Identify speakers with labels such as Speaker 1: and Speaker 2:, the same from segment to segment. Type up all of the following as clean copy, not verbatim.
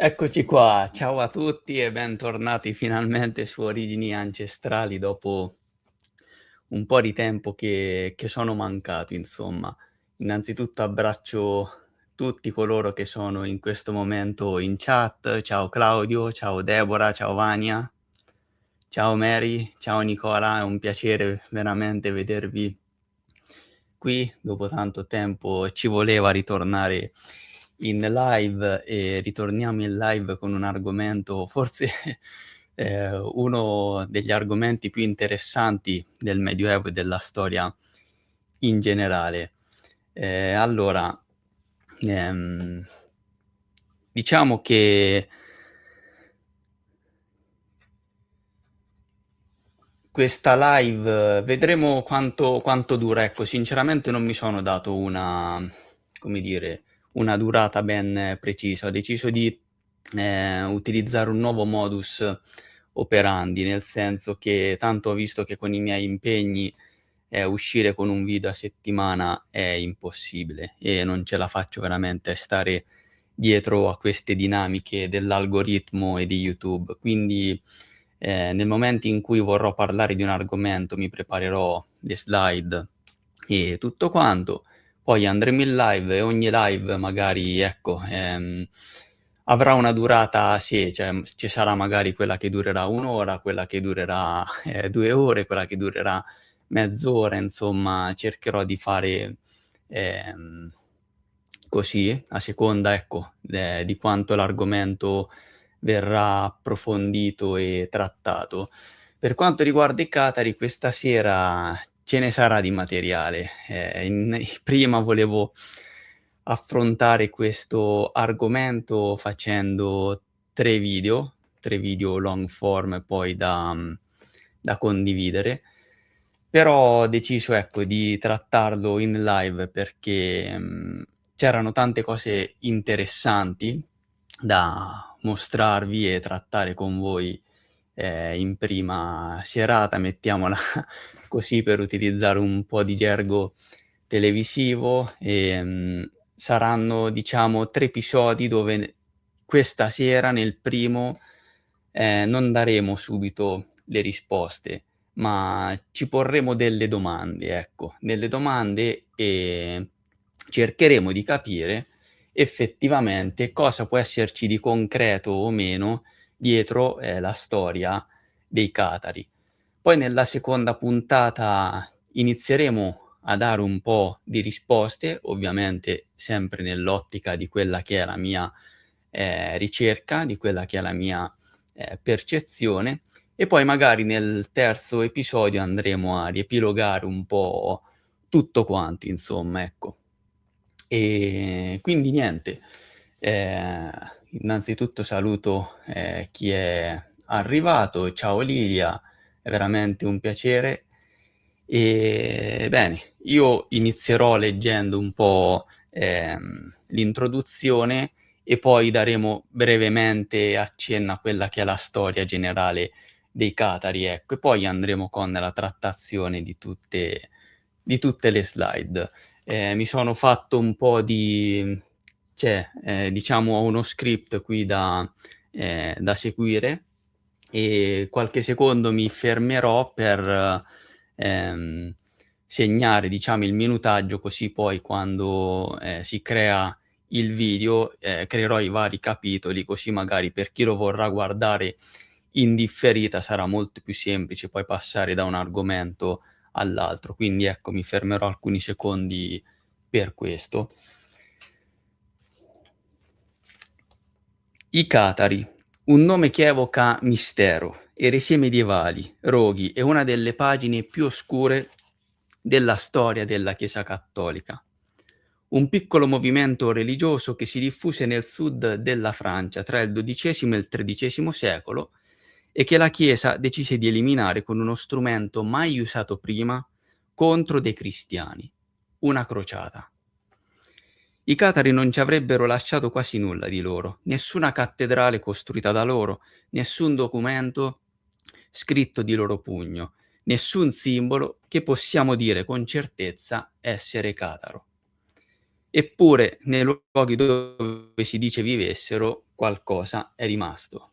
Speaker 1: Eccoci qua, ciao a tutti e bentornati finalmente su Origini Ancestrali dopo un po' di tempo che sono mancato insomma. Innanzitutto abbraccio tutti coloro che sono in questo momento in chat. Ciao Claudio, ciao Deborah, ciao Vania, ciao Mary, ciao Nicola, è un piacere veramente vedervi qui dopo tanto tempo. Ci voleva ritornare in live e ritorniamo in live con un argomento forse uno degli argomenti più interessanti del Medioevo e della storia in generale. Allora, ehm, diciamo che questa live vedremo quanto dura. Ecco, sinceramente non mi sono dato una come dire, una durata ben precisa. Ho deciso di, utilizzare un nuovo modus operandi, nel senso che tanto ho visto che con i miei impegni, uscire con un video a settimana è impossibile e non ce la faccio veramente a stare dietro a queste dinamiche dell'algoritmo e di YouTube. Quindi, nel momento in cui vorrò parlare di un argomento, mi preparerò le slide e tutto quanto, poi andremo in live e ogni live magari, ecco, avrà una durata sì, cioè, ci sarà magari quella che durerà 1 ora, quella che durerà, 2 ore, quella che durerà mezz'ora, insomma cercherò di fare, ehm, così, a seconda, ecco, di quanto l'argomento verrà approfondito e trattato. Per quanto riguarda i Catari, questa sera ce ne sarà di materiale. Prima volevo affrontare questo argomento facendo 3 video long form poi da condividere, però ho deciso, ecco, di trattarlo in live perché, c'erano tante cose interessanti da mostrarvi e trattare con voi, in prima serata, mettiamola così per utilizzare un po' di gergo televisivo. Saranno diciamo 3 episodi dove questa sera nel primo, non daremo subito le risposte, ma ci porremo delle domande, ecco, delle domande e cercheremo di capire effettivamente cosa può esserci di concreto o meno dietro, la storia dei Catari. Poi nella seconda puntata inizieremo a dare un po' di risposte, ovviamente sempre nell'ottica di quella che è la mia, ricerca, di quella che è la mia, percezione, e poi magari nel terzo episodio andremo a riepilogare un po' tutto quanto insomma, ecco. Quindi niente, ehm, innanzitutto saluto, chi è arrivato. Ciao Lilia, è veramente un piacere. Bene, io inizierò leggendo un po', l'introduzione e poi daremo brevemente accenno a quella che è la storia generale dei Catari, ecco, e poi andremo con la trattazione di tutte le slide. Mi sono fatto un po' di c'è, diciamo uno script qui da seguire e qualche secondo mi fermerò per, ehm, segnare diciamo il minutaggio, così poi quando, si crea il video, creerò i vari capitoli, così magari per chi lo vorrà guardare in differita sarà molto più semplice poi passare da un argomento all'altro. Quindi ecco, mi fermerò alcuni secondi per questo. I Catari, un nome che evoca mistero, eresie medievali, roghi e una delle pagine più oscure della storia della Chiesa cattolica. Un piccolo movimento religioso che si diffuse nel sud della Francia tra il XII e il XIII secolo e che la Chiesa decise di eliminare con uno strumento mai usato prima contro dei cristiani, una crociata. I Catari non ci avrebbero lasciato quasi nulla di loro, nessuna cattedrale costruita da loro, nessun documento scritto di loro pugno, nessun simbolo che possiamo dire con certezza essere cataro. eppure nei luoghi dove si dice vivessero qualcosa è rimasto.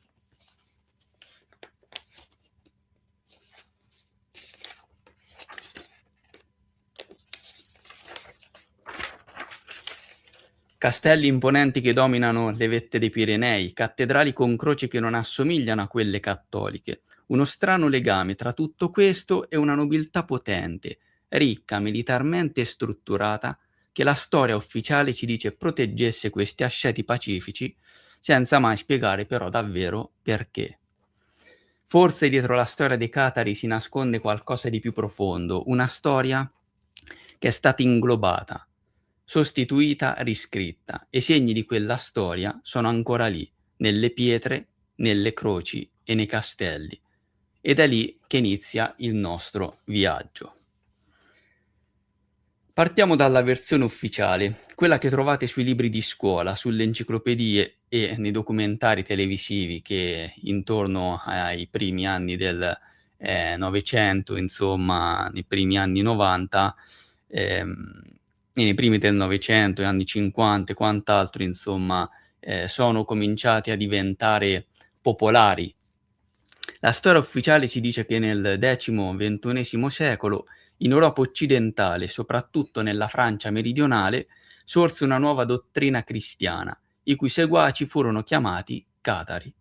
Speaker 1: Castelli imponenti che dominano le vette dei Pirenei, cattedrali con croci che non assomigliano a quelle cattoliche. Uno strano legame tra tutto questo e una nobiltà potente, ricca, militarmente strutturata, che la storia ufficiale ci dice proteggesse questi asceti pacifici, senza mai spiegare però davvero perché. Forse dietro la storia dei Catari si nasconde qualcosa di più profondo, una storia che è stata inglobata, sostituita, riscritta, e i segni di quella storia sono ancora lì, nelle pietre, nelle croci e nei castelli. Ed è lì che inizia il nostro viaggio. Partiamo dalla versione ufficiale, quella che trovate sui libri di scuola, sulle enciclopedie e nei documentari televisivi che intorno ai primi anni del Novecento, insomma, nei primi anni '90, ehm, e nei primi del Novecento, anni '50 e quant'altro, insomma, sono cominciati a diventare popolari. La storia ufficiale ci dice che nel X-XXI secolo in Europa occidentale, soprattutto nella Francia meridionale, sorse una nuova dottrina cristiana, i cui seguaci furono chiamati Catari.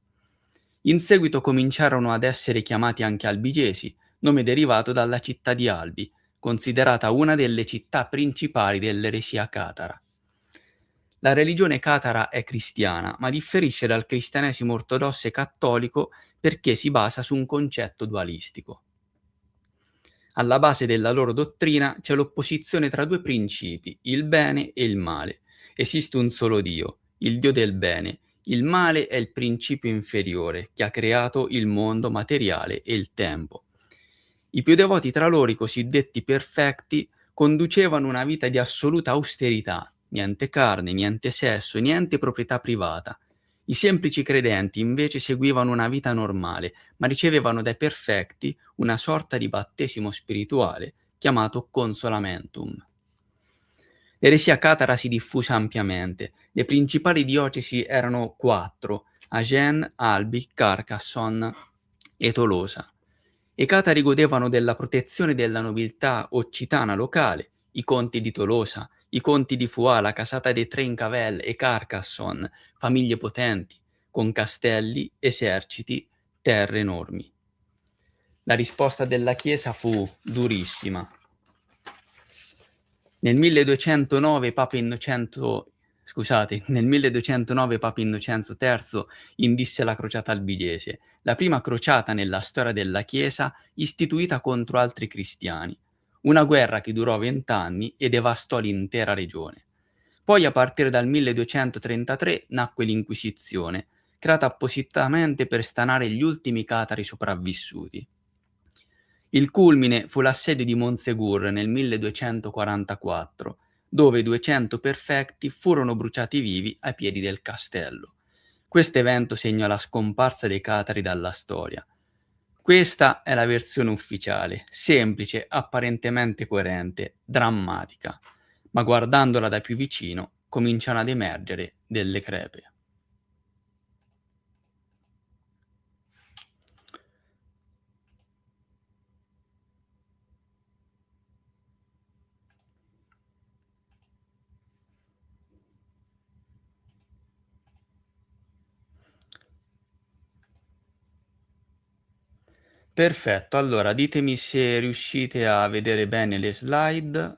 Speaker 1: In seguito cominciarono ad essere chiamati anche albigesi, nome derivato dalla città di Albi, considerata una delle città principali dell'eresia catara. La religione catara è cristiana, ma differisce dal cristianesimo ortodosso e cattolico perché si basa su un concetto dualistico. Alla base della loro dottrina c'è l'opposizione tra due principi, il bene e il male. Esiste un solo Dio, il Dio del bene. Il male è il principio inferiore che ha creato il mondo materiale e il tempo. I più devoti tra loro, i cosiddetti perfetti, conducevano una vita di assoluta austerità, niente carne, niente sesso, niente proprietà privata. I semplici credenti invece seguivano una vita normale, ma ricevevano dai perfetti una sorta di battesimo spirituale chiamato consolamentum. L'eresia catara si diffuse ampiamente. Le principali diocesi erano quattro: Agen, Albi, Carcassonne e Tolosa. I catari godevano della protezione della nobiltà occitana locale, i conti di Tolosa, i conti di Foix, la casata dei Trincavel e Carcassonne, famiglie potenti, con castelli, eserciti, terre enormi. La risposta della Chiesa fu durissima. Nel 1209 nel 1209 Papa Innocenzo III indisse la crociata albigese, la prima crociata nella storia della Chiesa istituita contro altri cristiani. Una guerra che durò 20 anni e devastò l'intera regione. Poi, a partire dal 1233, nacque l'Inquisizione, creata appositamente per stanare gli ultimi catari sopravvissuti. Il culmine fu l'assedio di Montségur nel 1244, dove 200 perfetti furono bruciati vivi ai piedi del castello. Questo evento segnò la scomparsa dei catari dalla storia. Questa è la versione ufficiale, semplice, apparentemente coerente, drammatica, ma guardandola da più vicino cominciano ad emergere delle crepe. Perfetto, allora ditemi se riuscite a vedere bene le slide.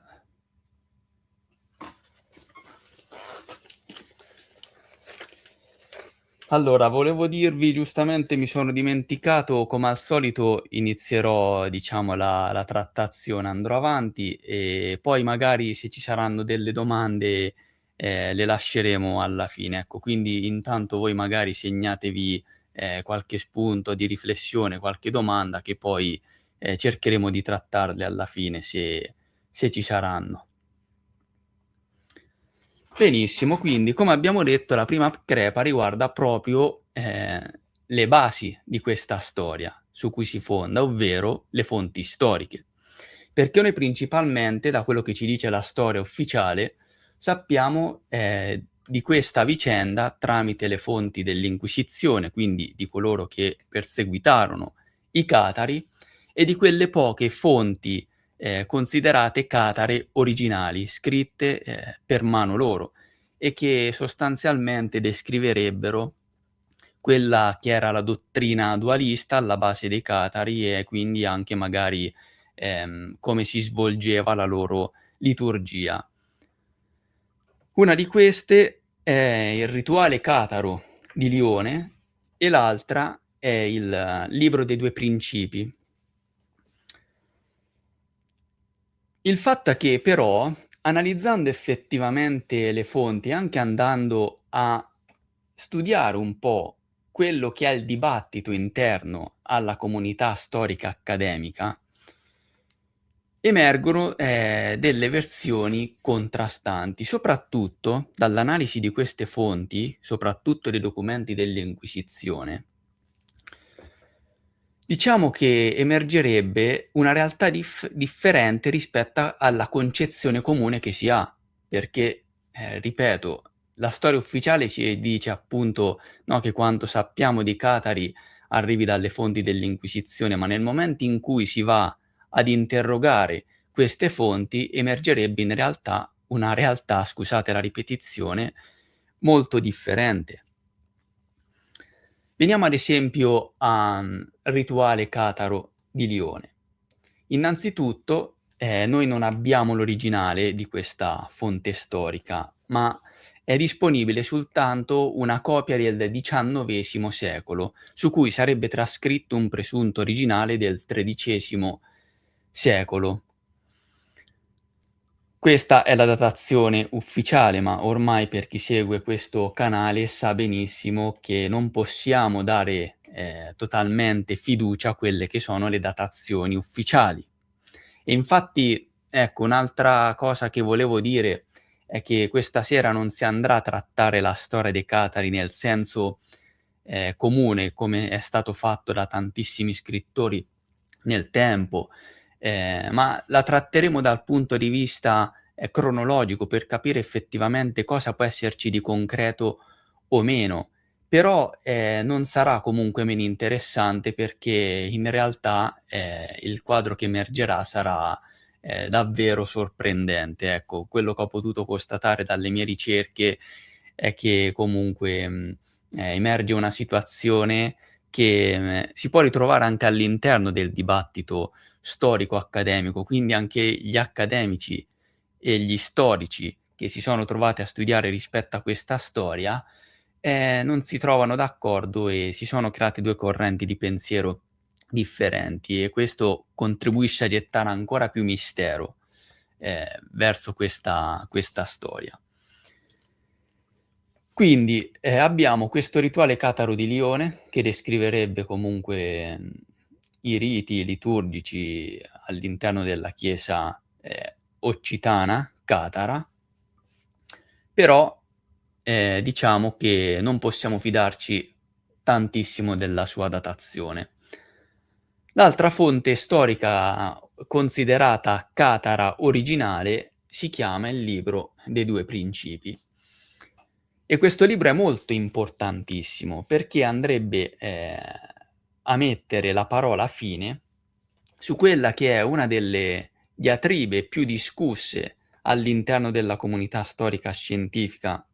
Speaker 1: Allora, volevo dirvi, giustamente mi sono dimenticato, come al solito inizierò, diciamo, la trattazione, andrò avanti e poi magari se ci saranno delle domande, le lasceremo alla fine, ecco. Quindi intanto voi magari segnatevi, qualche spunto di riflessione, qualche domanda che poi, cercheremo di trattarle alla fine se ci saranno. Benissimo, quindi come abbiamo detto la prima crepa riguarda proprio, le basi di questa storia su cui si fonda, ovvero le fonti storiche. Perché noi principalmente, da quello che ci dice la storia ufficiale, sappiamo di questa vicenda tramite le fonti dell'Inquisizione, quindi di coloro che perseguitarono i catari, e di quelle poche fonti considerate catare originali, scritte per mano loro e che sostanzialmente descriverebbero quella che era la dottrina dualista alla base dei catari e quindi anche magari come si svolgeva la loro liturgia. Una di queste è il rituale cataro di Lione e l'altra è il libro dei 2 principi. Il fatto è che però, analizzando effettivamente le fonti, anche andando a studiare un po' quello che è il dibattito interno alla comunità storica accademica, emergono delle versioni contrastanti, soprattutto dall'analisi di queste fonti, soprattutto dei documenti dell'Inquisizione. Diciamo che emergerebbe una realtà differente rispetto alla concezione comune che si ha, perché, ripeto, la storia ufficiale ci dice appunto, no, che quanto sappiamo di Catari arrivi dalle fonti dell'Inquisizione, ma nel momento in cui si va ad interrogare queste fonti, emergerebbe in realtà una realtà, scusate la ripetizione, molto differente. Veniamo ad esempio al rituale cataro di Lione. Innanzitutto, noi non abbiamo l'originale di questa fonte storica, ma è disponibile soltanto una copia del XIX secolo, su cui sarebbe trascritto un presunto originale del XIII secolo. Questa è la datazione ufficiale, ma ormai per chi segue questo canale sa benissimo che non possiamo dare, totalmente fiducia a quelle che sono le datazioni ufficiali. E infatti, ecco, un'altra cosa che volevo dire è che questa sera non si andrà a trattare la storia dei Catari nel senso, comune, come è stato fatto da tantissimi scrittori nel tempo, ma la tratteremo dal punto di vista, cronologico per capire effettivamente cosa può esserci di concreto o meno. Però, non sarà comunque meno interessante perché in realtà, il quadro che emergerà sarà, davvero sorprendente. Ecco, quello che ho potuto constatare dalle mie ricerche è che comunque, emerge una situazione che, si può ritrovare anche all'interno del dibattito storico accademico, quindi anche gli accademici e gli storici che si sono trovati a studiare rispetto a questa storia, non si trovano d'accordo e si sono create 2 correnti di pensiero differenti e questo contribuisce a gettare ancora più mistero, verso questa storia. Quindi, abbiamo questo rituale cataro di Lione, che descriverebbe comunque, i riti liturgici all'interno della chiesa, occitana, catara, però, diciamo che non possiamo fidarci tantissimo della sua datazione. L'altra fonte storica considerata catara originale si chiama il Libro dei 2 Principi. E questo libro è molto importantissimo perché andrebbe, a mettere la parola fine su quella che è una delle diatribe più discusse all'interno della comunità storica scientifica,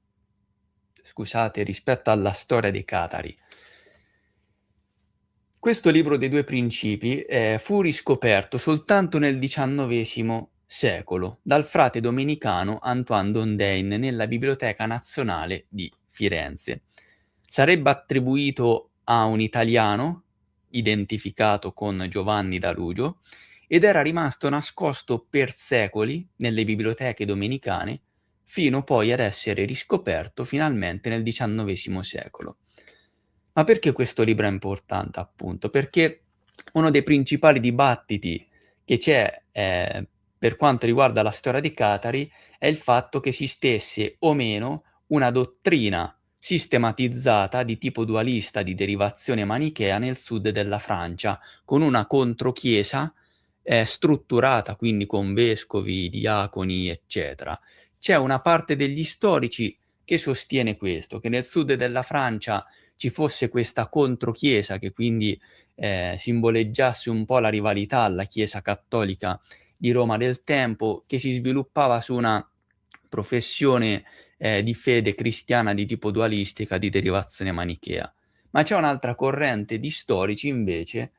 Speaker 1: scusate, rispetto alla storia dei catari. Questo libro dei 2 principi, fu riscoperto soltanto nel XIX secolo dal frate domenicano Antoine Dondain nella Biblioteca Nazionale di Firenze. Sarebbe attribuito a un italiano, identificato con Giovanni Dalugio, ed era rimasto nascosto per secoli nelle biblioteche domenicane, fino poi ad essere riscoperto finalmente nel XIX secolo. Ma perché questo libro è importante, appunto? Perché uno dei principali dibattiti che c'è, per quanto riguarda la storia di Catari, è il fatto che esistesse o meno una dottrina sistematizzata di tipo dualista di derivazione manichea nel sud della Francia, con una controchiesa, strutturata, quindi con vescovi, diaconi, eccetera, c'è una parte degli storici che sostiene questo, che nel sud della Francia ci fosse questa controchiesa che quindi simboleggiasse un po' la rivalità alla Chiesa cattolica di Roma del tempo, che si sviluppava su una professione di fede cristiana di tipo dualistica di derivazione manichea. Ma c'è un'altra corrente di storici invece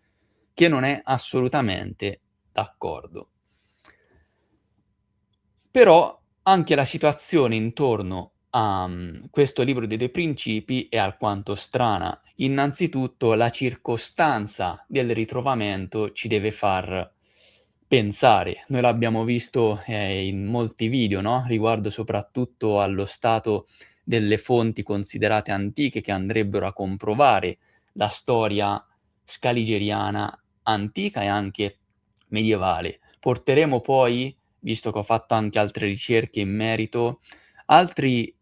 Speaker 1: che non è assolutamente d'accordo. Però anche la situazione intorno a, questo libro dei 2 principi è alquanto strana. Innanzitutto la circostanza del ritrovamento ci deve far pensare. Noi l'abbiamo visto, in molti video, no, riguardo soprattutto allo stato delle fonti considerate antiche che andrebbero a comprovare la storia scaligeriana antica e anche medievale. Porteremo poi, visto che ho fatto anche altre ricerche in merito, altri,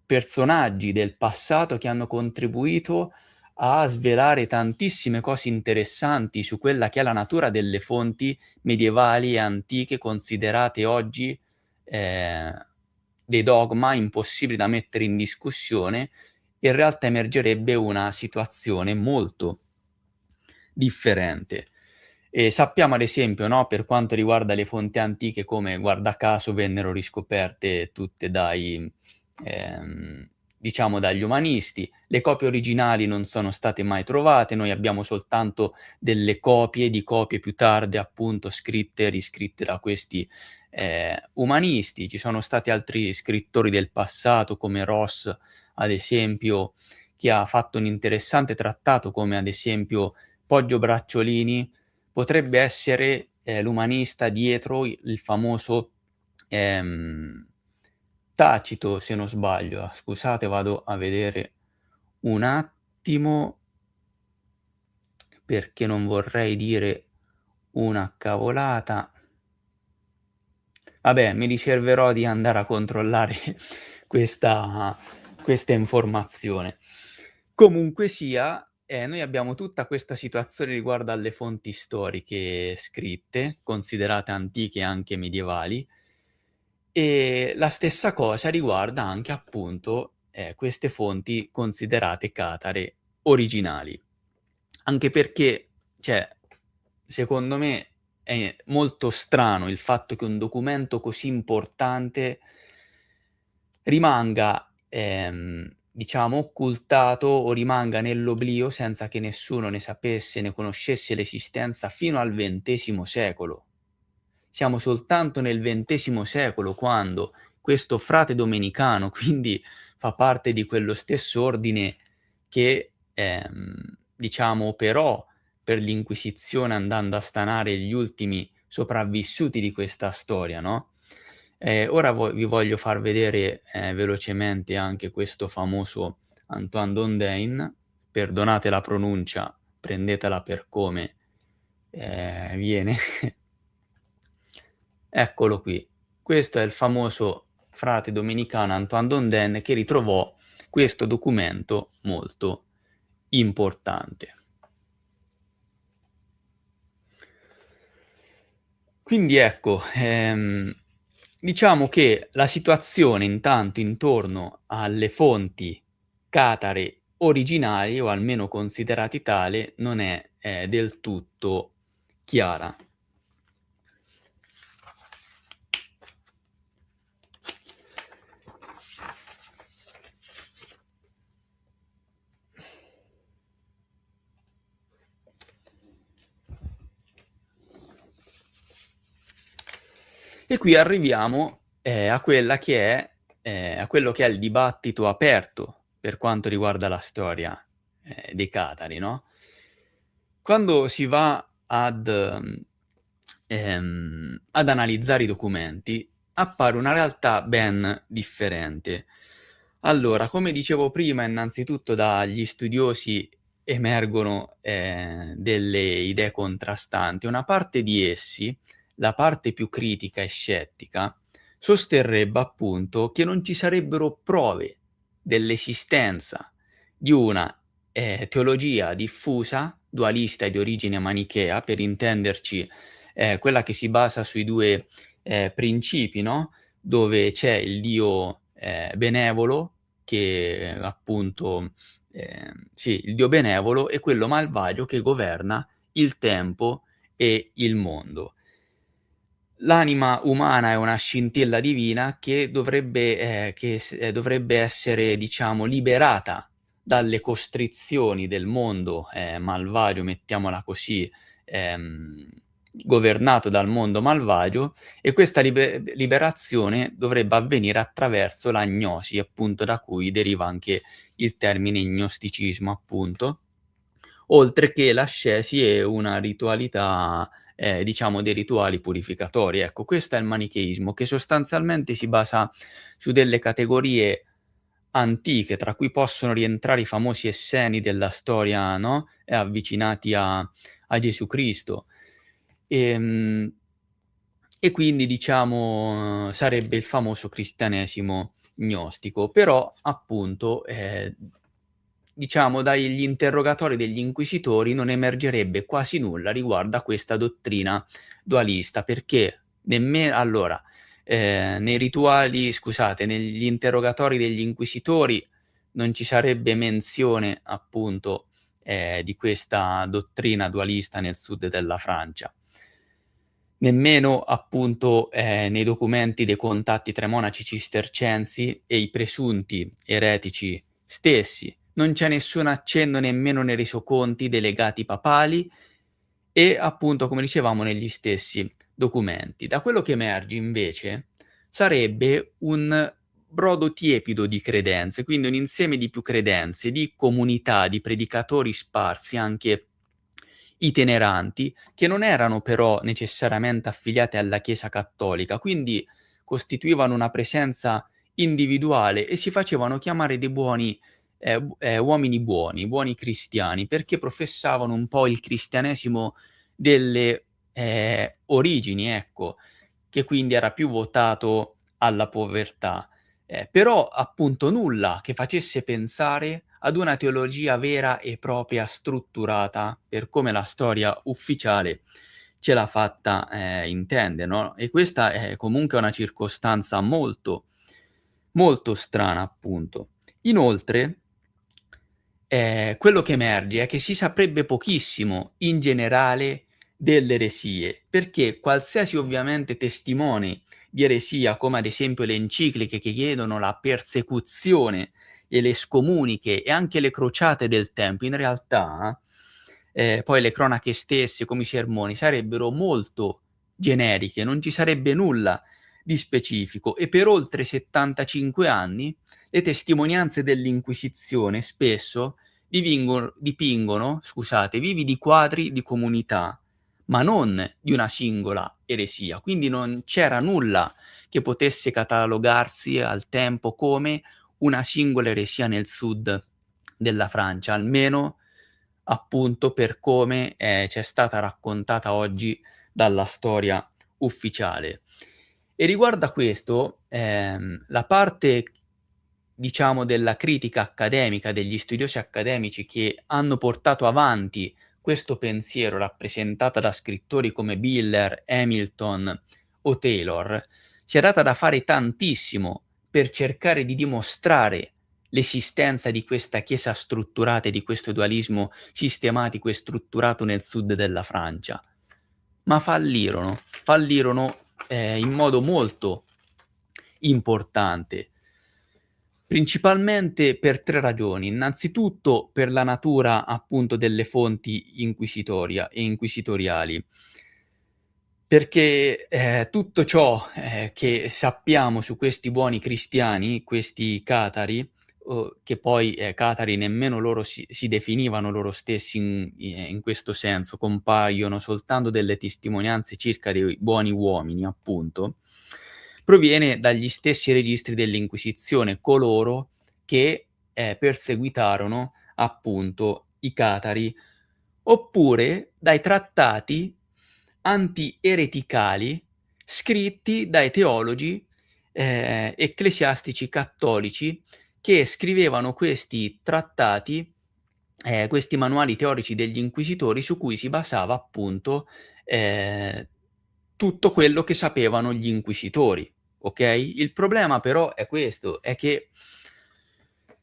Speaker 1: personaggi del passato che hanno contribuito a svelare tantissime cose interessanti su quella che è la natura delle fonti medievali e antiche considerate oggi, dei dogma impossibili da mettere in discussione. In realtà emergerebbe una situazione molto differente. E sappiamo ad esempio, no, per quanto riguarda le fonti antiche come guarda caso vennero riscoperte tutte dai diciamo dagli umanisti. Le copie originali non sono state mai trovate, noi abbiamo soltanto delle copie di copie più tarde, appunto, scritte e riscritte da questi, umanisti. Ci sono stati altri scrittori del passato come Ross, ad esempio, che ha fatto un interessante trattato come ad esempio Poggio Bracciolini, potrebbe essere, l'umanista dietro il famoso, ehm, Tacito se non sbaglio. Scusate vado a vedere un attimo, perché non vorrei dire una cavolata. Vabbè, mi riserverò di andare a controllare questa questa informazione. Comunque sia, noi abbiamo tutta questa situazione riguardo alle fonti storiche scritte, considerate antiche e anche medievali, e la stessa cosa riguarda anche appunto, queste fonti considerate catare originali. Anche perché, cioè, secondo me è molto strano il fatto che un documento così importante rimanga, diciamo occultato o rimanga nell'oblio senza che nessuno ne sapesse, ne conoscesse l'esistenza fino al XX secolo. Siamo soltanto nel XX secolo quando questo frate domenicano, quindi fa parte di quello stesso ordine che, diciamo operò per l'Inquisizione andando a stanare gli ultimi sopravvissuti di questa storia, no, ora vi voglio far vedere, velocemente anche questo famoso Antoine Dondain, perdonate la pronuncia, prendetela per come, viene. Eccolo qui. Questo è il famoso frate domenicano Antoine Dondain che ritrovò questo documento molto importante. Quindi ecco, diciamo che la situazione intanto intorno alle fonti catare originali, o almeno considerati tale, non è, del tutto chiara. E qui arriviamo, a quella che è a quello che è il dibattito aperto per quanto riguarda la storia, dei catari, no, quando si va ad analizzare i documenti, appare una realtà ben differente. Allora, come dicevo prima, innanzitutto dagli studiosi emergono, delle idee contrastanti. Una parte di essi, la parte più critica e scettica, sosterrebbe appunto che non ci sarebbero prove dell'esistenza di una, teologia diffusa, dualista e di origine manichea, per intenderci, quella che si basa sui 2, principi, no, dove c'è il dio, benevolo che appunto sì, il dio benevolo e quello malvagio che governa il tempo e il mondo. L'anima umana è una scintilla divina che dovrebbe essere, diciamo, liberata dalle costrizioni del mondo, malvagio, mettiamola così, ehm, governato dal mondo malvagio, e questa liberazione dovrebbe avvenire attraverso l'agnosi, appunto, da cui deriva anche il termine gnosticismo, appunto, oltre che l'ascesi e una ritualità, diciamo dei rituali purificatori. Ecco, questo è il manicheismo, che sostanzialmente si basa su delle categorie antiche, tra cui possono rientrare i famosi Esseni della storia, no, avvicinati a Gesù Cristo. Ehm, e quindi diciamo sarebbe il famoso cristianesimo gnostico. Però appunto, diciamo dagli interrogatori degli inquisitori non emergerebbe quasi nulla riguardo a questa dottrina dualista, perché allora, nei rituali scusate, negli interrogatori degli inquisitori non ci sarebbe menzione appunto, di questa dottrina dualista nel sud della Francia. Nemmeno appunto, nei documenti dei contatti tra i monaci cistercensi e i presunti eretici stessi. Non c'è nessun accenno nemmeno nei resoconti dei legati papali e appunto, come dicevamo, negli stessi documenti. Da quello che emerge invece sarebbe un brodo tiepido di credenze, quindi un insieme di più credenze, di comunità, di predicatori sparsi, anche itineranti, che non erano però necessariamente affiliati alla Chiesa cattolica, quindi costituivano una presenza individuale e si facevano chiamare dei buoni uomini buoni, buoni cristiani, perché professavano un po' il cristianesimo delle, origini, ecco, che quindi era più votato alla povertà. Però appunto nulla che facesse pensare ad una teologia vera e propria, strutturata, per come la storia ufficiale ce l'ha fatta, intendere, no, e questa è comunque una circostanza molto, molto strana appunto. Inoltre, quello che emerge è che si saprebbe pochissimo in generale delle eresie, perché qualsiasi ovviamente testimone di eresia, come ad esempio le encicliche che chiedono la persecuzione e le scomuniche e anche le crociate del tempo, in realtà, poi le cronache stesse, come i sermoni, sarebbero molto generiche, non ci sarebbe nulla di specifico e per oltre 75 anni le testimonianze dell'Inquisizione spesso dipingono, scusate, vividi quadri di comunità, ma non di una singola eresia. Quindi non c'era nulla che potesse catalogarsi al tempo come una singola eresia nel sud della Francia, almeno appunto per come, c'è stata raccontata oggi dalla storia ufficiale. E riguardo a questo, la parte, diciamo, della critica accademica, degli studiosi accademici che hanno portato avanti questo pensiero, rappresentata da scrittori come Biller, Hamilton o Taylor, si è data da fare tantissimo per cercare di dimostrare l'esistenza di questa chiesa strutturata e di questo dualismo sistematico e strutturato nel sud della Francia. Ma fallirono, in modo molto importante, principalmente per 3 ragioni. Innanzitutto per la natura appunto delle fonti inquisitoriali, perché, tutto ciò, che sappiamo su questi buoni cristiani, questi catari, che poi, catari nemmeno loro si definivano loro stessi in questo senso, compaiono soltanto delle testimonianze circa dei buoni uomini appunto, proviene dagli stessi registri dell'Inquisizione, coloro che, perseguitarono appunto i catari, oppure dai trattati anti-ereticali scritti dai teologi, ecclesiastici cattolici che scrivevano questi trattati, questi manuali teorici degli inquisitori su cui si basava appunto, tutto quello che sapevano gli inquisitori. okay? Il problema però è questo, è che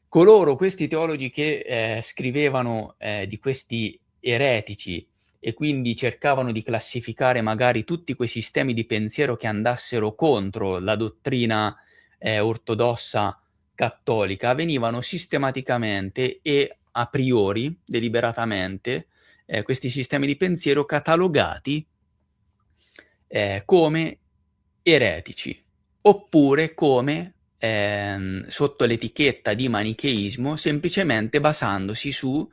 Speaker 1: questi teologi che, scrivevano, di questi eretici e quindi cercavano di classificare magari tutti quei sistemi di pensiero che andassero contro la dottrina, ortodossa cattolica, venivano sistematicamente e a priori, deliberatamente, questi sistemi di pensiero catalogati, come eretici, oppure come, sotto l'etichetta di manicheismo, semplicemente basandosi su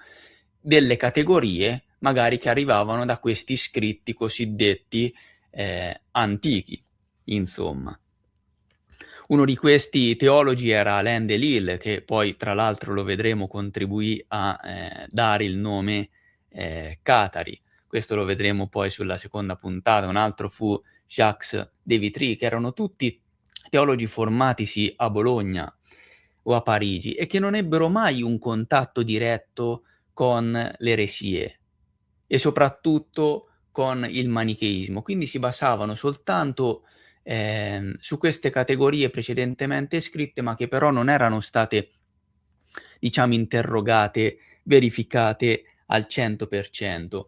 Speaker 1: delle categorie magari che arrivavano da questi scritti cosiddetti, antichi, insomma. Uno di questi teologi era Alain Delille, che poi tra l'altro lo vedremo contribuì a, dare il nome, Catari. Questo lo vedremo poi sulla seconda puntata. Un altro fu Jacques de Vitry, che erano tutti teologi formatisi a Bologna o a Parigi e che non ebbero mai un contatto diretto con le eresie e soprattutto con il manicheismo. Quindi si basavano soltanto, su queste categorie precedentemente scritte, ma che però non erano state, diciamo, interrogate, verificate al 100%.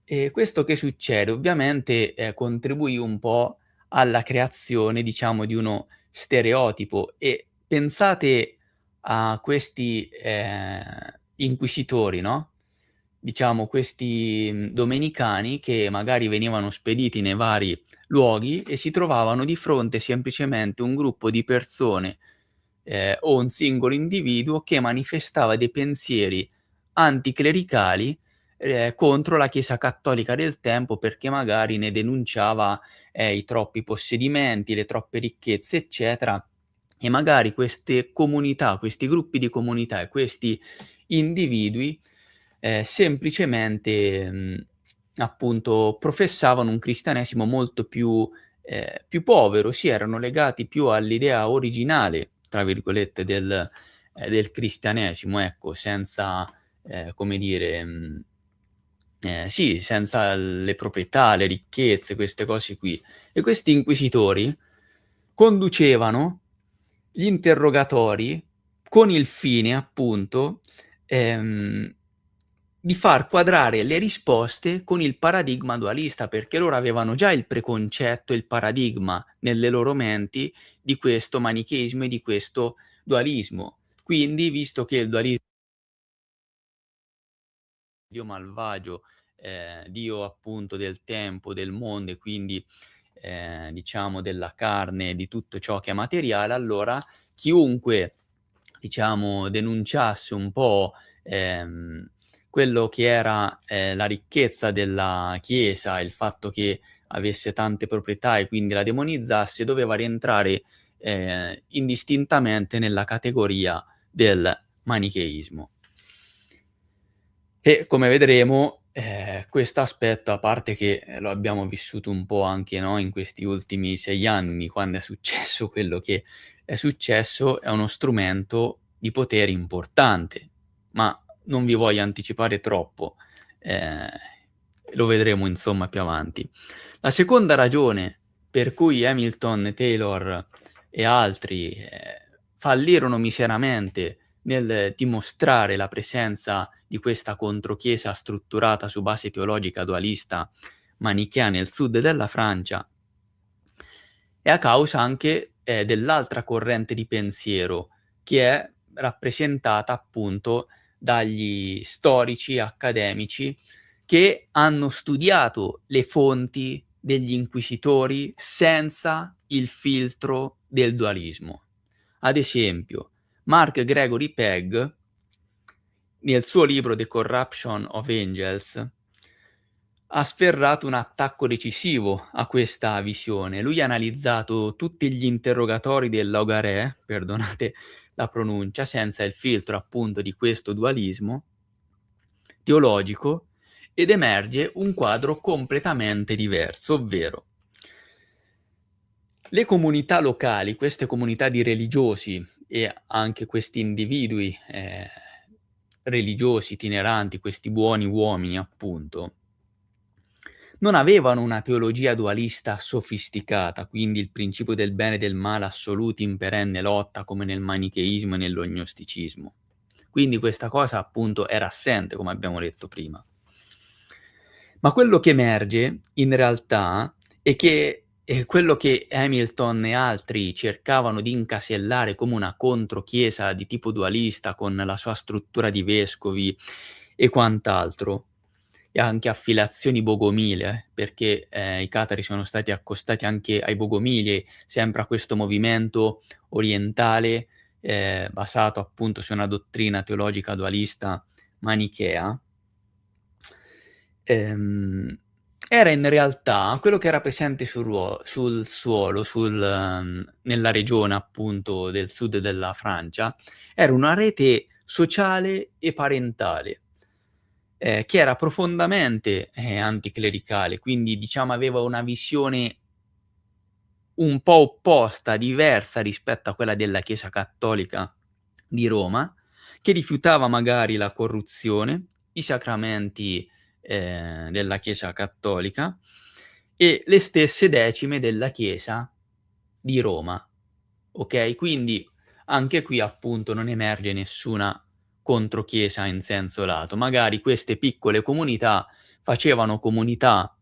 Speaker 1: E questo che succede? Ovviamente, contribuì un po' alla creazione, diciamo, di uno stereotipo e pensate a questi, inquisitori, no, diciamo questi, domenicani che magari venivano spediti nei vari luoghi e si trovavano di fronte semplicemente un gruppo di persone, o un singolo individuo che manifestava dei pensieri anticlericali, contro la Chiesa cattolica del tempo, perché magari ne denunciava, i troppi possedimenti, le troppe ricchezze, eccetera, e magari queste comunità, questi gruppi di comunità e questi individui, semplicemente, appunto professavano un cristianesimo molto più povero, sì, erano legati più all'idea "originale", tra virgolette, del cristianesimo, ecco, senza, come dire, sì, senza le proprietà, le ricchezze, queste cose qui. E questi inquisitori conducevano gli interrogatori con il fine, appunto, ehm, di far quadrare le risposte con il paradigma dualista, perché loro avevano già il preconcetto, il paradigma nelle loro menti di questo manicheismo e di questo dualismo. Quindi, visto che il dualismo Dio malvagio, Dio appunto del tempo, del mondo e quindi, diciamo della carne, di tutto ciò che è materiale, allora chiunque, diciamo, denunciasse un po', quello che era, la ricchezza della Chiesa, il fatto che avesse tante proprietà e quindi la demonizzasse, doveva rientrare, indistintamente nella categoria del manicheismo. E come vedremo, quest'aspetto, a parte che, lo abbiamo vissuto un po' anche noi in questi ultimi 6 anni, quando è successo quello che è successo, è uno strumento di potere importante, ma non vi voglio anticipare troppo, ehm, lo vedremo insomma più avanti. La seconda ragione per cui Hamilton, Taylor e altri, fallirono miseramente nel dimostrare la presenza di questa controchiesa strutturata su base teologica dualista manichea nel sud della Francia, è a causa anche, dell'altra corrente di pensiero, che è rappresentata appunto dagli storici accademici che hanno studiato le fonti degli inquisitori senza il filtro del dualismo. Ad esempio, Mark Gregory Pegg, nel suo libro The Corruption of Angels, ha sferrato un attacco decisivo a questa visione. Lui ha analizzato tutti gli interrogatori dell'Augaré, perdonate la pronuncia, senza il filtro appunto di questo dualismo teologico, ed emerge un quadro completamente diverso, ovvero le comunità locali, queste comunità di religiosi e anche questi individui, religiosi itineranti, questi buoni uomini appunto, non avevano una teologia dualista sofisticata, quindi il principio del bene e del male assoluti in perenne lotta come nel manicheismo e nell'ognosticismo. Quindi questa cosa appunto era assente, come abbiamo detto prima. Ma quello che emerge in realtà è che quello che Hamilton e altri cercavano di incasellare come una controchiesa di tipo dualista con la sua struttura di vescovi e quant'altro, e anche affiliazioni bogomile, perché, i catari sono stati accostati anche ai bogomili, sempre a questo movimento orientale, basato appunto su una dottrina teologica dualista manichea. Ehm, Era in realtà quello che era presente sul suolo, nella regione appunto del sud della Francia, era una rete sociale e parentale, che era profondamente, anticlericale, quindi diciamo aveva una visione un po' opposta, diversa rispetto a quella della Chiesa cattolica di Roma, che rifiutava magari la corruzione, i sacramenti, della Chiesa cattolica e le stesse decime della Chiesa di Roma, okay, quindi anche qui appunto non emerge nessuna controchiesa in senso lato. Magari queste piccole comunità facevano comunità,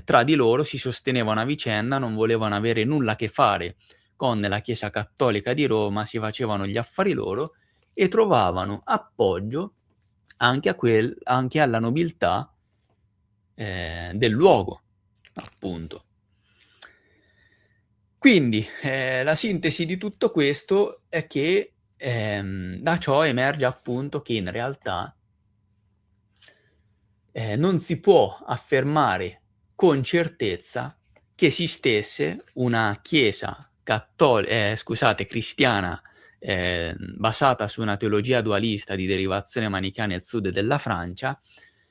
Speaker 1: tra di loro, si sostenevano a vicenda, non volevano avere nulla a che fare con la Chiesa cattolica di Roma, si facevano gli affari loro e trovavano appoggio anche alla nobiltà, del luogo, appunto. Quindi, la sintesi di tutto questo è che, da ciò emerge appunto che in realtà, non si può affermare con certezza che esistesse una chiesa cristiana, basata su una teologia dualista di derivazione manicheea nel sud della Francia,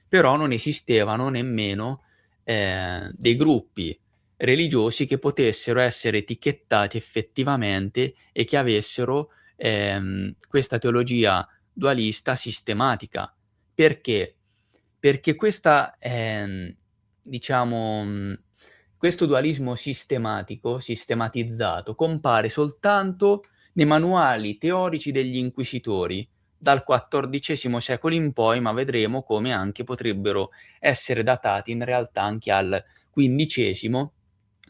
Speaker 1: però non esistevano nemmeno, dei gruppi religiosi che potessero essere etichettati effettivamente e che avessero, questa teologia dualista sistematica. Perché? Perché diciamo, questo dualismo sistematizzato compare soltanto nei manuali teorici degli inquisitori dal XIV secolo in poi, ma vedremo come anche potrebbero essere datati in realtà anche al XV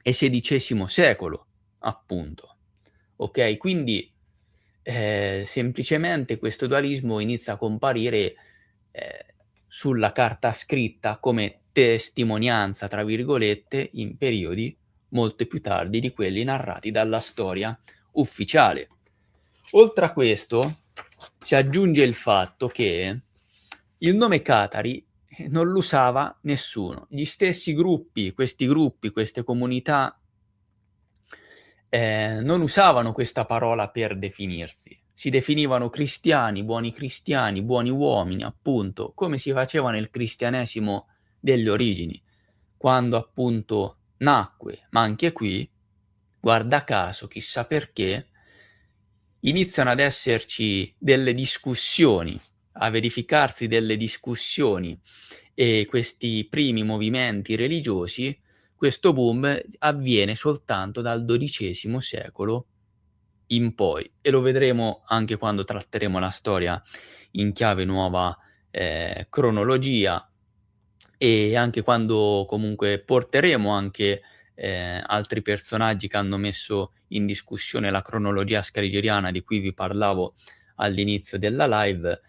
Speaker 1: e XVI secolo, appunto. Okay, quindi, semplicemente questo dualismo inizia a comparire, ehm, sulla carta scritta come "testimonianza" tra virgolette, in periodi molto più tardi di quelli narrati dalla storia ufficiale. Oltre a questo, si aggiunge il fatto che il nome Catari, non lo usava nessuno. Gli stessi gruppi, queste comunità, non usavano questa parola per definirsi. Si definivano cristiani, buoni uomini, appunto, come si faceva nel cristianesimo delle origini, quando appunto nacque. Ma anche qui, guarda caso, chissà perché, iniziano ad esserci delle discussioni, a verificarsi delle discussioni e questi primi movimenti religiosi, questo boom avviene soltanto dal XII secolo in poi e lo vedremo anche quando tratteremo la storia in chiave nuova, cronologia e anche quando comunque porteremo anche, altri personaggi che hanno messo in discussione la cronologia scrigeriana di cui vi parlavo all'inizio della live,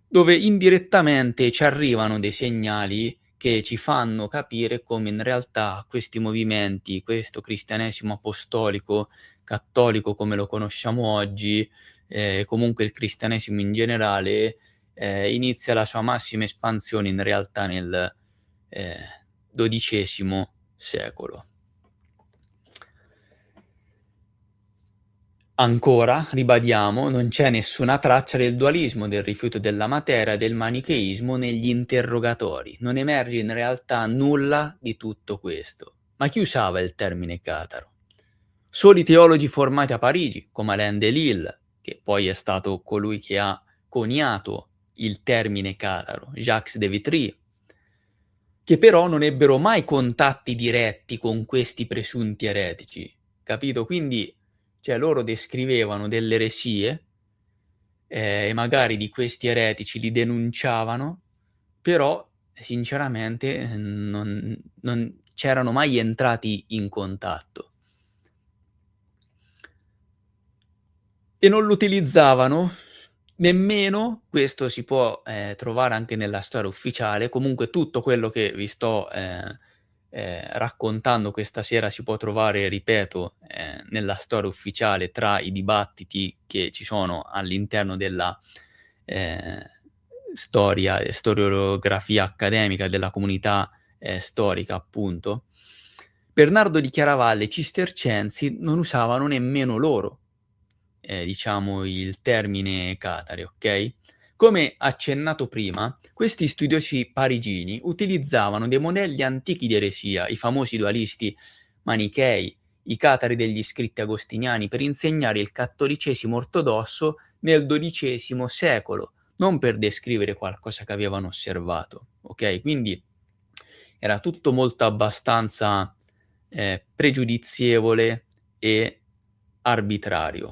Speaker 1: dove indirettamente ci arrivano dei segnali che ci fanno capire come in realtà questi movimenti, questo cristianesimo apostolico, cattolico come lo conosciamo oggi, comunque il cristianesimo in generale, inizia la sua massima espansione in realtà nel, ehm, XII secolo. Ancora, ribadiamo, non c'è nessuna traccia del dualismo, del rifiuto della materia, del manicheismo negli interrogatori. Non emerge in realtà nulla di tutto questo. Ma chi usava il termine cataro? Solo i teologi formati a Parigi, come Alain de Lille, che poi è stato colui che ha coniato il termine cataro, Jacques de Vitry, che però non ebbero mai contatti diretti con questi presunti eretici, capito? Quindi, cioè loro descrivevano delle eresie, e magari di questi eretici li denunciavano, però sinceramente, non c'erano mai entrati in contatto. E non lo utilizzavano nemmeno, questo si può, trovare anche nella storia ufficiale, comunque tutto quello che vi sto, raccontando questa sera si può trovare, ripeto, nella storia ufficiale tra i dibattiti che ci sono all'interno della, ehm, storia e storiografia accademica della comunità, storica appunto. Bernardo di Chiaravalle e i cistercensi non usavano nemmeno loro, diciamo il termine catare, okay? Come accennato prima, questi studiosi parigini utilizzavano dei modelli antichi di eresia, i famosi dualisti manichei, i catari degli scritti agostiniani, per insegnare il cattolicesimo ortodosso nel XII secolo, non per descrivere qualcosa che avevano osservato, okay? Quindi era tutto molto abbastanza, pregiudizievole e arbitrario.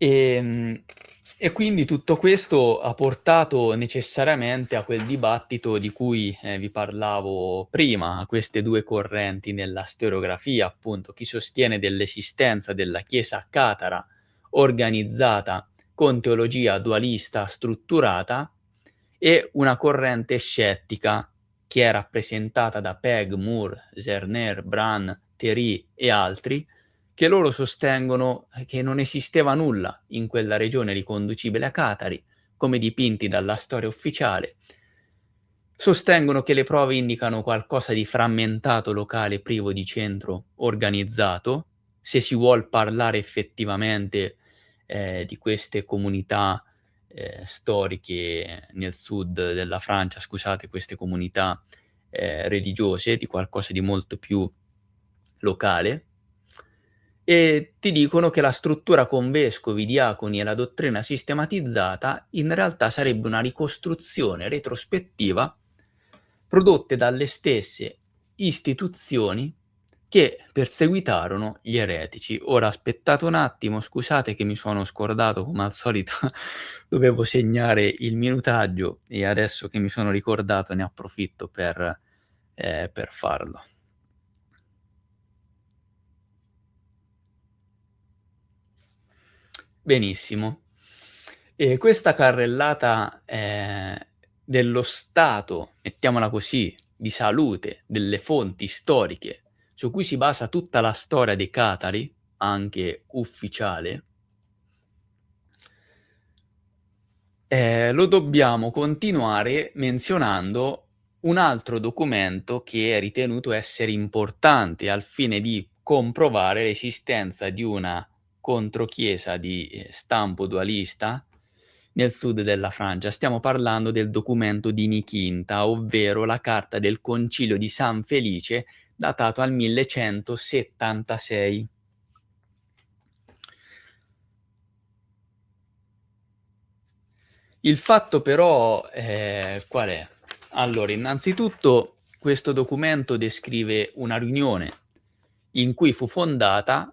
Speaker 1: Ehm, e quindi tutto questo ha portato necessariamente a quel dibattito di cui, vi parlavo prima, a queste 2 correnti nella storiografia, appunto, chi sostiene dell'esistenza della Chiesa catara organizzata con teologia dualista strutturata e una corrente scettica che è rappresentata da Peg, Moore, Zerner, Brun, Thierry e altri, che loro sostengono che non esisteva nulla in quella regione riconducibile a Catari, come dipinti dalla storia ufficiale. Sostengono che le prove indicano qualcosa di frammentato, locale, privo di centro organizzato, se si vuol parlare effettivamente, di queste comunità, storiche nel sud della Francia, scusate, queste comunità, religiose, di qualcosa di molto più locale. E ti dicono che la struttura con vescovi, diaconi e la dottrina sistematizzata in realtà sarebbe una ricostruzione retrospettiva prodotte dalle stesse istituzioni che perseguitarono gli eretici. Ora aspettate un attimo, scusate che mi sono scordato come al solito, dovevo segnare il minutaggio e adesso che mi sono ricordato ne approfitto per farlo. Benissimo. E questa carrellata, dello stato, mettiamola così, di salute delle fonti storiche su cui si basa tutta la storia dei catari, anche ufficiale, lo dobbiamo continuare menzionando un altro documento che è ritenuto essere importante al fine di comprovare l'esistenza di una controchiesa di, stampo dualista nel sud della Francia. Stiamo parlando del documento di Nicinta, ovvero la carta del Concilio di San Felice, datato al 1176. Il fatto però, qual è? Allora, innanzitutto questo documento descrive una riunione in cui fu fondata,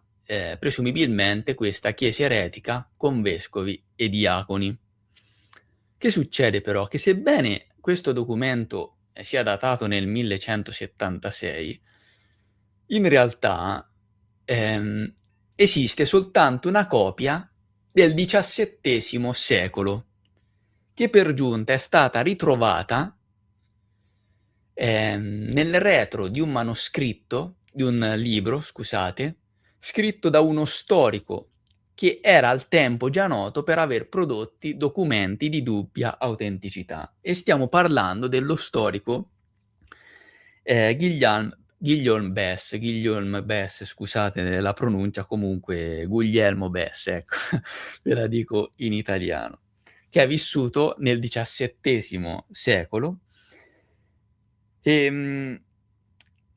Speaker 1: presumibilmente questa chiesa eretica con vescovi e diaconi. Che succede però? Che sebbene questo documento, sia datato nel 1176, in realtà, esiste soltanto una copia del XVII secolo, che per giunta è stata ritrovata, nel retro di un manoscritto, di un libro, scusate, scritto da uno storico che era al tempo già noto per aver prodotti documenti di dubbia autenticità. E stiamo parlando dello storico, Guillaume Bess, scusate la pronuncia, comunque Guglielmo Bess, ecco, ve la dico in italiano, che è vissuto nel XVII secolo. Ehm,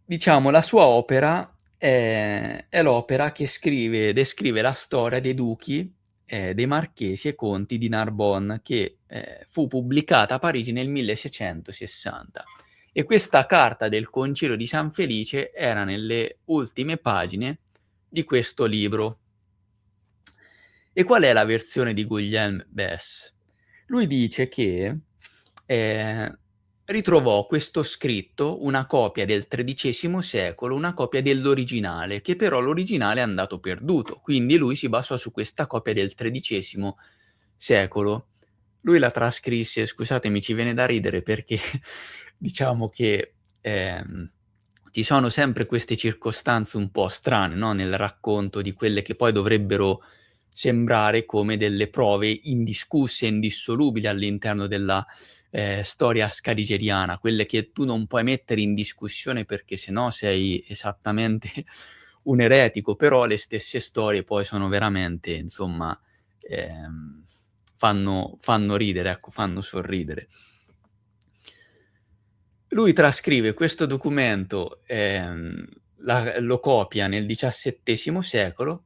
Speaker 1: diciamo la sua opera è l'opera che descrive la storia dei duchi, dei Marchesi e Conti di Narbonne che, fu pubblicata a Parigi nel 1660. E questa carta del Concilio di San Felice era nelle ultime pagine di questo libro. E qual è la versione di Guillaume Bess? Lui dice che ritrovò questo scritto, una copia del XIII secolo, una copia dell'originale, che però l'originale è andato perduto, quindi lui si basò su questa copia del XIII secolo. Lui la trascrisse, scusatemi, ci viene da ridere perché diciamo che ci sono sempre queste circostanze un po' strane, no, nel racconto di quelle che poi dovrebbero sembrare come delle prove indiscusse e indissolubili all'interno della storia scaligeriana, quelle che tu non puoi mettere in discussione perché se no sei esattamente un eretico, però le stesse storie poi sono veramente, insomma, fanno ridere, ecco, fanno sorridere. Lui trascrive questo documento, lo copia nel XVII secolo,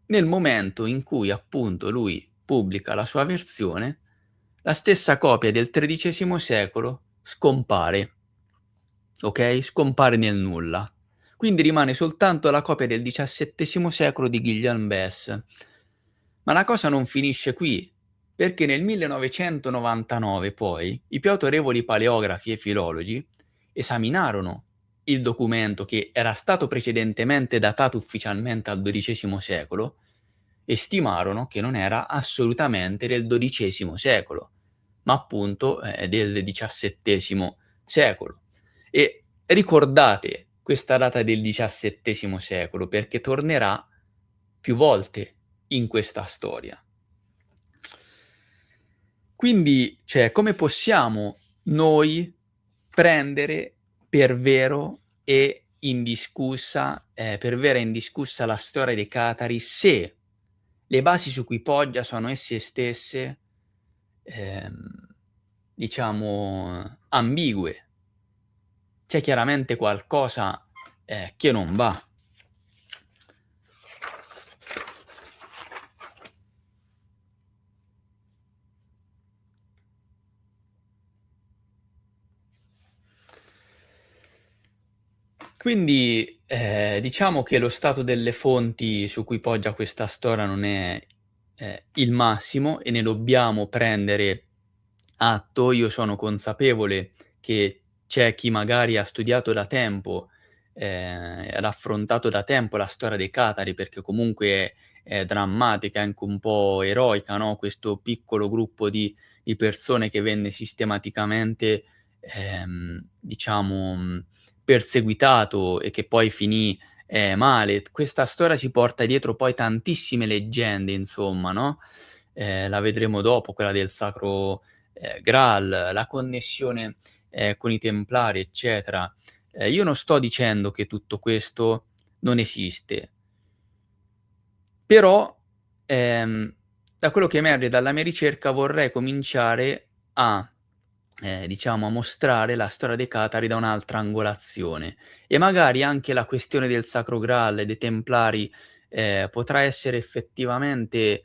Speaker 1: nel momento in cui appunto lui pubblica la sua versione, la stessa copia del XIII secolo scompare, ok? Scompare nel nulla. Quindi rimane soltanto la copia del XVII secolo di Guillaume Bess. Ma la cosa non finisce qui, perché nel 1999 poi i più autorevoli paleografi e filologi esaminarono il documento che era stato precedentemente datato ufficialmente al XII secolo e stimarono che non era assolutamente del XII secolo, ma appunto del XVII secolo. E ricordate questa data del XVII secolo perché tornerà più volte in questa storia. Quindi, cioè, come possiamo noi prendere per vero e indiscussa, per vera e indiscussa la storia dei Catari se le basi su cui poggia sono esse stesse, diciamo, ambigue. C'è chiaramente qualcosa che non va. Quindi diciamo che lo stato delle fonti su cui poggia questa storia non è il massimo e ne dobbiamo prendere atto. Io sono consapevole che c'è chi magari ha studiato da tempo, ed affrontato da tempo la storia dei Catari, perché comunque è drammatica, è anche un po' eroica, no, questo piccolo gruppo di persone che venne sistematicamente, diciamo, perseguitato e che poi finì, male. Questa storia si porta dietro poi tantissime leggende, insomma, no, la vedremo dopo, quella del Sacro Graal, la connessione, con i Templari, eccetera. Io non sto dicendo che tutto questo non esiste, però, da quello che emerge dalla mia ricerca vorrei cominciare a diciamo, a mostrare la storia dei Catari da un'altra angolazione e magari anche la questione del Sacro Graal e dei Templari, potrà essere effettivamente,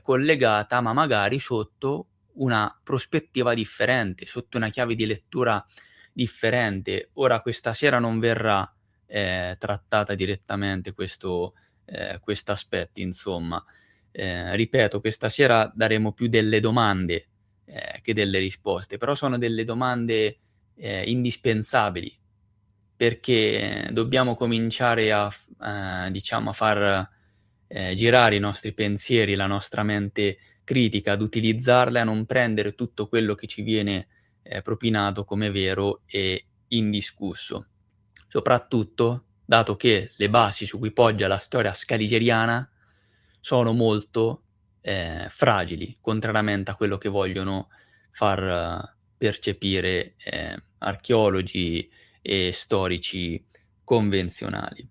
Speaker 1: collegata, ma magari sotto una prospettiva differente, sotto una chiave di lettura differente. Ora questa sera non verrà, trattata direttamente quest'aspetti insomma. Ripeto, questa sera daremo più delle domande che delle risposte, però sono delle domande, indispensabili, perché dobbiamo cominciare diciamo a far, girare i nostri pensieri, la nostra mente critica, ad utilizzarla e a non prendere tutto quello che ci viene, propinato come vero e indiscusso. Soprattutto, dato che le basi su cui poggia la storia scaligeriana sono molto, fragili, contrariamente a quello che vogliono far percepire, archeologi e storici convenzionali.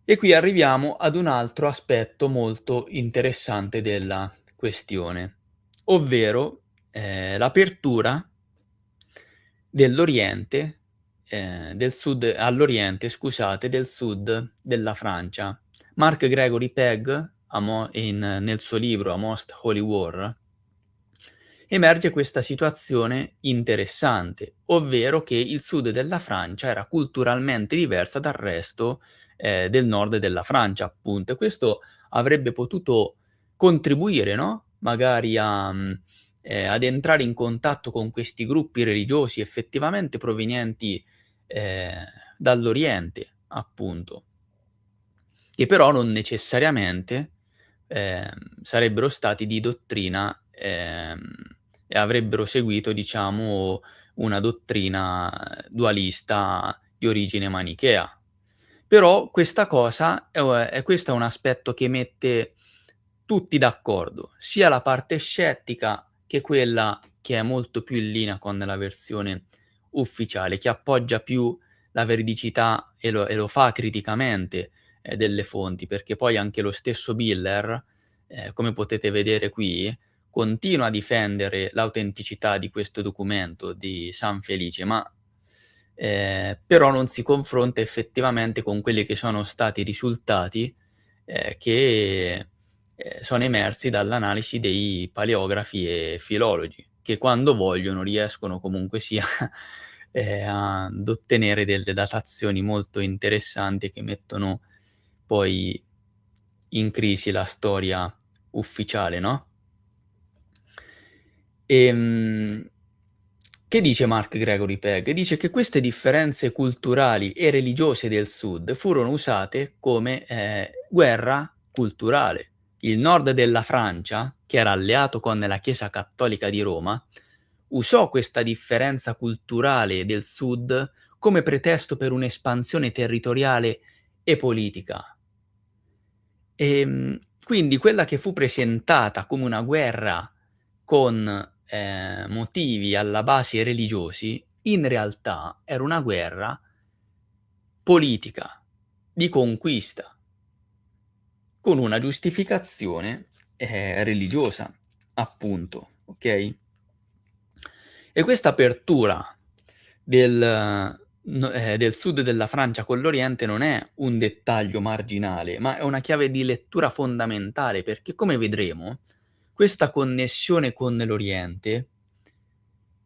Speaker 1: E qui arriviamo ad un altro aspetto molto interessante della questione, ovvero, l'apertura dell'Oriente, del sud all'Oriente scusate, del sud della Francia, Mark Gregory Pegg, nel suo libro A Most Holy War, emerge questa situazione interessante, ovvero che il sud della Francia era culturalmente diversa dal resto, del nord della Francia, appunto, e questo avrebbe potuto contribuire, no, magari ad entrare in contatto con questi gruppi religiosi effettivamente provenienti, ehm, dall'Oriente, appunto, che però non necessariamente, sarebbero stati di dottrina, e avrebbero seguito, diciamo, una dottrina dualista di origine manichea. Però questa cosa è questo è un aspetto che mette tutti d'accordo, sia la parte scettica che quella che è molto più in linea con la versione ufficiale, che appoggia più la veridicità e lo fa criticamente, delle fonti, perché poi anche lo stesso Biller, come potete vedere qui, continua a difendere l'autenticità di questo documento di San Felice, ma però non si confronta effettivamente con quelli che sono stati i risultati, che, sono emersi dall'analisi dei paleografi e filologi, che quando vogliono riescono comunque sia, ad ottenere delle datazioni molto interessanti che mettono poi in crisi la storia ufficiale, no? Ehm, che dice Mark Gregory Pegg? Dice che queste differenze culturali e religiose del Sud furono usate come, guerra culturale. Il nord della Francia, che era alleato con la Chiesa cattolica di Roma, usò questa differenza culturale del Sud come pretesto per un'espansione territoriale e politica. Quindi quella che fu presentata come una guerra con, motivi alla base religiosi, in realtà era una guerra politica, di conquista, con una giustificazione, religiosa, appunto, okay? E questa apertura del sud della Francia con l'Oriente non è un dettaglio marginale, ma è una chiave di lettura fondamentale, perché come vedremo, questa connessione con l'Oriente,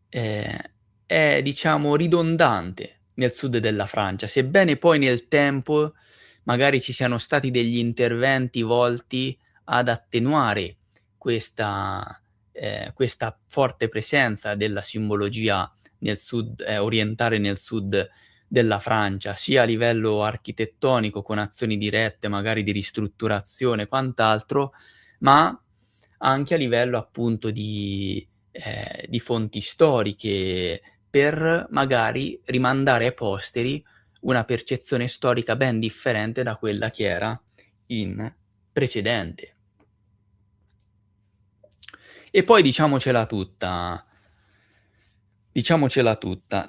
Speaker 1: ehm, è diciamo ridondante nel sud della Francia, sebbene poi nel tempo magari ci siano stati degli interventi volti ad attenuare questa forte presenza della simbologia nel sud orientale nel sud della Francia, sia a livello architettonico con azioni dirette, magari di ristrutturazione e quant'altro, ma anche a livello appunto di fonti storiche, per magari rimandare ai posteri una percezione storica ben differente da quella che era in precedente. E poi diciamocela tutta,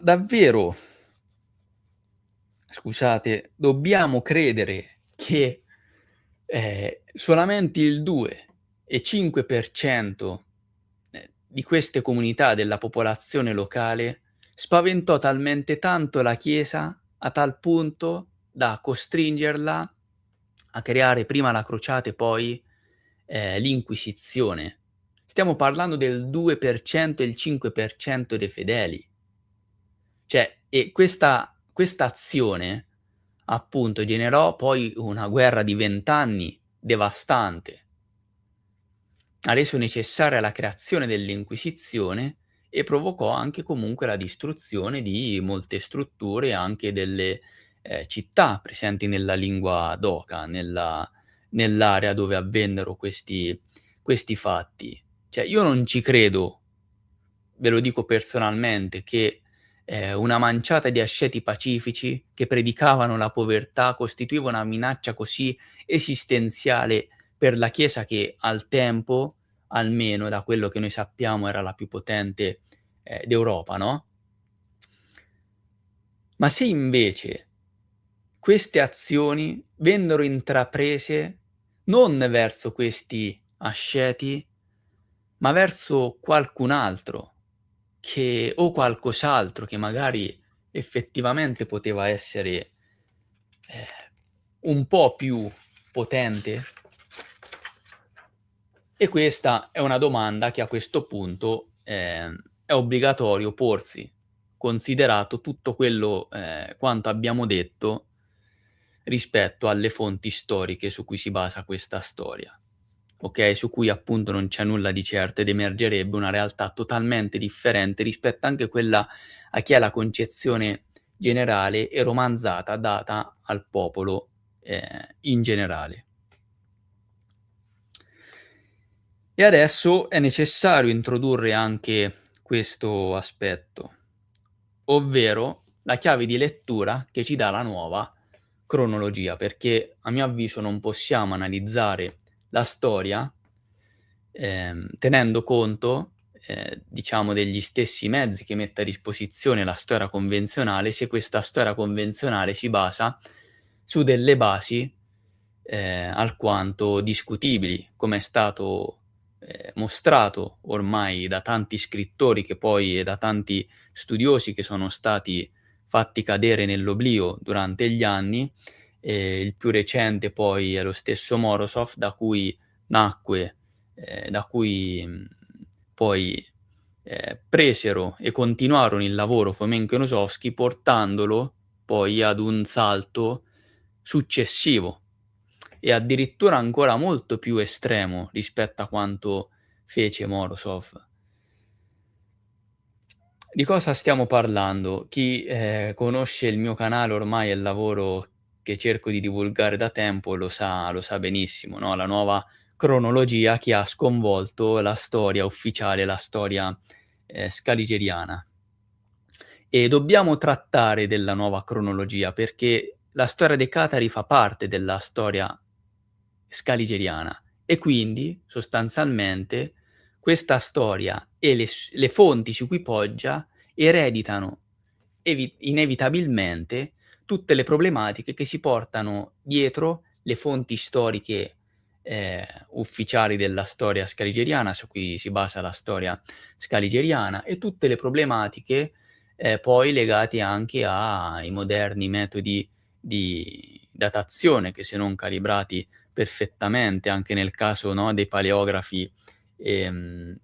Speaker 1: davvero, scusate, dobbiamo credere che, solamente il 2,5% di queste comunità della popolazione locale spaventò talmente tanto la Chiesa, a tal punto da costringerla a creare prima la crociata e poi, l'Inquisizione. Stiamo parlando del 2% e il 5% dei fedeli. Cioè, e questa azione, appunto, generò poi una guerra di 20 anni devastante. Ha reso necessaria la creazione dell'Inquisizione e provocò anche comunque la distruzione di molte strutture e anche delle, città presenti nella lingua d'oca, nell'area dove avvennero questi fatti. Cioè, io non ci credo, ve lo dico personalmente, che, una manciata di asceti pacifici che predicavano la povertà costituiva una minaccia così esistenziale per la Chiesa che al tempo, almeno da quello che noi sappiamo, era la più potente, d'Europa, no, ma se invece queste azioni vennero intraprese non verso questi asceti, ma verso qualcun altro che o qualcos'altro che magari effettivamente poteva essere, un po' più potente? E questa è una domanda che a questo punto, è obbligatorio porsi, considerato tutto quello quanto abbiamo detto rispetto alle fonti storiche su cui si basa questa storia, okay, su cui appunto non c'è nulla di certo ed emergerebbe una realtà totalmente differente rispetto anche quella a chi è la concezione generale e romanzata data al popolo, in generale. E adesso è necessario introdurre anche questo aspetto, ovvero la chiave di lettura che ci dà la nuova cronologia, perché a mio avviso non possiamo analizzare la storia, tenendo conto, diciamo degli stessi mezzi che mette a disposizione la storia convenzionale, se questa storia convenzionale si basa su delle basi, alquanto discutibili, come è stato, mostrato ormai da tanti scrittori che poi e da tanti studiosi che sono stati fatti cadere nell'oblio durante gli anni. Il più recente poi è lo stesso Morozov da cui nacque da cui, poi, presero e continuarono il lavoro Fomenko e Nosovsky portandolo poi ad un salto successivo e addirittura ancora molto più estremo rispetto a quanto fece Morozov. Di cosa stiamo parlando? Chi, conosce il mio canale ormai e il lavoro che cerco di divulgare da tempo lo sa benissimo, no, la nuova cronologia che ha sconvolto la storia ufficiale, la storia, scaligeriana. E dobbiamo trattare della nuova cronologia perché la storia dei Catari fa parte della storia scaligeriana e quindi sostanzialmente questa storia e le fonti su cui poggia ereditano inevitabilmente tutte le problematiche che si portano dietro le fonti storiche, ufficiali della storia scaligeriana, su cui si basa la storia scaligeriana, e tutte le problematiche, poi legate anche ai moderni metodi di datazione che, se non calibrati perfettamente, anche nel caso, no, dei paleografi, ehm,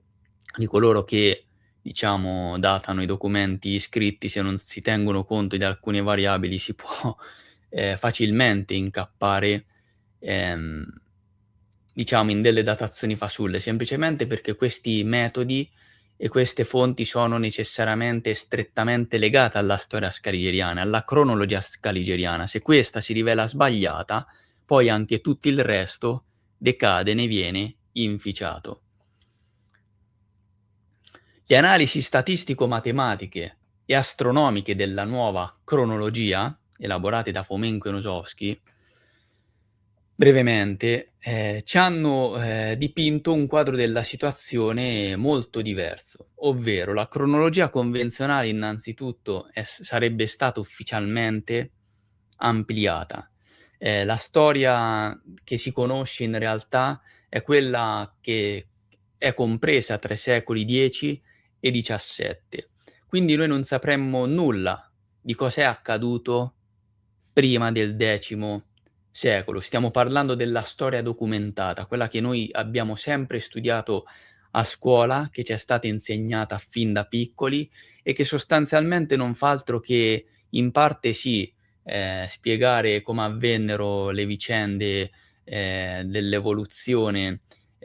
Speaker 1: di coloro che, diciamo, datano i documenti scritti, se non si tengono conto di alcune variabili si può, facilmente incappare, ehm, diciamo in delle datazioni fasulle, semplicemente perché questi metodi e queste fonti sono necessariamente e strettamente legate alla storia scaligeriana, alla cronologia scaligeriana. Se questa si rivela sbagliata, poi anche tutto il resto decade, ne viene inficiato. Le analisi statistico-matematiche e astronomiche della nuova cronologia, elaborate da Fomenko e Nosovsky, brevemente, ci hanno, dipinto un quadro della situazione molto diverso, ovvero la cronologia convenzionale innanzitutto sarebbe stata ufficialmente ampliata. La storia che si conosce in realtà è quella che è compresa tra i secoli X e XVII. Quindi noi non sapremmo nulla di cos'è accaduto prima del X secolo. Stiamo parlando della storia documentata, quella che noi abbiamo sempre studiato a scuola, che ci è stata insegnata fin da piccoli e che sostanzialmente non fa altro che in parte sì, spiegare come avvennero le vicende, dell'evoluzione,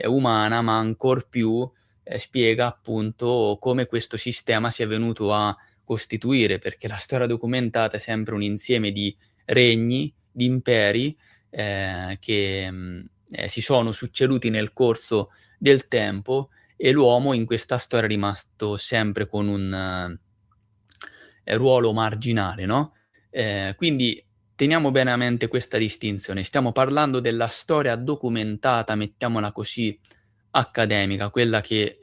Speaker 1: umana, ma ancor più, spiega appunto come questo sistema si è venuto a costituire, perché la storia documentata è sempre un insieme di regni, di imperi, che, si sono succeduti nel corso del tempo e l'uomo in questa storia è rimasto sempre con un ruolo marginale, no, quindi teniamo bene a mente questa distinzione. Stiamo parlando della storia documentata, mettiamola così, accademica, quella che,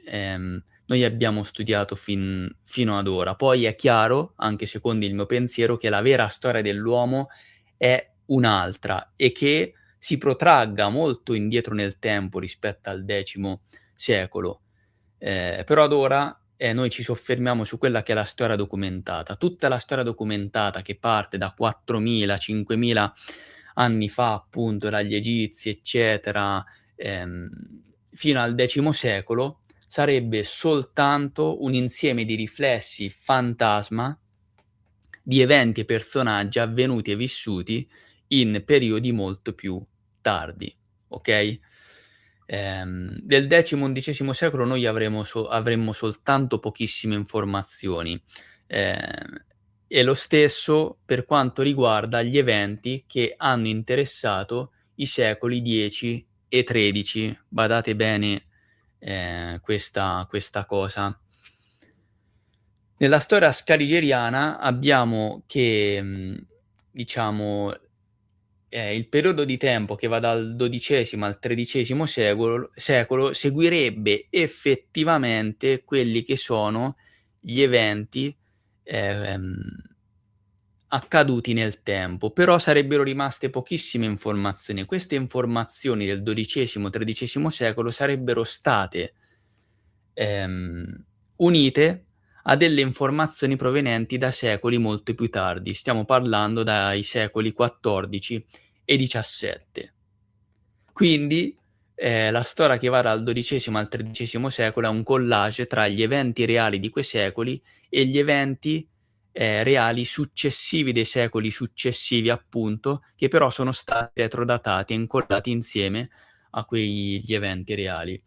Speaker 1: noi abbiamo studiato fino ad ora. Poi è chiaro, anche secondo il mio pensiero, che la vera storia dell'uomo è un'altra e che si protragga molto indietro nel tempo rispetto al X secolo. Però ad ora, noi ci soffermiamo su quella che è la storia documentata. Tutta la storia documentata che parte da 4000, 5000 anni fa, appunto, dagli egizi, eccetera, ehm, fino al X secolo, sarebbe soltanto un insieme di riflessi fantasma di eventi e personaggi avvenuti e vissuti in periodi molto più tardi, okay? Del X-XI secolo noi avremmo soltanto pochissime informazioni, e lo stesso per quanto riguarda gli eventi che hanno interessato i secoli X e XIII. Badate bene, questa cosa. Nella storia scaligeriana abbiamo che, diciamo, il periodo di tempo che va dal XII al XIII secolo seguirebbe effettivamente quelli che sono gli eventi, ehm, accaduti nel tempo, però sarebbero rimaste pochissime informazioni. Queste informazioni del XII-XIII secolo sarebbero state, ehm, unite a delle informazioni provenienti da secoli molto più tardi. Stiamo parlando dai secoli XIV e XVII. Quindi, la storia che va dal XII al XIII secolo è un collage tra gli eventi reali di quei secoli e gli eventi, reali successivi dei secoli successivi, appunto, che però sono stati retrodatati e incollati insieme a quegli eventi reali.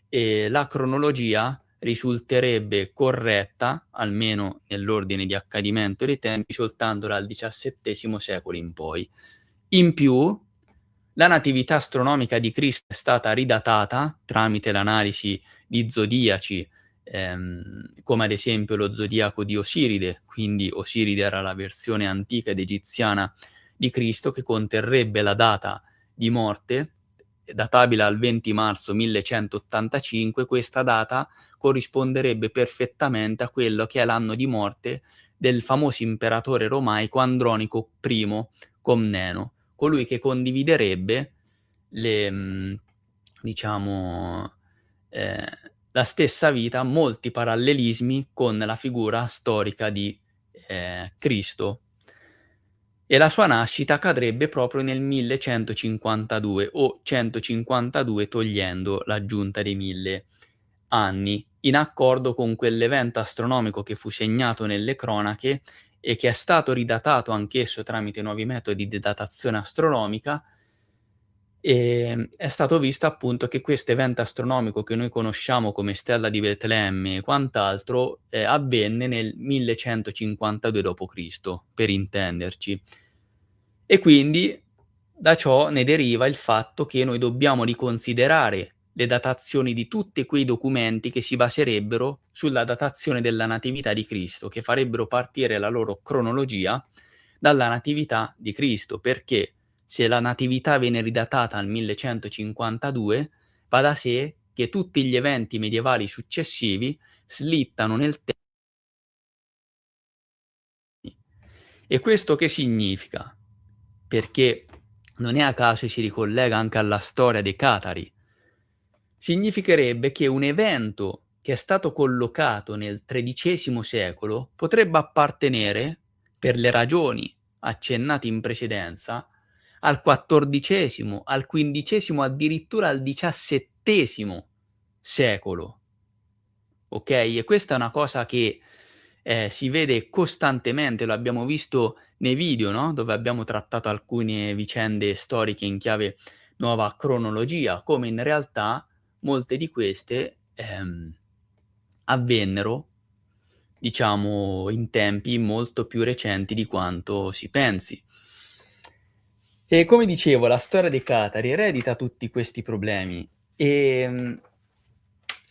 Speaker 1: E la cronologia risulterebbe corretta, almeno nell'ordine di accadimento dei tempi, soltanto dal XVII secolo in poi. In più, la natività astronomica di Cristo è stata ridatata tramite l'analisi di zodiaci, come ad esempio lo zodiaco di Osiride, quindi Osiride era la versione antica ed egiziana di Cristo che conterrebbe la data di morte, databile al 20 marzo 1185. Questa data corrisponderebbe perfettamente a quello che è l'anno di morte del famoso imperatore romaico Andronico I Comneno, colui che condividerebbe le diciamo, ehm, la stessa vita, molti parallelismi con la figura storica di, Cristo. E la sua nascita accadrebbe proprio nel 1152 o 152 togliendo l'aggiunta dei 1000 anni, in accordo con quell'evento astronomico che fu segnato nelle cronache e che è stato ridatato anch'esso tramite nuovi metodi di datazione astronomica. È stato visto appunto che questo evento astronomico che noi conosciamo come stella di Betlemme e quant'altro, avvenne nel 1152 d.C., per intenderci. E quindi da ciò ne deriva il fatto che noi dobbiamo riconsiderare le datazioni di tutti quei documenti che si baserebbero sulla datazione della natività di Cristo, che farebbero partire la loro cronologia dalla natività di Cristo, perché se la natività viene ridatata al 1152, va da sé che tutti gli eventi medievali successivi slittano nel E questo che significa? Perché non è a caso si ricollega anche alla storia dei Catari. Significherebbe che un evento che è stato collocato nel XIII secolo potrebbe appartenere, per le ragioni accennate in precedenza, al XIV, al XV, addirittura al XVII secolo. Okay? E questa è una cosa che, si vede costantemente, lo abbiamo visto nei video, no, dove abbiamo trattato alcune vicende storiche in chiave nuova cronologia, come in realtà molte di queste, avvennero, diciamo, in tempi molto più recenti di quanto si pensi. E come dicevo, la storia dei Catari eredita tutti questi problemi.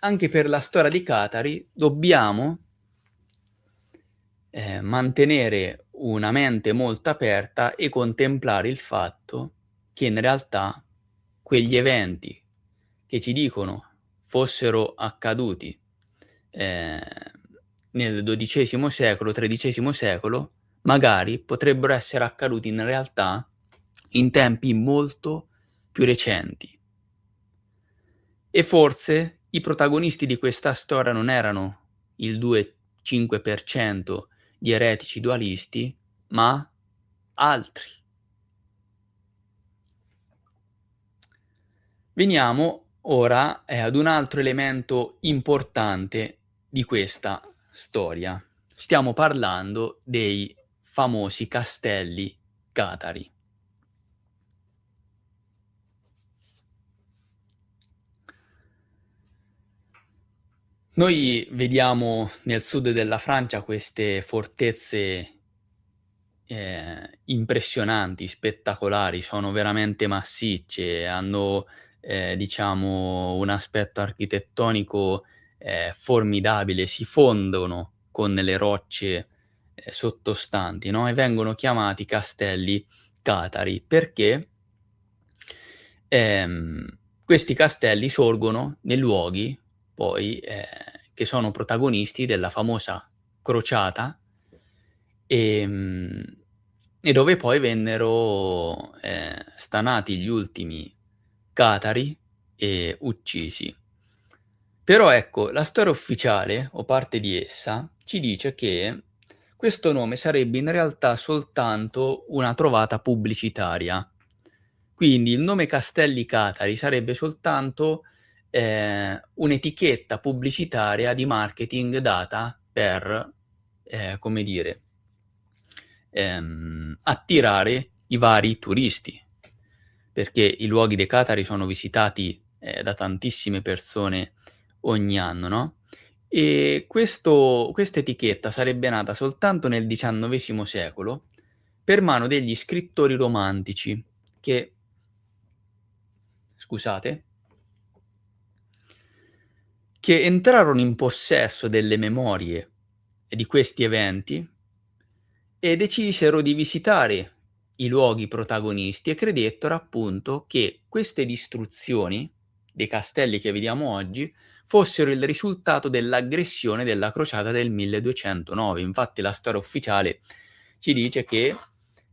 Speaker 1: Anche per la storia dei Catari dobbiamo, mantenere una mente molto aperta e contemplare il fatto che in realtà quegli eventi che ci dicono fossero accaduti, ehm, nel XII secolo, XIII secolo, magari potrebbero essere accaduti in realtà in tempi molto più recenti. E forse i protagonisti di questa storia non erano il 2-5% di eretici dualisti, ma altri. Veniamo ora, ad un altro elemento importante di questa storia. Stiamo parlando dei famosi castelli catari. Noi vediamo nel sud della Francia queste fortezze impressionanti, spettacolari, sono veramente massicce, hanno, diciamo un aspetto architettonico, formidabile, si fondono con le rocce, sottostanti, no, e vengono chiamati castelli catari perché, ehm, questi castelli sorgono nei luoghi poi, che sono protagonisti della famosa crociata. Ehm, e dove poi vennero, stanati gli ultimi catari e uccisi. Però ecco, la storia ufficiale, o parte di essa, ci dice che questo nome sarebbe in realtà soltanto una trovata pubblicitaria. Quindi il nome Castelli Catari sarebbe soltanto, un'etichetta pubblicitaria di marketing data per, come dire, attirare i vari turisti, perché i luoghi dei Catari sono visitati, da tantissime persone ogni anno, no, e questa etichetta sarebbe nata soltanto nel XIX secolo per mano degli scrittori romantici che scusate, che entrarono in possesso delle memorie di questi eventi e decisero di visitare i luoghi protagonisti e credettero appunto che queste distruzioni dei castelli che vediamo oggi fossero il risultato dell'aggressione della crociata del 1209. Infatti la storia ufficiale ci dice che,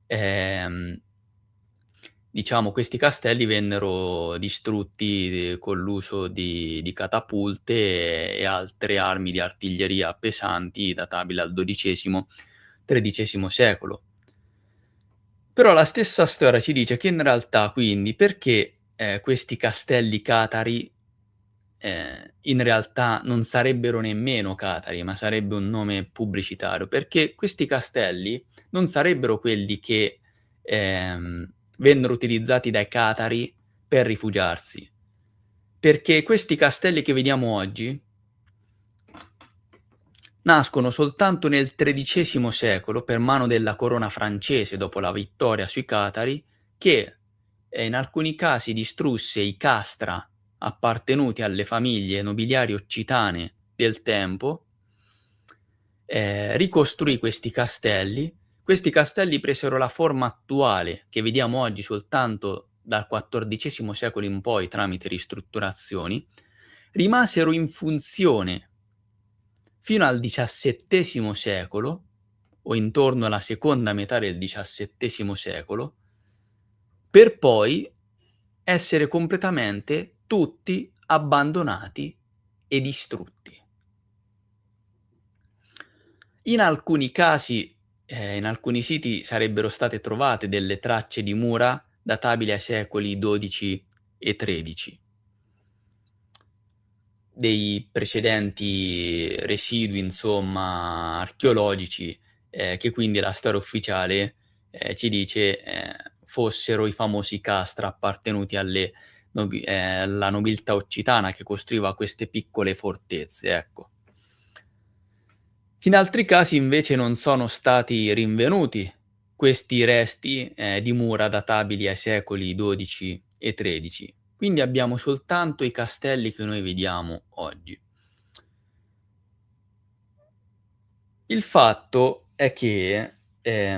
Speaker 1: ehm, diciamo questi castelli vennero distrutti con l'uso di catapulte e altre armi di artiglieria pesanti databili al XII secolo. Però la stessa storia ci dice che in realtà quindi perché, questi castelli catari, in realtà non sarebbero nemmeno catari, ma sarebbe un nome pubblicitario, perché questi castelli non sarebbero quelli che, vennero utilizzati dai catari per rifugiarsi, perché questi castelli che vediamo oggi nascono soltanto nel XIII secolo per mano della corona francese dopo la vittoria sui catari che, in alcuni casi distrusse i castra appartenuti alle famiglie nobiliari occitane del tempo, ricostruì questi castelli. Questi castelli presero la forma attuale che vediamo oggi soltanto dal XIV secolo in poi tramite ristrutturazioni, rimasero in funzione fino al XVII secolo, o intorno alla seconda metà del XVII secolo, per poi essere completamente tutti abbandonati e distrutti. In alcuni casi, in alcuni siti sarebbero state trovate delle tracce di mura databili ai secoli XII e XIII. Dei precedenti residui, insomma, archeologici, che quindi la storia ufficiale, ci dice, fossero i famosi castra appartenuti alla nobiltà occitana che costruiva queste piccole fortezze, ecco. In altri casi invece non sono stati rinvenuti questi resti, di mura databili ai secoli XII e XIII. Quindi abbiamo soltanto i castelli che noi vediamo oggi. Il fatto è che, è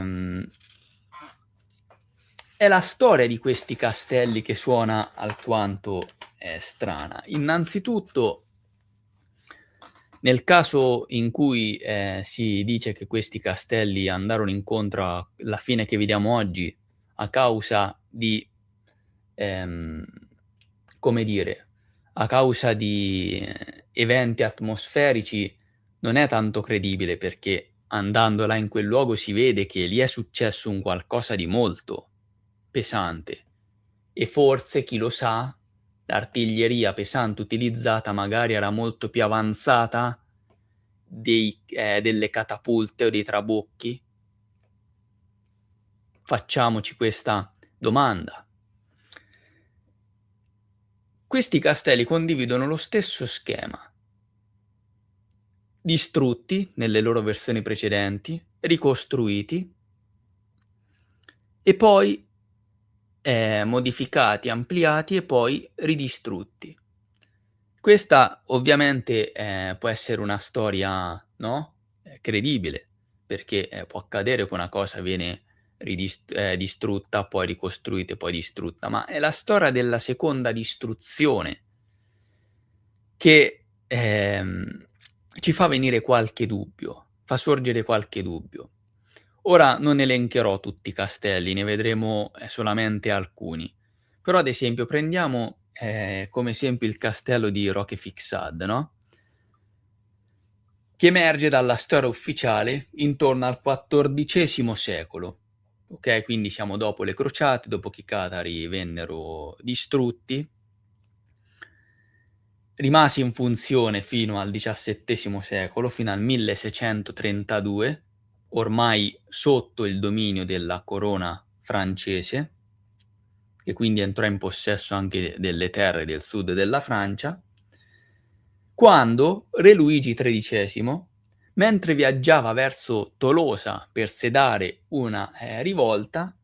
Speaker 1: la storia di questi castelli che suona alquanto, strana. Innanzitutto, nel caso in cui, si dice che questi castelli andarono incontro alla fine che vediamo oggi a causa di, ehm, come dire, a causa di, eventi atmosferici, non è tanto credibile, perché andando là in quel luogo si vede che lì è successo un qualcosa di molto pesante e forse, chi lo sa, l'artiglieria pesante utilizzata magari era molto più avanzata delle catapulte o dei trabocchi? Facciamoci questa domanda. Questi castelli condividono lo stesso schema: distrutti nelle loro versioni precedenti, ricostruiti e poi modificati, ampliati e poi ridistrutti. Questa ovviamente, può essere una storia, no, credibile, perché, può accadere che una cosa viene distrutta, poi ricostruita e poi distrutta, ma è la storia della seconda distruzione che, ci fa venire qualche dubbio, fa sorgere qualche dubbio. Ora non elencherò tutti i castelli, ne vedremo, solamente alcuni. Però ad esempio prendiamo, come esempio il castello di Roquefixade, no, che emerge dalla storia ufficiale intorno al XIV secolo, okay, quindi siamo dopo le crociate, dopo che i catari vennero distrutti. Rimase in funzione fino al XVII secolo, fino al 1632, ormai sotto il dominio della corona francese, che quindi entrò in possesso anche delle terre del sud della Francia, quando re Luigi XIII, mentre viaggiava verso Tolosa per sedare una, rivolta,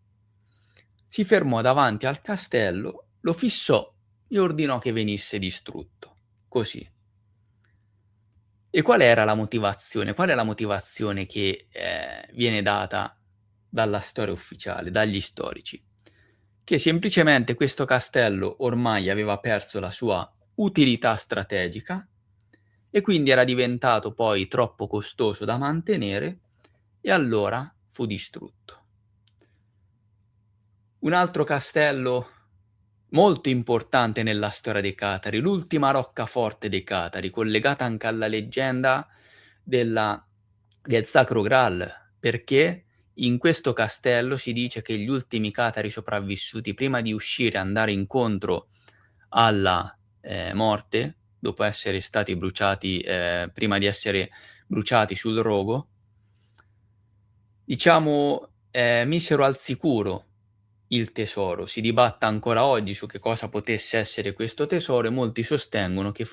Speaker 1: si fermò davanti al castello, lo fissò e ordinò che venisse distrutto. Così. E qual era la motivazione? Qual è la motivazione che, viene data dalla storia ufficiale, dagli storici? Che semplicemente questo castello ormai aveva perso la sua utilità strategica e quindi era diventato poi troppo costoso da mantenere e allora fu distrutto. Un altro castello molto importante nella storia dei Catari, l'ultima roccaforte dei Catari, collegata anche alla leggenda della del Sacro Graal, perché in questo castello si dice che gli ultimi Catari sopravvissuti, prima di uscire e andare incontro alla, morte, dopo essere stati bruciati prima di essere bruciati sul rogo, diciamo, misero al sicuro il tesoro. Si dibatte ancora oggi su che cosa potesse essere questo tesoro e molti sostengono che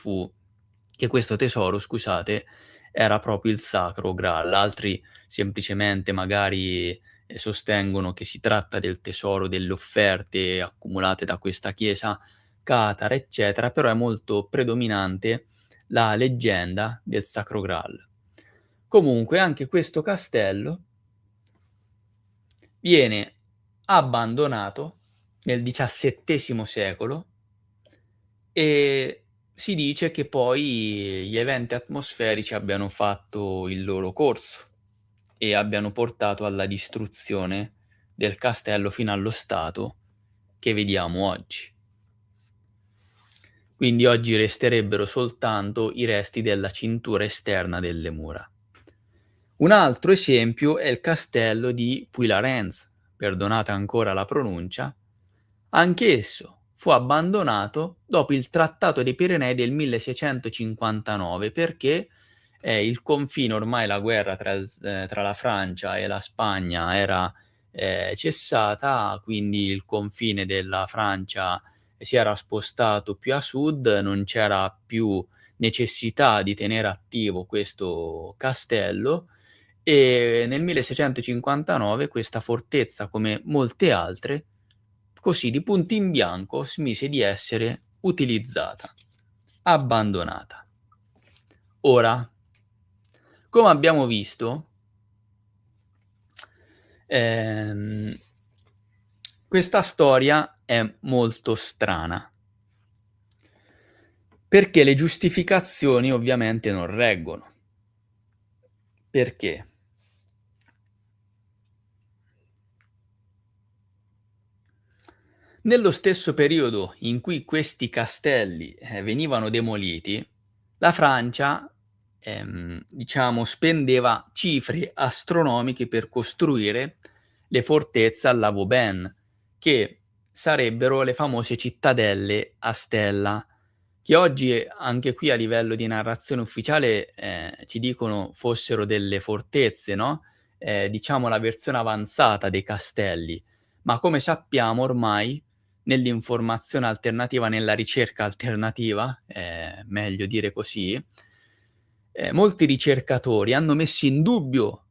Speaker 1: questo tesoro, scusate, era proprio il Sacro Graal. Altri semplicemente magari, sostengono che si tratta del tesoro delle offerte accumulate da questa chiesa catara, eccetera, però è molto predominante la leggenda del Sacro Graal. Comunque anche questo castello viene abbandonato nel XVII secolo e si dice che poi gli eventi atmosferici abbiano fatto il loro corso e abbiano portato alla distruzione del castello fino allo stato che vediamo oggi. Quindi oggi resterebbero soltanto i resti della cintura esterna delle mura. Un altro esempio è il castello di Puy-la-Rennes, perdonate ancora la pronuncia, anch'esso fu abbandonato dopo il Trattato dei Pirenei del 1659 perché, il confine ormai la guerra tra la Francia e la Spagna era, cessata, quindi il confine della Francia si era spostato più a sud, non c'era più necessità di tenere attivo questo castello e nel 1659 questa fortezza, come molte altre, così di punto in bianco smise di essere utilizzata, abbandonata. Ora, come abbiamo visto, ehm, questa storia è molto strana, perché le giustificazioni ovviamente non reggono. Perché? Nello stesso periodo in cui questi castelli, venivano demoliti, la Francia, diciamo spendeva cifre astronomiche per costruire le fortezze alla Vauban, che sarebbero le famose cittadelle a stella, che oggi anche qui a livello di narrazione ufficiale, ci dicono fossero delle fortezze, no, diciamo la versione avanzata dei castelli, ma come sappiamo ormai nell'informazione alternativa, nella ricerca alternativa, meglio dire così, molti ricercatori hanno messo in dubbio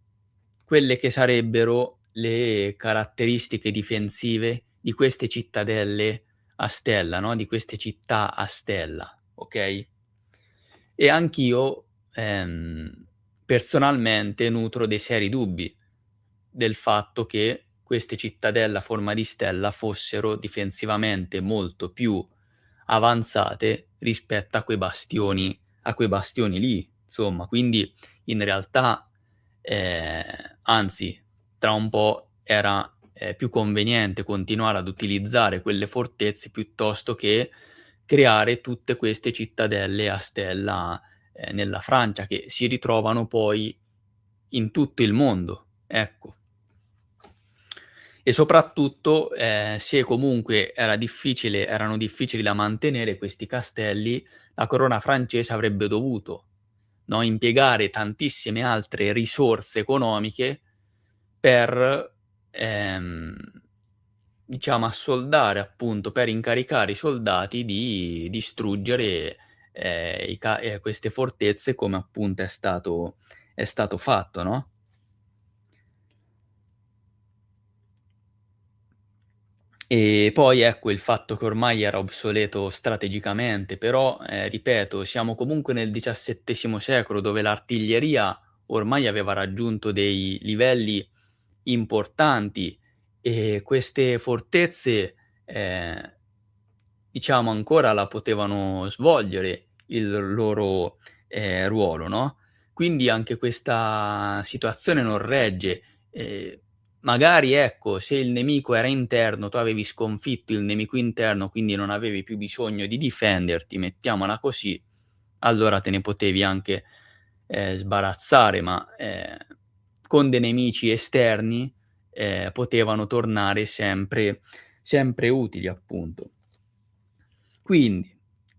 Speaker 1: quelle che sarebbero le caratteristiche difensive di queste cittadelle a stella, no, di queste città a stella, okay? E anch'io, personalmente nutro dei seri dubbi del fatto che queste cittadelle a forma di stella fossero difensivamente molto più avanzate rispetto a quei bastioni lì, insomma. Quindi in realtà, anzi, tra un po' era, più conveniente continuare ad utilizzare quelle fortezze piuttosto che creare tutte queste cittadelle a stella, nella Francia, che si ritrovano poi in tutto il mondo, ecco. E soprattutto, se comunque erano difficili da mantenere questi castelli, la corona francese avrebbe dovuto, no, impiegare tantissime altre risorse economiche per, diciamo assoldare appunto, per incaricare i soldati di distruggere, queste fortezze come appunto è stato fatto, no? E poi ecco il fatto che ormai era obsoleto strategicamente, però, ripeto, siamo comunque nel XVII secolo dove l'artiglieria ormai aveva raggiunto dei livelli importanti e queste fortezze, diciamo ancora la potevano svolgere il loro, ruolo, no, quindi anche questa situazione non regge. Magari ecco, se il nemico era interno, tu avevi sconfitto il nemico interno, quindi non avevi più bisogno di difenderti, mettiamola così, allora te ne potevi anche, sbarazzare, ma, con dei nemici esterni, potevano tornare sempre utili appunto. Quindi,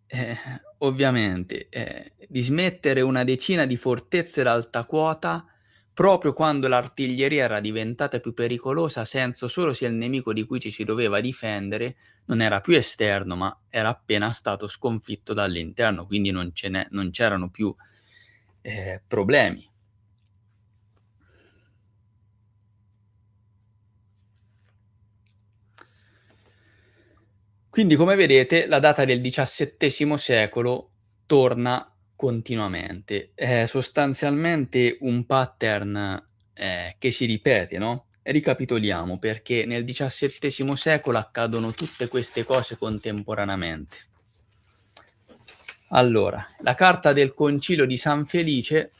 Speaker 1: eh, ovviamente, dismettere una decina di fortezze d'alta quota, proprio quando l'artiglieria era diventata più pericolosa, ha senso solo se il nemico di cui ci si doveva difendere non era più esterno, ma era appena stato sconfitto dall'interno, quindi non c'erano più, problemi. Quindi come vedete la data del XVII secolo torna continuamente. È sostanzialmente un pattern, che si ripete, no, ricapitoliamo perché nel XVII secolo accadono tutte queste cose contemporaneamente. Allora, la carta del Concilio di San Felice,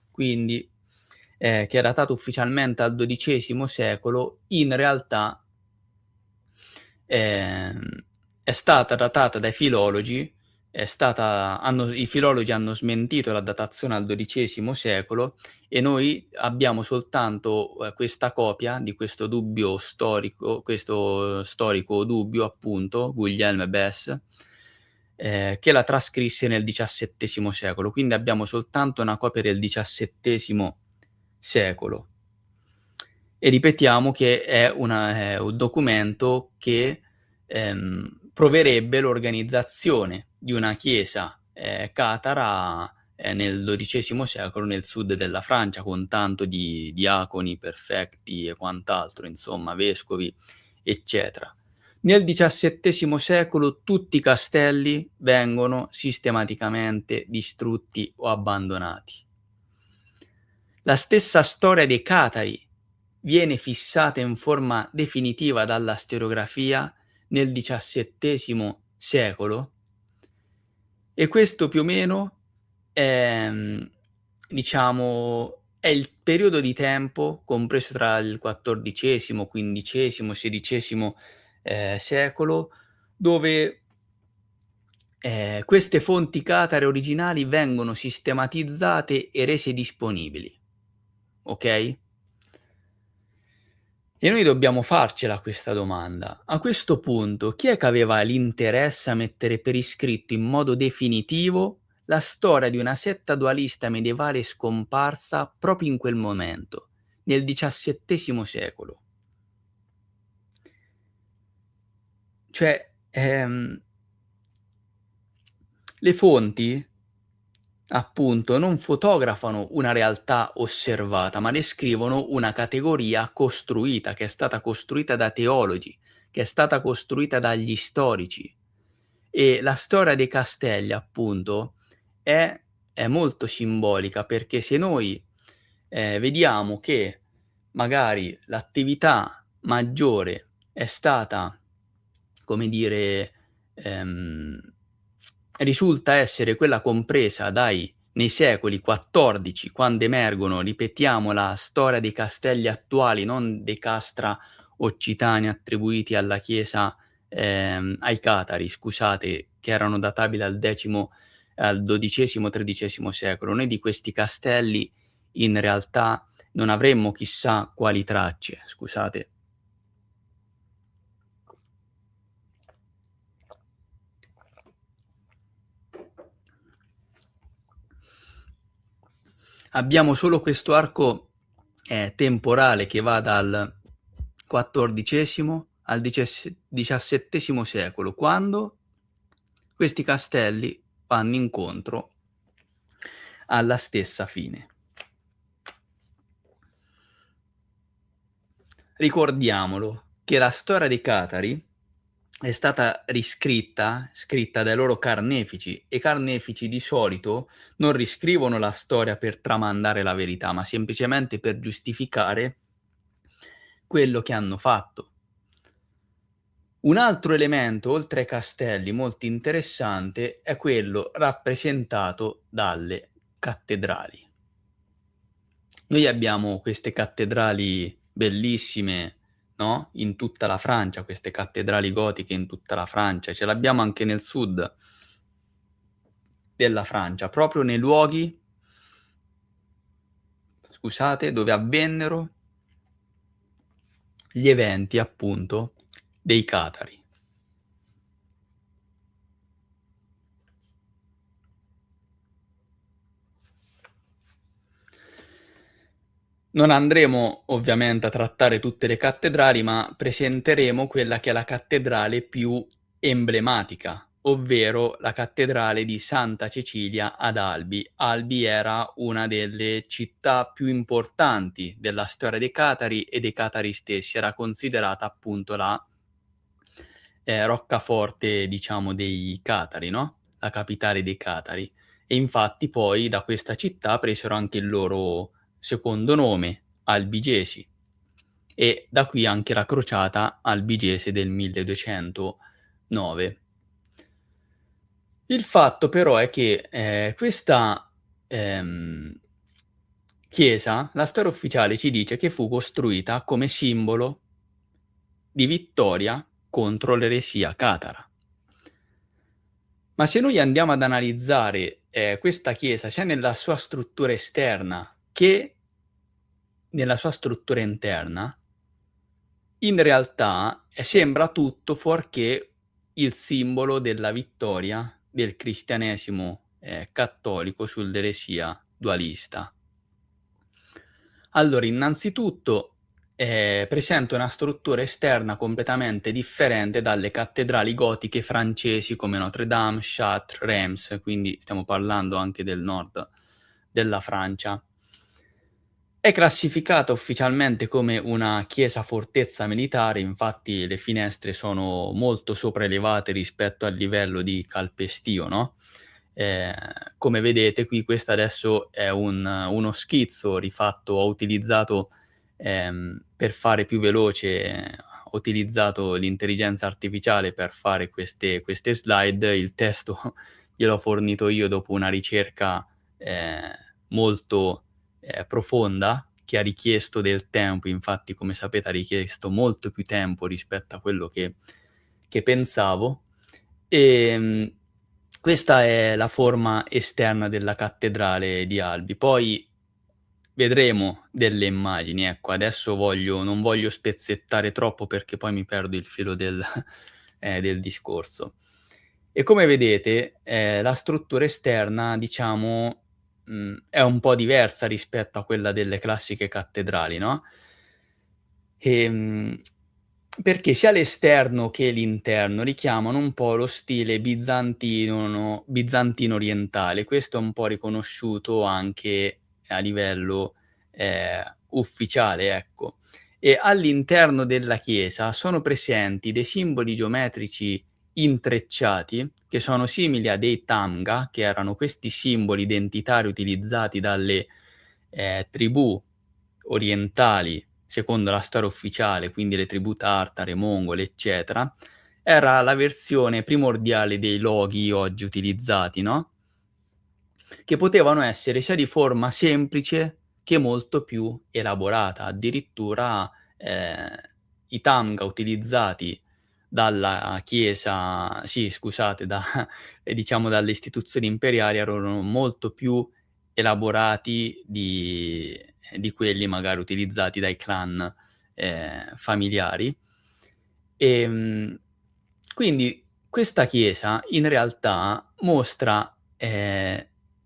Speaker 1: quindi, che è datata ufficialmente al XII secolo, in realtà Ehm, è stata datata dai filologi, i filologi hanno smentito la datazione al XII secolo e noi abbiamo soltanto, questa copia di questo storico dubbio appunto, Guglielmo Bess, che la trascrisse nel XVII secolo. Quindi abbiamo soltanto una copia del XVII secolo. E ripetiamo che è un documento che, proverebbe l'organizzazione di una chiesa, catara, nel XII secolo nel sud della Francia, con tanto di diaconi perfetti e quant'altro, insomma, vescovi, eccetera. Nel XVII secolo tutti i castelli vengono sistematicamente distrutti o abbandonati. La stessa storia dei Catari viene fissata in forma definitiva dalla storiografia nel XVII secolo e questo più o meno è, diciamo, è il periodo di tempo compreso tra il XIV, XV, XVI, secolo dove, queste fonti catare originali vengono sistematizzate e rese disponibili, okay? E noi dobbiamo farcela questa domanda. A questo punto, chi è che aveva l'interesse a mettere per iscritto in modo definitivo la storia di una setta dualista medievale scomparsa proprio in quel momento, nel XVII secolo? Cioè, le fonti, appunto, non fotografano una realtà osservata, ma descrivono una categoria costruita, che è stata costruita da teologi, che è stata costruita dagli storici. E la storia dei castelli, appunto, è è molto simbolica, perché se noi, vediamo che magari l'attività maggiore è stata, come dire, ehm, risulta essere quella compresa dai nei secoli XIV, quando emergono, ripetiamo, la storia dei castelli attuali, non dei castra occitani attribuiti alla chiesa, ai catari, scusate, che erano databili al XII, XIII secolo. Noi di questi castelli in realtà non avremmo chissà quali tracce, scusate. Abbiamo solo questo arco, temporale che va dal XIV al XVII secolo, quando questi castelli vanno incontro alla stessa fine. Ricordiamolo che la storia dei catari è stata scritta dai loro carnefici, e i carnefici di solito non riscrivono la storia per tramandare la verità, ma semplicemente per giustificare quello che hanno fatto. Un altro elemento, oltre ai castelli, molto interessante è quello rappresentato dalle cattedrali. Noi abbiamo queste cattedrali bellissime, no, in tutta la Francia, queste cattedrali gotiche in tutta la Francia, ce l'abbiamo anche nel sud della Francia, proprio nei luoghi, scusate, dove avvennero gli eventi, appunto, dei catari. Non andremo ovviamente a trattare tutte le cattedrali, ma presenteremo quella che è la cattedrale più emblematica, ovvero la cattedrale di Santa Cecilia ad Albi. Albi era una delle città più importanti della storia dei catari e dei catari stessi, era considerata appunto la roccaforte, diciamo, dei catari, no, la capitale dei catari. E infatti poi da questa città presero anche il loro secondo nome, Albigesi, e da qui anche la crociata albigese del 1209. Il fatto però è che, questa, chiesa, la storia ufficiale ci dice che fu costruita come simbolo di vittoria contro l'eresia catara. Ma se noi andiamo ad analizzare, questa chiesa sia nella sua struttura esterna che nella sua struttura interna, in realtà, sembra tutto fuorché il simbolo della vittoria del cristianesimo, cattolico sull'eresia dualista. Allora, innanzitutto, presenta una struttura esterna completamente differente dalle cattedrali gotiche francesi come Notre Dame, Chartres, Reims, quindi stiamo parlando anche del nord della Francia. È classificata ufficialmente come una chiesa fortezza militare, infatti le finestre sono molto sopraelevate rispetto al livello di calpestio, no, ehm, come vedete qui, questo adesso è uno schizzo rifatto, ho utilizzato, per fare più veloce, ho utilizzato l'intelligenza artificiale per fare queste slide, il testo gliel'ho fornito io dopo una ricerca, ehm, molto profonda, che ha richiesto del tempo, infatti come sapete ha richiesto molto più tempo rispetto a quello che pensavo. Ehm, Questa è la forma esterna della cattedrale di Albi. Poi vedremo delle immagini, ecco. Adesso non voglio spezzettare troppo perché poi mi perdo il filo del del discorso. E come vedete, la struttura esterna diciamo, è un po' diversa rispetto a quella delle classiche cattedrali, no, ehm, perché sia l'esterno che l'interno richiamano un po' lo stile bizantino orientale. Questo è un po' riconosciuto anche a livello, ufficiale, ecco. E all'interno della chiesa sono presenti dei simboli geometrici intrecciati, che sono simili a dei tamga, che erano questi simboli identitari utilizzati dalle, tribù orientali secondo la storia ufficiale, quindi le tribù tartare, mongole, eccetera. Era la versione primordiale dei loghi oggi utilizzati, no, che potevano essere sia di forma semplice che molto più elaborata. Addirittura, i tamga utilizzati dalla chiesa sì scusate, da diciamo dalle istituzioni imperiali erano molto più elaborati di quelli magari utilizzati dai clan, familiari. Ehm, quindi questa chiesa in realtà mostra,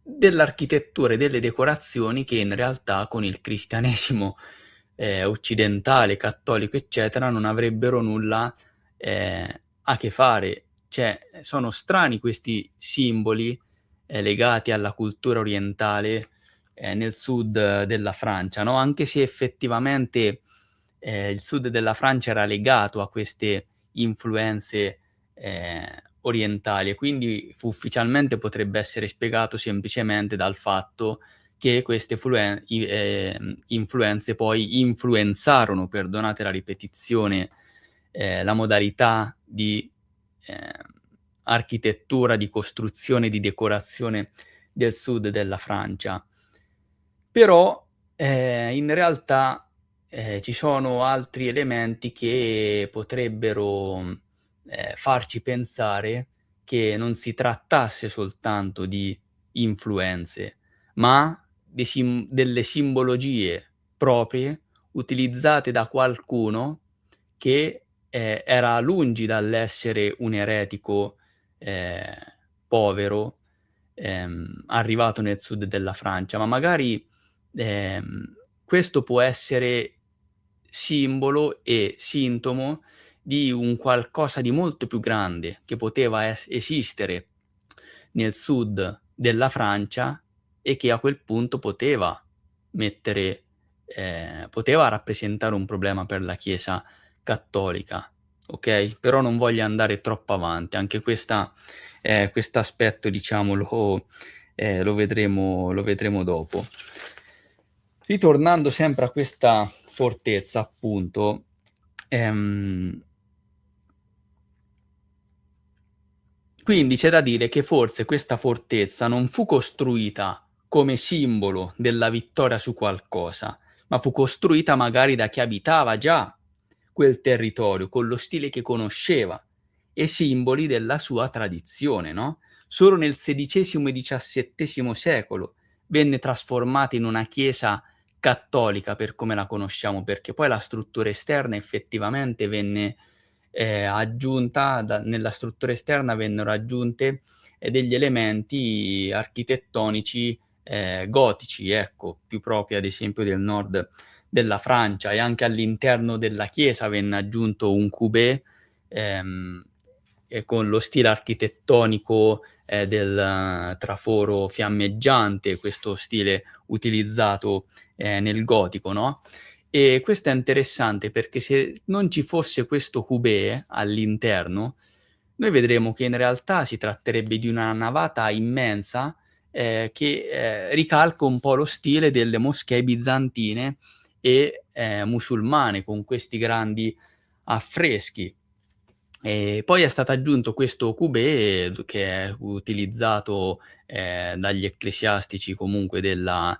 Speaker 1: dell'architettura e delle decorazioni che in realtà con il cristianesimo, occidentale, cattolico, eccetera, non avrebbero nulla, a che fare. Cioè, sono strani questi simboli, legati alla cultura orientale, nel sud della Francia, no, anche se effettivamente, il sud della Francia era legato a queste influenze, orientali e quindi ufficialmente potrebbe essere spiegato semplicemente dal fatto che queste influenze poi influenzarono, perdonate la ripetizione, la modalità di, ehm, architettura, di costruzione, di decorazione del sud della Francia. Però, in realtà, ci sono altri elementi che potrebbero, farci pensare che non si trattasse soltanto di influenze, ma delle simbologie proprie utilizzate da qualcuno che, era lungi dall'essere un eretico, ehm, povero, arrivato nel sud della Francia, ma magari, questo può essere simbolo e sintomo di un qualcosa di molto più grande che poteva esistere nel sud della Francia e che a quel punto poteva rappresentare un problema per la Chiesa cattolica, okay, però non voglio andare troppo avanti, anche quest'aspetto diciamo lo vedremo dopo. Ritornando sempre a questa fortezza appunto, ehm quindi c'è da dire che forse questa fortezza non fu costruita come simbolo della vittoria su qualcosa, ma fu costruita magari da chi abitava già quel territorio, con lo stile che conosceva e simboli della sua tradizione, no, solo nel XVI e XVII secolo venne trasformata in una chiesa cattolica per come la conosciamo, perché poi la struttura esterna effettivamente venne aggiunta nella struttura esterna vennero aggiunte, degli elementi architettonici, gotici, ecco, più propri ad esempio del nord della Francia e anche all'interno della chiesa venne aggiunto un coupé, ehm, e con lo stile architettonico, del traforo fiammeggiante, questo stile utilizzato, nel gotico, no, e questo è interessante perché se non ci fosse questo coupé all'interno, noi vedremo che in realtà si tratterebbe di una navata immensa, che, ricalca un po' lo stile delle moschee bizantine e, musulmane con questi grandi affreschi. Poi è stato aggiunto questo coupé che è utilizzato, dagli ecclesiastici comunque della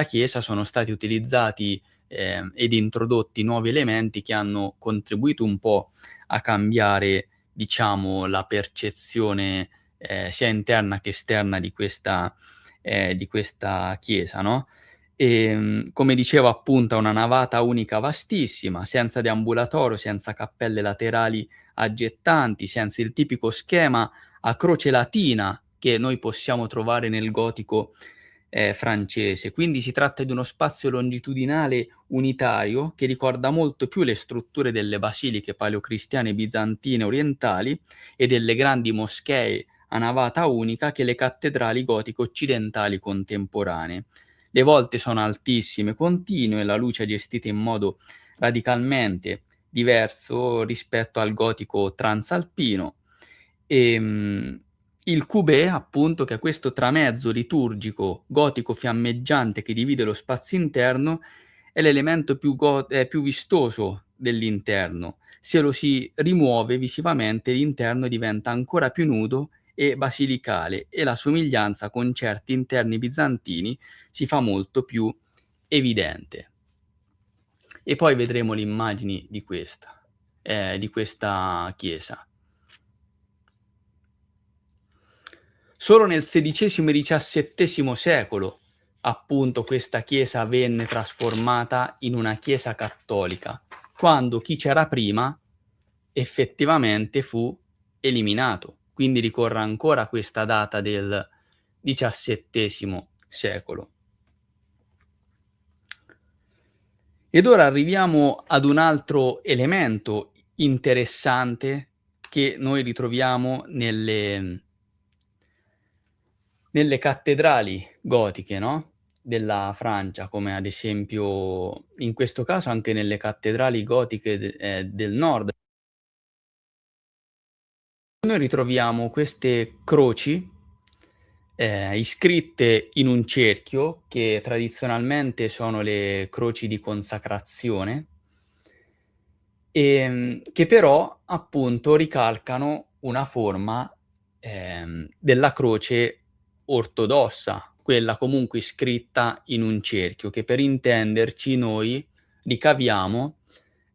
Speaker 1: chiesa, sono stati utilizzati, ed introdotti nuovi elementi che hanno contribuito un po' a cambiare, diciamo, la percezione, sia interna che esterna di questa chiesa, no, Come dicevo appunto ha una navata unica vastissima, senza deambulatorio, senza cappelle laterali aggettanti, senza il tipico schema a croce latina che noi possiamo trovare nel gotico, francese. Quindi si tratta di uno spazio longitudinale unitario che ricorda molto più le strutture delle basiliche paleocristiane bizantine orientali e delle grandi moschee a navata unica che le cattedrali gotiche occidentali contemporanee. Le volte sono altissime, continue, la luce è gestita in modo radicalmente diverso rispetto al gotico transalpino. Ehm, il coupé, appunto, che è questo tramezzo liturgico gotico fiammeggiante che divide lo spazio interno, è l'elemento più vistoso dell'interno. Se lo si rimuove visivamente, l'interno diventa ancora più nudo e basilicale e la somiglianza con certi interni bizantini si fa molto più evidente. E poi vedremo le immagini di questa chiesa. Solo nel XVI e XVII secolo, appunto, questa chiesa venne trasformata in una chiesa cattolica, quando chi c'era prima effettivamente fu eliminato. Quindi ricorre ancora questa data del XVII secolo. Ed ora arriviamo ad un altro elemento interessante che noi ritroviamo nelle cattedrali gotiche, no, della Francia, come ad esempio in questo caso anche nelle cattedrali gotiche del nord. Noi ritroviamo queste croci, iscritte in un cerchio, che tradizionalmente sono le croci di consacrazione, che però appunto ricalcano una forma, della croce ortodossa, quella comunque iscritta in un cerchio, che per intenderci noi ricaviamo,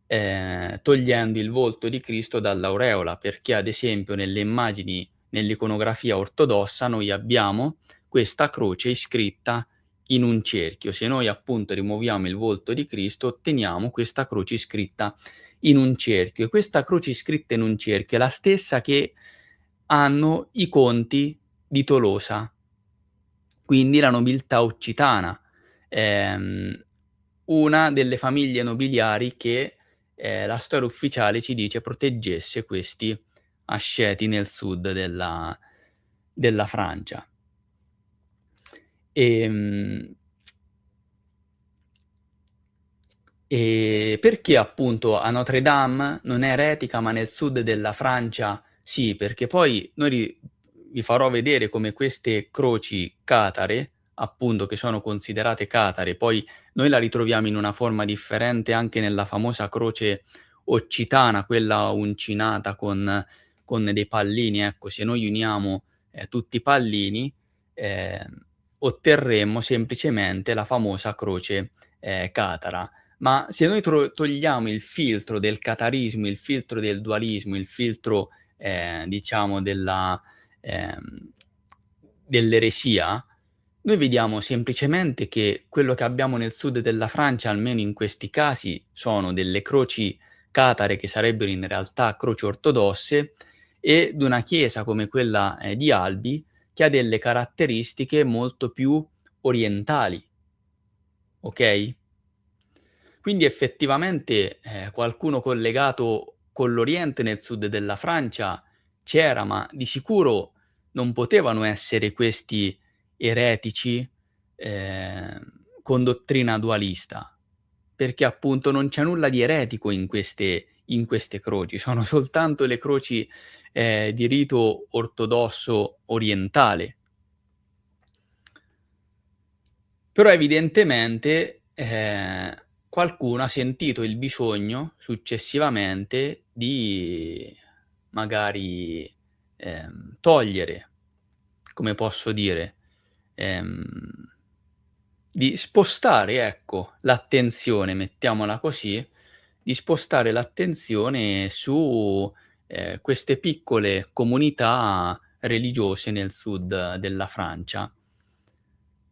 Speaker 1: togliendo il volto di Cristo dall'aureola, perché ad esempio nelle immagini nell'iconografia ortodossa noi abbiamo questa croce iscritta in un cerchio. Se noi appunto rimuoviamo il volto di Cristo, otteniamo questa croce iscritta in un cerchio e questa croce iscritta in un cerchio è la stessa che hanno i conti di Tolosa, quindi la nobiltà occitana, ehm, una delle famiglie nobiliari che, la storia ufficiale ci dice proteggesse questi asceti nel sud della Francia. Ehm Perché appunto a Notre Dame non è eretica, ma nel sud della Francia sì? Perché poi vi farò vedere come queste croci catare, appunto, che sono considerate catare, poi noi la ritroviamo in una forma differente anche nella famosa croce occitana, quella uncinata con dei pallini, ecco, se noi uniamo, tutti i pallini, otterremmo semplicemente la famosa croce, catara. Ma se noi togliamo il filtro del catarismo, il filtro del dualismo, il filtro, diciamo ehm, dell'eresia, noi vediamo semplicemente che quello che abbiamo nel sud della Francia, almeno in questi casi, sono delle croci catare che sarebbero in realtà croci ortodosse ed una chiesa come quella, di Albi che ha delle caratteristiche molto più orientali, okay? Quindi effettivamente, qualcuno collegato con l'Oriente nel sud della Francia c'era, ma di sicuro non potevano essere questi eretici, con dottrina dualista, perché appunto non c'è nulla di eretico in queste croci, sono soltanto le croci, di rito ortodosso orientale. Però evidentemente, qualcuno ha sentito il bisogno successivamente di magari, togliere, come posso dire, ehm, di spostare, ecco, l'attenzione, mettiamola così, di spostare l'attenzione su, queste piccole comunità religiose nel sud della Francia.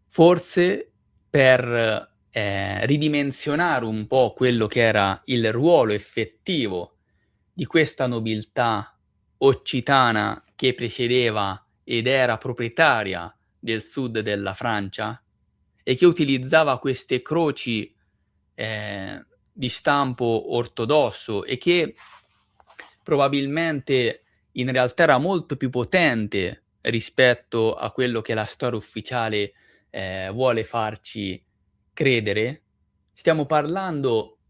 Speaker 1: Forse per, ridimensionare un po' quello che era il ruolo effettivo di questa nobiltà occitana che presiedeva ed era proprietaria del sud della Francia e che utilizzava queste croci, di stampo ortodosso e che probabilmente in realtà era molto più potente rispetto a quello che la storia ufficiale, vuole farci credere. Stiamo parlando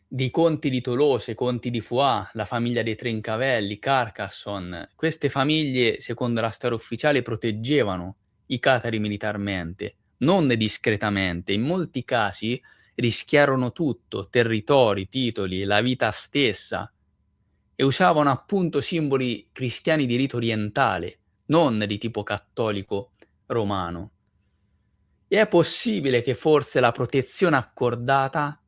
Speaker 1: di conti di Tolosa, i conti di Foix, la famiglia dei Trincavelli, Carcassonne. Queste famiglie, secondo la storia ufficiale, proteggevano i catari militarmente, non discretamente. In molti casi rischiarono tutto, territori, titoli, la vita stessa, e usavano appunto simboli cristiani di rito orientale, non di tipo cattolico romano. E è possibile che forse la protezione accordata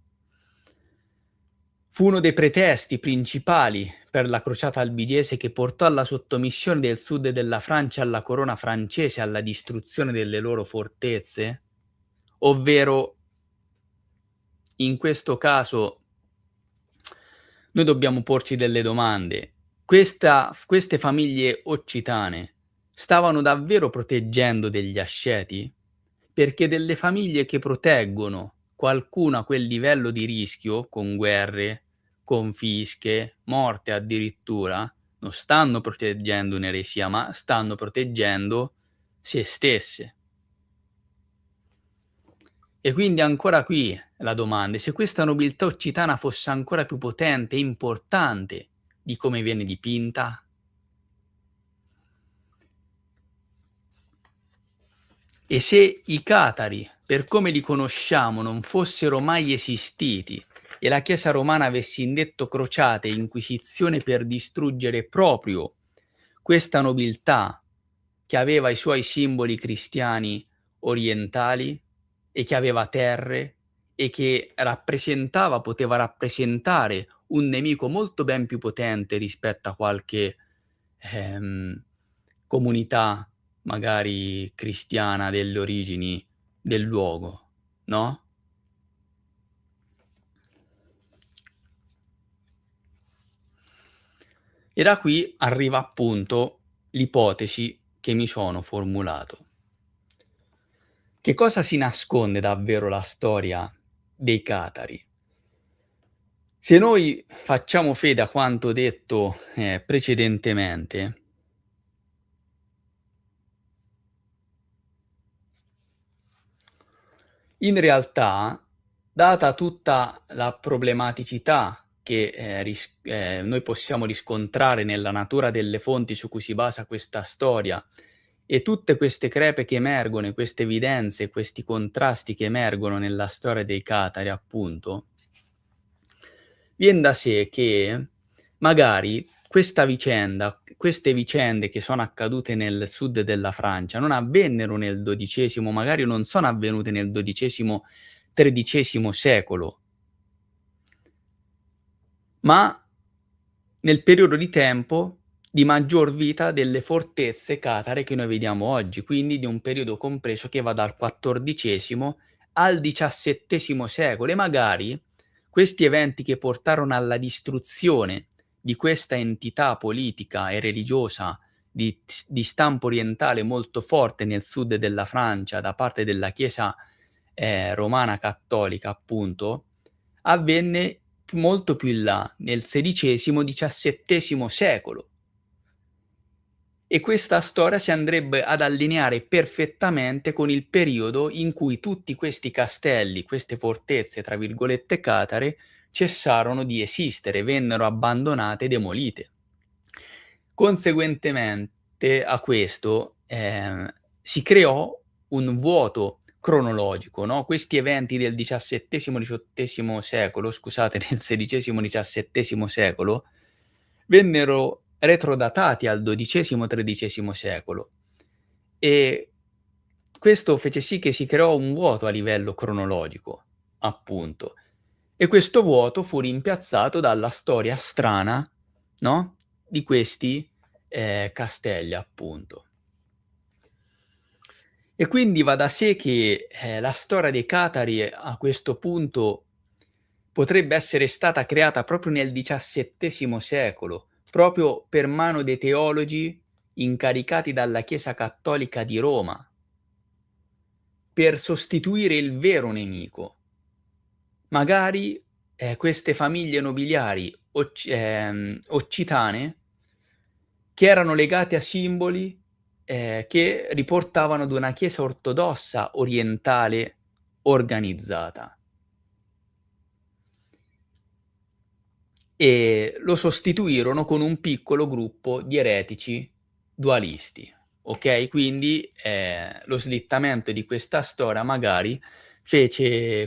Speaker 1: fu uno dei pretesti principali per la crociata albigese che portò alla sottomissione del sud della Francia alla corona francese e alla distruzione delle loro fortezze? Ovvero, in questo caso, noi dobbiamo porci delle domande. Queste famiglie occitane stavano davvero proteggendo degli asceti? Perché delle famiglie che proteggono qualcuno a quel livello di rischio, con guerre, confische, morte addirittura, non stanno proteggendo un'eresia, ma stanno proteggendo se stesse. E quindi ancora qui la domanda: e se questa nobiltà occitana fosse ancora più potente e importante di come viene dipinta? E se i catari, per come li conosciamo, non fossero mai esistiti e la Chiesa romana avesse indetto crociate e inquisizione per distruggere proprio questa nobiltà che aveva i suoi simboli cristiani orientali e che aveva terre e che poteva rappresentare un nemico molto ben più potente rispetto a qualche ehm, comunità magari cristiana delle origini del luogo, no? E da qui arriva appunto l'ipotesi che mi sono formulato. Che cosa si nasconde davvero la storia dei catari? Se noi facciamo fede a quanto detto, precedentemente, in realtà, data tutta la problematicità che, noi possiamo riscontrare nella natura delle fonti su cui si basa questa storia e tutte queste crepe che emergono e queste evidenze, questi contrasti che emergono nella storia dei catari appunto, vien da sé che magari queste vicende che sono accadute nel sud della Francia non avvennero nel XII, magari non sono avvenute nel XII, XIII secolo, ma nel periodo di tempo di maggior vita delle fortezze catare che noi vediamo oggi, quindi di un periodo compreso che va dal XIV al XVII secolo e magari questi eventi che portarono alla distruzione di questa entità politica e religiosa di stampo orientale molto forte nel sud della Francia da parte della Chiesa, romana cattolica appunto, avvenne molto più in là, nel XVI, XVII secolo. E questa storia si andrebbe ad allineare perfettamente con il periodo in cui tutti questi castelli, queste fortezze, tra virgolette, "catare", cessarono di esistere, vennero abbandonate e demolite. Conseguentemente a questo, si creò un vuoto cronologico, no, questi eventi del XVII, XVIII secolo, scusate, del XVI, XVII secolo, vennero retrodatati al XII, XIII secolo e questo fece sì che si creò un vuoto a livello cronologico, appunto, e questo vuoto fu rimpiazzato dalla storia strana, no, di questi, castelli appunto. E quindi va da sé che, la storia dei Catari a questo punto potrebbe essere stata creata proprio nel XVII secolo, proprio per mano dei teologi incaricati dalla Chiesa cattolica di Roma, per sostituire il vero nemico. Magari, queste famiglie nobiliari occitane che erano legate a simboli, che riportavano ad una chiesa ortodossa orientale organizzata. E lo sostituirono con un piccolo gruppo di eretici dualisti, okay, quindi, lo slittamento di questa storia magari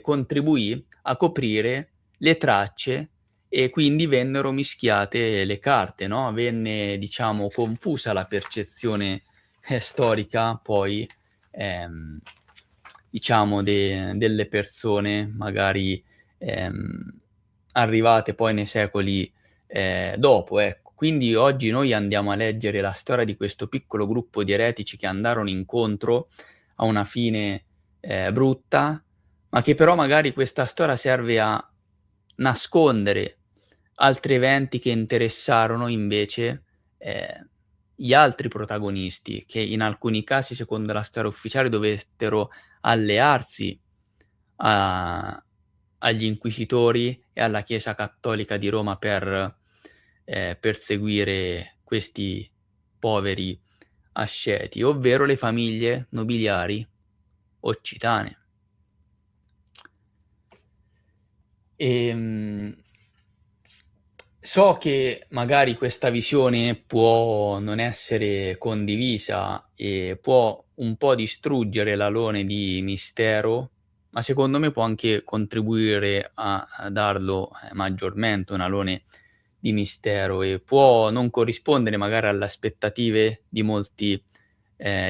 Speaker 1: contribuì a coprire le tracce e quindi vennero mischiate le carte, no, venne diciamo confusa la percezione, storica poi, ehm, diciamo delle persone magari, ehm, arrivate poi nei secoli, dopo, ecco. Quindi oggi noi andiamo a leggere la storia di questo piccolo gruppo di eretici che andarono incontro a una fine, brutta, ma che però magari questa storia serve a nascondere altri eventi che interessarono invece, gli altri protagonisti, che in alcuni casi, secondo la storia ufficiale, dovettero allearsi a agli inquisitori e alla Chiesa cattolica di Roma per, perseguire questi poveri asceti, ovvero le famiglie nobiliari occitane. Ehm, So che magari questa visione può non essere condivisa e può un po' distruggere l'alone di mistero, ma secondo me può anche contribuire a darlo, maggiormente un alone di mistero e può non corrispondere magari alle aspettative di molti,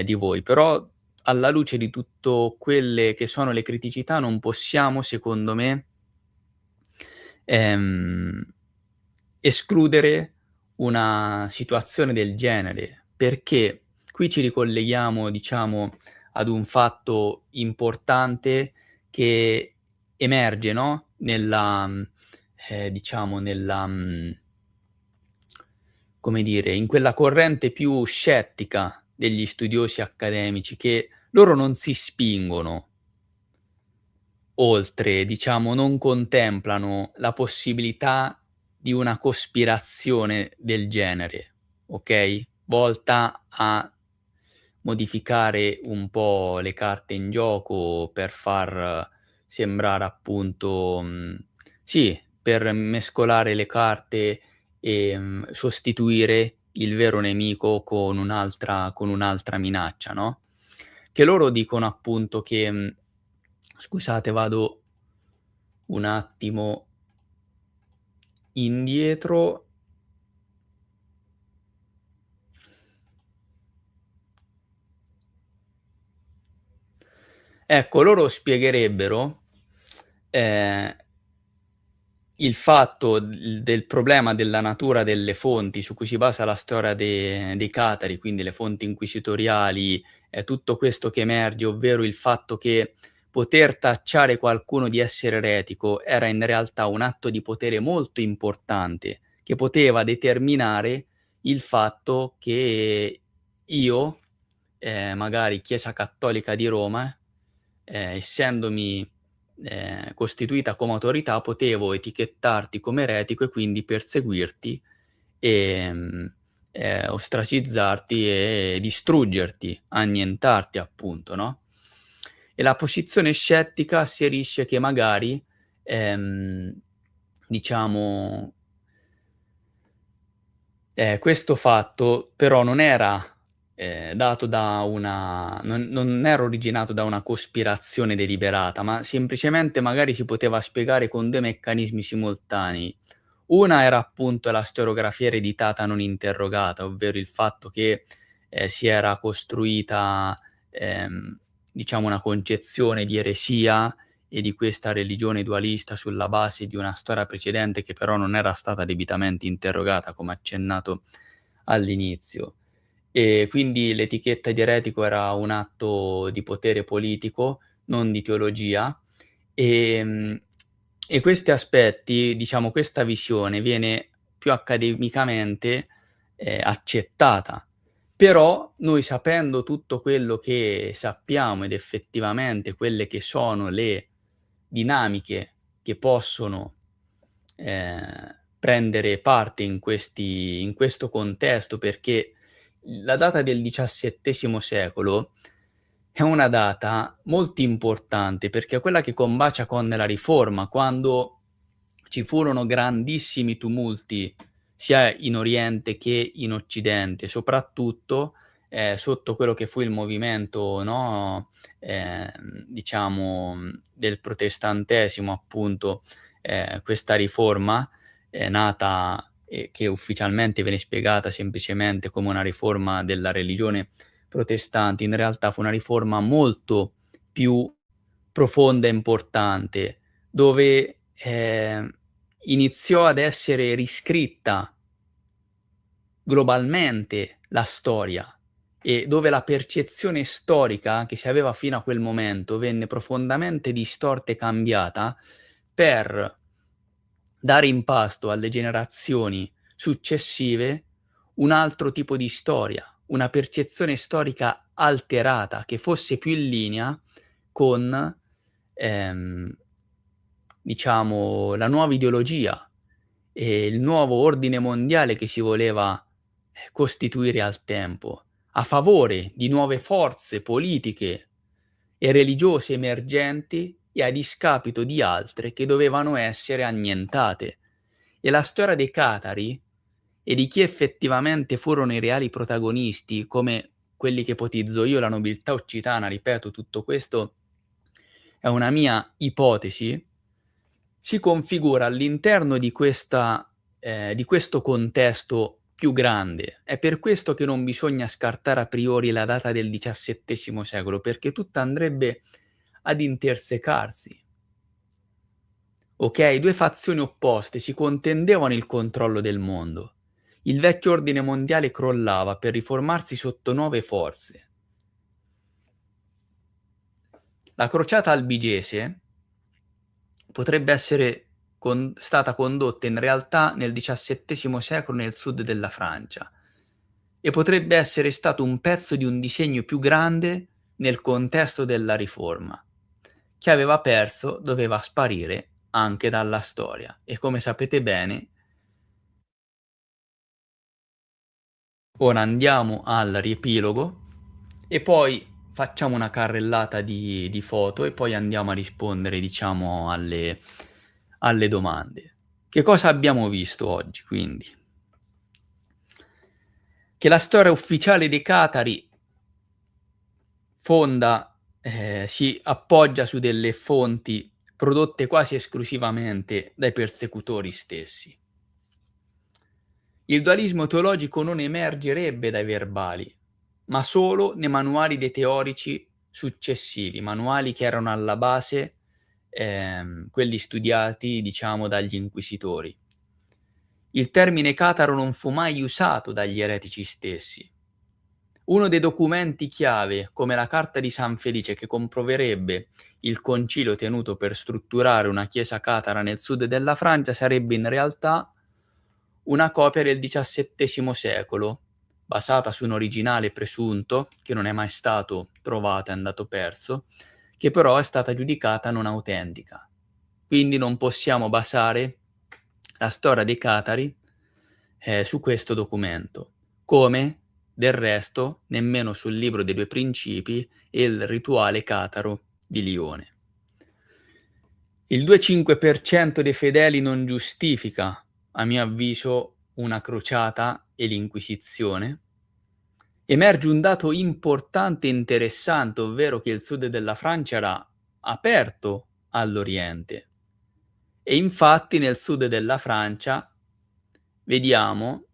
Speaker 1: di voi. Però alla luce di tutto quelle che sono le criticità non possiamo, secondo me, ehm, escludere una situazione del genere, perché qui ci ricolleghiamo, diciamo, ad un fatto importante che emerge, no, diciamo come dire, in quella corrente più scettica degli studiosi accademici, che loro non si spingono oltre, diciamo, non contemplano la possibilità di una cospirazione del genere, okay, volta a modificare un po' le carte in gioco per far sembrare appunto sì, per mescolare le carte e, sostituire il vero nemico con un'altra minaccia, no, che loro dicono appunto che scusate, vado un attimo indietro. Ecco, loro spiegherebbero, ehm, il fatto del problema della natura delle fonti su cui si basa la storia dei Catari, quindi le fonti inquisitoriali, tutto questo che emerge, ovvero il fatto che poter tacciare qualcuno di essere eretico era in realtà un atto di potere molto importante, che poteva determinare il fatto che io, magari Chiesa Cattolica di Roma, essendomi, costituita come autorità, potevo etichettarti come eretico e quindi perseguirti, ehm, ostracizzarti e distruggerti, annientarti appunto, no, e la posizione scettica asserisce che magari, ehm, diciamo questo fatto però non era, dato da una non era originato da una cospirazione deliberata, ma semplicemente magari si poteva spiegare con 2 meccanismi simultanei. Una era appunto la storiografia ereditata non interrogata, ovvero il fatto che, si era costruita, diciamo una concezione di eresia e di questa religione dualista sulla base di una storia precedente che però non era stata debitamente interrogata, come accennato all'inizio. e quindi l'etichetta di eretico era un atto di potere politico, non di teologia. Ehm, e questi aspetti, diciamo questa visione viene più accademicamente, accettata. Però noi sapendo tutto quello che sappiamo ed effettivamente quelle che sono le dinamiche che possono, prendere parte in questo contesto, perché la data del XVII secolo è una data molto importante, perché è quella che combacia con la Riforma, quando ci furono grandissimi tumulti sia in Oriente che in Occidente, soprattutto, sotto quello che fu il movimento, no, diciamo, del protestantesimo appunto, questa riforma è nata e che ufficialmente viene spiegata semplicemente come una riforma della religione protestante, in realtà fu una riforma molto più profonda e importante, dove, iniziò ad essere riscritta globalmente la storia e dove la percezione storica che si aveva fino a quel momento venne profondamente distorta e cambiata per dare in pasto alle generazioni successive un altro tipo di storia, una percezione storica alterata che fosse più in linea con, ehm, diciamo la nuova ideologia e il nuovo ordine mondiale che si voleva, costituire al tempo, a favore di nuove forze politiche e religiose emergenti e a discapito di altre che dovevano essere annientate. E la storia dei Catari e di chi effettivamente furono i reali protagonisti, come quelli che ipotizzo io, la nobiltà occitana, ripeto, tutto questo è una mia ipotesi, si configura all'interno di questo contesto più grande. È per questo che non bisogna scartare a priori la data del XVII secolo, perché tutto andrebbe ad intersecarsi. Okay, 2 fazioni opposte si contendevano il controllo del mondo. Il vecchio ordine mondiale crollava per riformarsi sotto nuove forze. La crociata albigese potrebbe essere stata condotta in realtà nel XVII secolo nel sud della Francia e potrebbe essere stato un pezzo di un disegno più grande nel contesto della Riforma. Chi aveva perso doveva sparire anche dalla storia e come sapete bene, ora andiamo al riepilogo e poi facciamo una carrellata di foto e poi andiamo a rispondere, diciamo, alle domande. Che cosa abbiamo visto oggi quindi? Che la storia ufficiale dei Catari si appoggia su delle fonti prodotte quasi esclusivamente dai persecutori stessi. Il dualismo teologico non emergerebbe dai verbali, ma solo nei manuali dei teorici successivi, manuali che erano alla base, quelli studiati, diciamo, dagli inquisitori. Il termine cataro non fu mai usato dagli eretici stessi. Uno dei documenti chiave, come la Carta di San Felice, che comproverebbe il concilio tenuto per strutturare una chiesa catara nel sud della Francia, sarebbe in realtà una copia del XVII secolo, basata su un originale presunto, che non è mai stato trovato, è andato perso, che però è stata giudicata non autentica. Quindi non possiamo basare la storia dei Catari, su questo documento, come del resto nemmeno sul libro dei 2 principi e il rituale cataro di Lione. Il 2,5% dei fedeli non giustifica, a mio avviso, una crociata e l'inquisizione. Emerge un dato importante e interessante, ovvero che il sud della Francia era aperto all'Oriente. E infatti nel sud della Francia vediamo,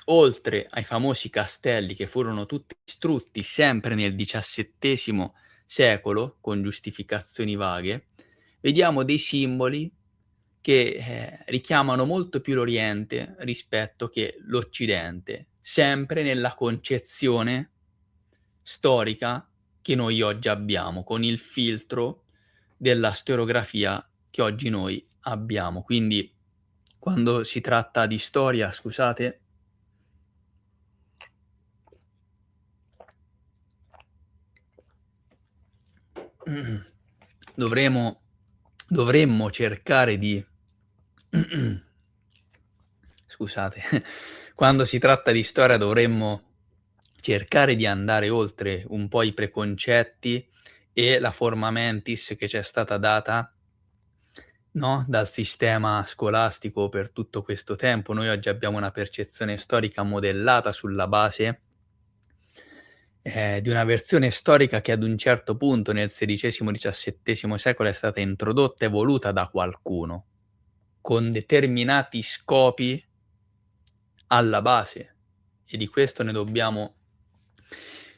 Speaker 1: oltre ai famosi castelli che furono tutti distrutti sempre nel XVII secolo, con giustificazioni vaghe, vediamo dei simboli che richiamano molto più l'Oriente rispetto che l'Occidente, sempre nella concezione storica che noi oggi abbiamo, con il filtro della storiografia che oggi noi abbiamo. Quindi quando si tratta di storia, scusate, dovremo dovremmo cercare di scusate, quando si tratta di storia dovremmo cercare di andare oltre un po' i preconcetti e la forma mentis che c'è stata data, no, dal sistema scolastico per tutto questo tempo. Noi oggi abbiamo una percezione storica modellata sulla base, di una versione storica che ad un certo punto nel XVI, XVII secolo è stata introdotta e voluta da qualcuno, con determinati scopi alla base, e di questo ne dobbiamo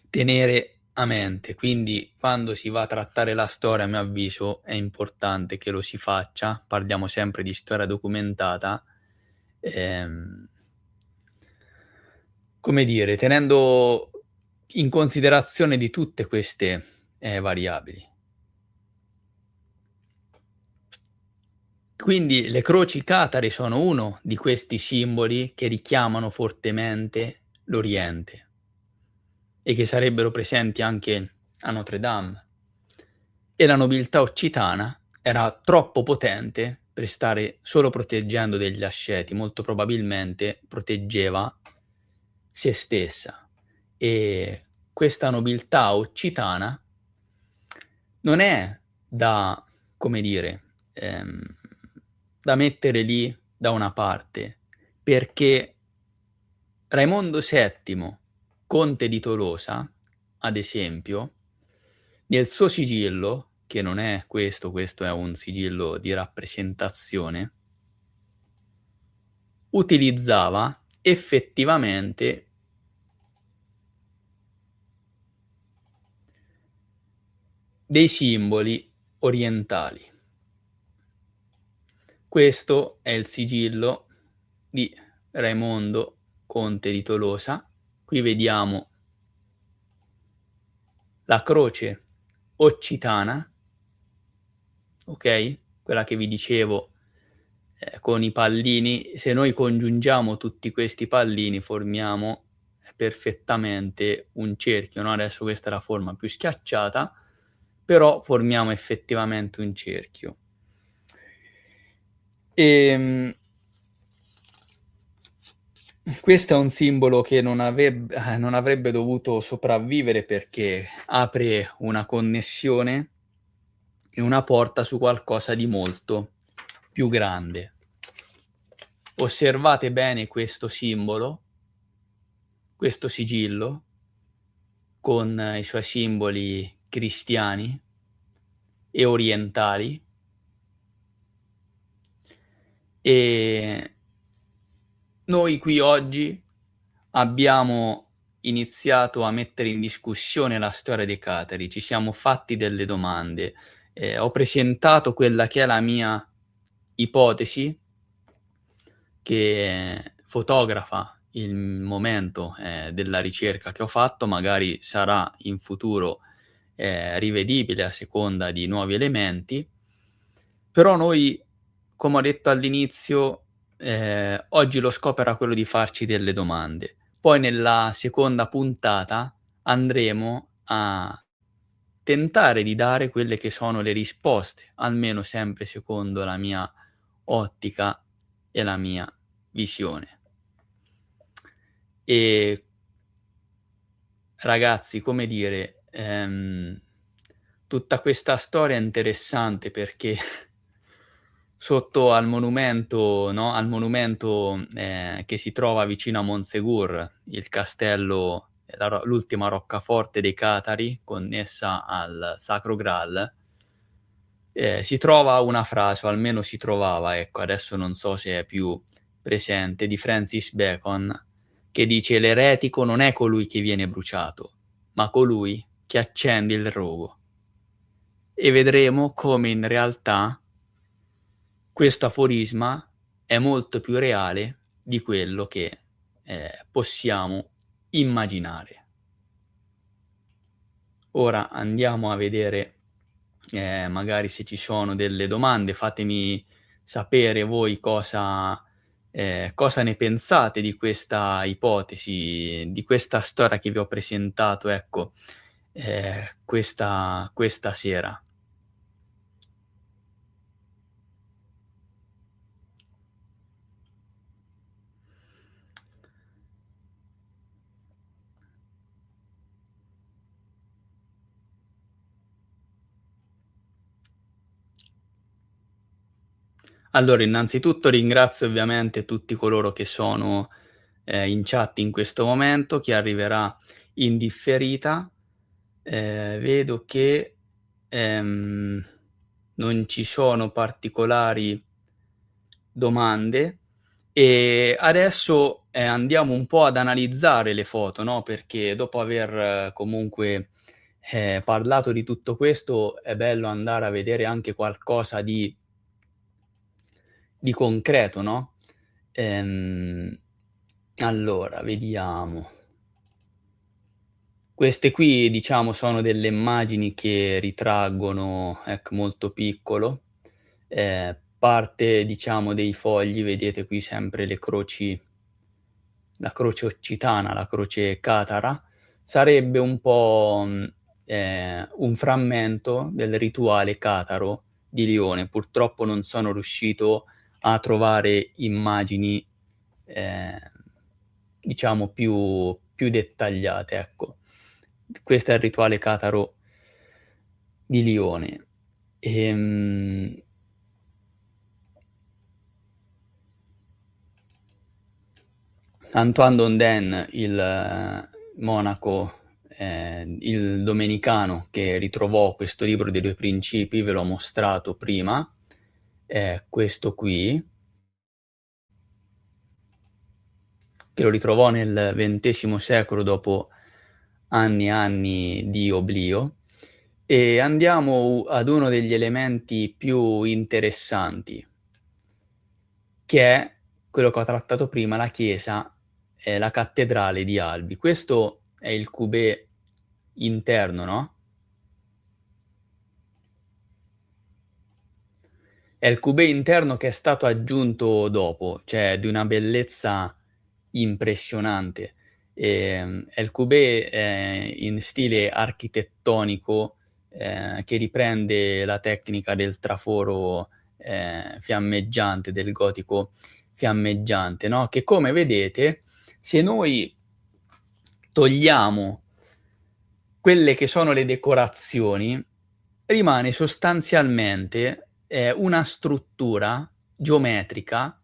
Speaker 1: tenere a mente. Quindi quando si va a trattare la storia, a mio avviso, è importante che lo si faccia, parliamo sempre di storia documentata, come dire, tenendo in considerazione di tutte queste, variabili. Quindi le croci catare sono uno di questi simboli che richiamano fortemente l'Oriente e che sarebbero presenti anche a Notre Dame. E la nobiltà occitana era troppo potente per stare solo proteggendo degli asceti, molto probabilmente proteggeva se stessa. E questa nobiltà occitana non è da, come dire, da mettere lì da una parte, perché Raimondo VII, conte di Tolosa, ad esempio, nel suo sigillo, che non è questo, questo è un sigillo di rappresentazione, utilizzava effettivamente dei simboli orientali. Questo è il sigillo di Raimondo, conte di Tolosa. Qui vediamo la croce occitana, ok? Quella che vi dicevo, con i pallini. Se noi congiungiamo tutti questi pallini formiamo perfettamente un cerchio, no, adesso questa è la forma più schiacciata, però formiamo effettivamente un cerchio. Questo è un simbolo che non avrebbe dovuto sopravvivere perché apre una connessione e una porta su qualcosa di molto più grande. Osservate bene questo simbolo, questo sigillo, con i suoi simboli cristiani e orientali, e noi qui oggi abbiamo iniziato a mettere in discussione la storia dei catari, ci siamo fatti delle domande, ho presentato quella che è la mia ipotesi, che fotografa il momento, della ricerca che ho fatto, magari sarà in futuro, rivedibile a seconda di nuovi elementi, però noi, come ho detto all'inizio, oggi lo scopo era quello di farci delle domande. Poi nella seconda puntata andremo a tentare di dare quelle che sono le risposte, almeno sempre secondo la mia ottica e la mia visione. E ragazzi, come dire, tutta questa storia è interessante perché sotto al monumento, no, che si trova vicino a Montségur, il castello, l'ultima roccaforte dei Catari, connessa al Sacro Graal, si trova una frase, o almeno si trovava, ecco, adesso non so se è più presente, di Francis Bacon, che dice: "L'eretico non è colui che viene bruciato, ma colui che accende il rogo". E vedremo come in realtà questo aforisma è molto più reale di quello che, possiamo immaginare. Ora andiamo a vedere, magari se ci sono delle domande, fatemi sapere voi cosa ne pensate di questa ipotesi, di questa storia che vi ho presentato, ecco, questa sera. Allora, innanzitutto ringrazio ovviamente tutti coloro che sono, in chat in questo momento, chi arriverà in differita. Vedo che, non ci sono particolari domande e adesso, andiamo un po' ad analizzare le foto, no, perché dopo aver comunque, parlato di tutto questo, è bello andare a vedere anche qualcosa di concreto, no, ehm, allora vediamo. Queste qui diciamo sono delle immagini che ritraggono, ecco, molto piccolo, parte diciamo dei fogli, vedete qui sempre le croci, la croce occitana, la croce catara, sarebbe un po', un frammento del rituale cataro di Lione. Purtroppo non sono riuscito a trovare immagini, ehm, diciamo più dettagliate, ecco. Questo è il rituale cataro di Lione. Ehm Antoine Donden, il monaco, il domenicano che ritrovò questo libro dei 2 principi, ve l'ho mostrato prima, è questo qui, che lo ritrovò nel XX secolo dopo anni e anni di oblio. E andiamo ad uno degli elementi più interessanti, che è quello che ho trattato prima, la chiesa e la cattedrale di Albi. Questo è il cubè interno, no, è il cubè interno che è stato aggiunto dopo, cioè di una bellezza impressionante. È il cubè, in stile architettonico, che riprende la tecnica del traforo, fiammeggiante, del gotico fiammeggiante, no, che come vedete, se noi togliamo quelle che sono le decorazioni, rimane sostanzialmente, una struttura geometrica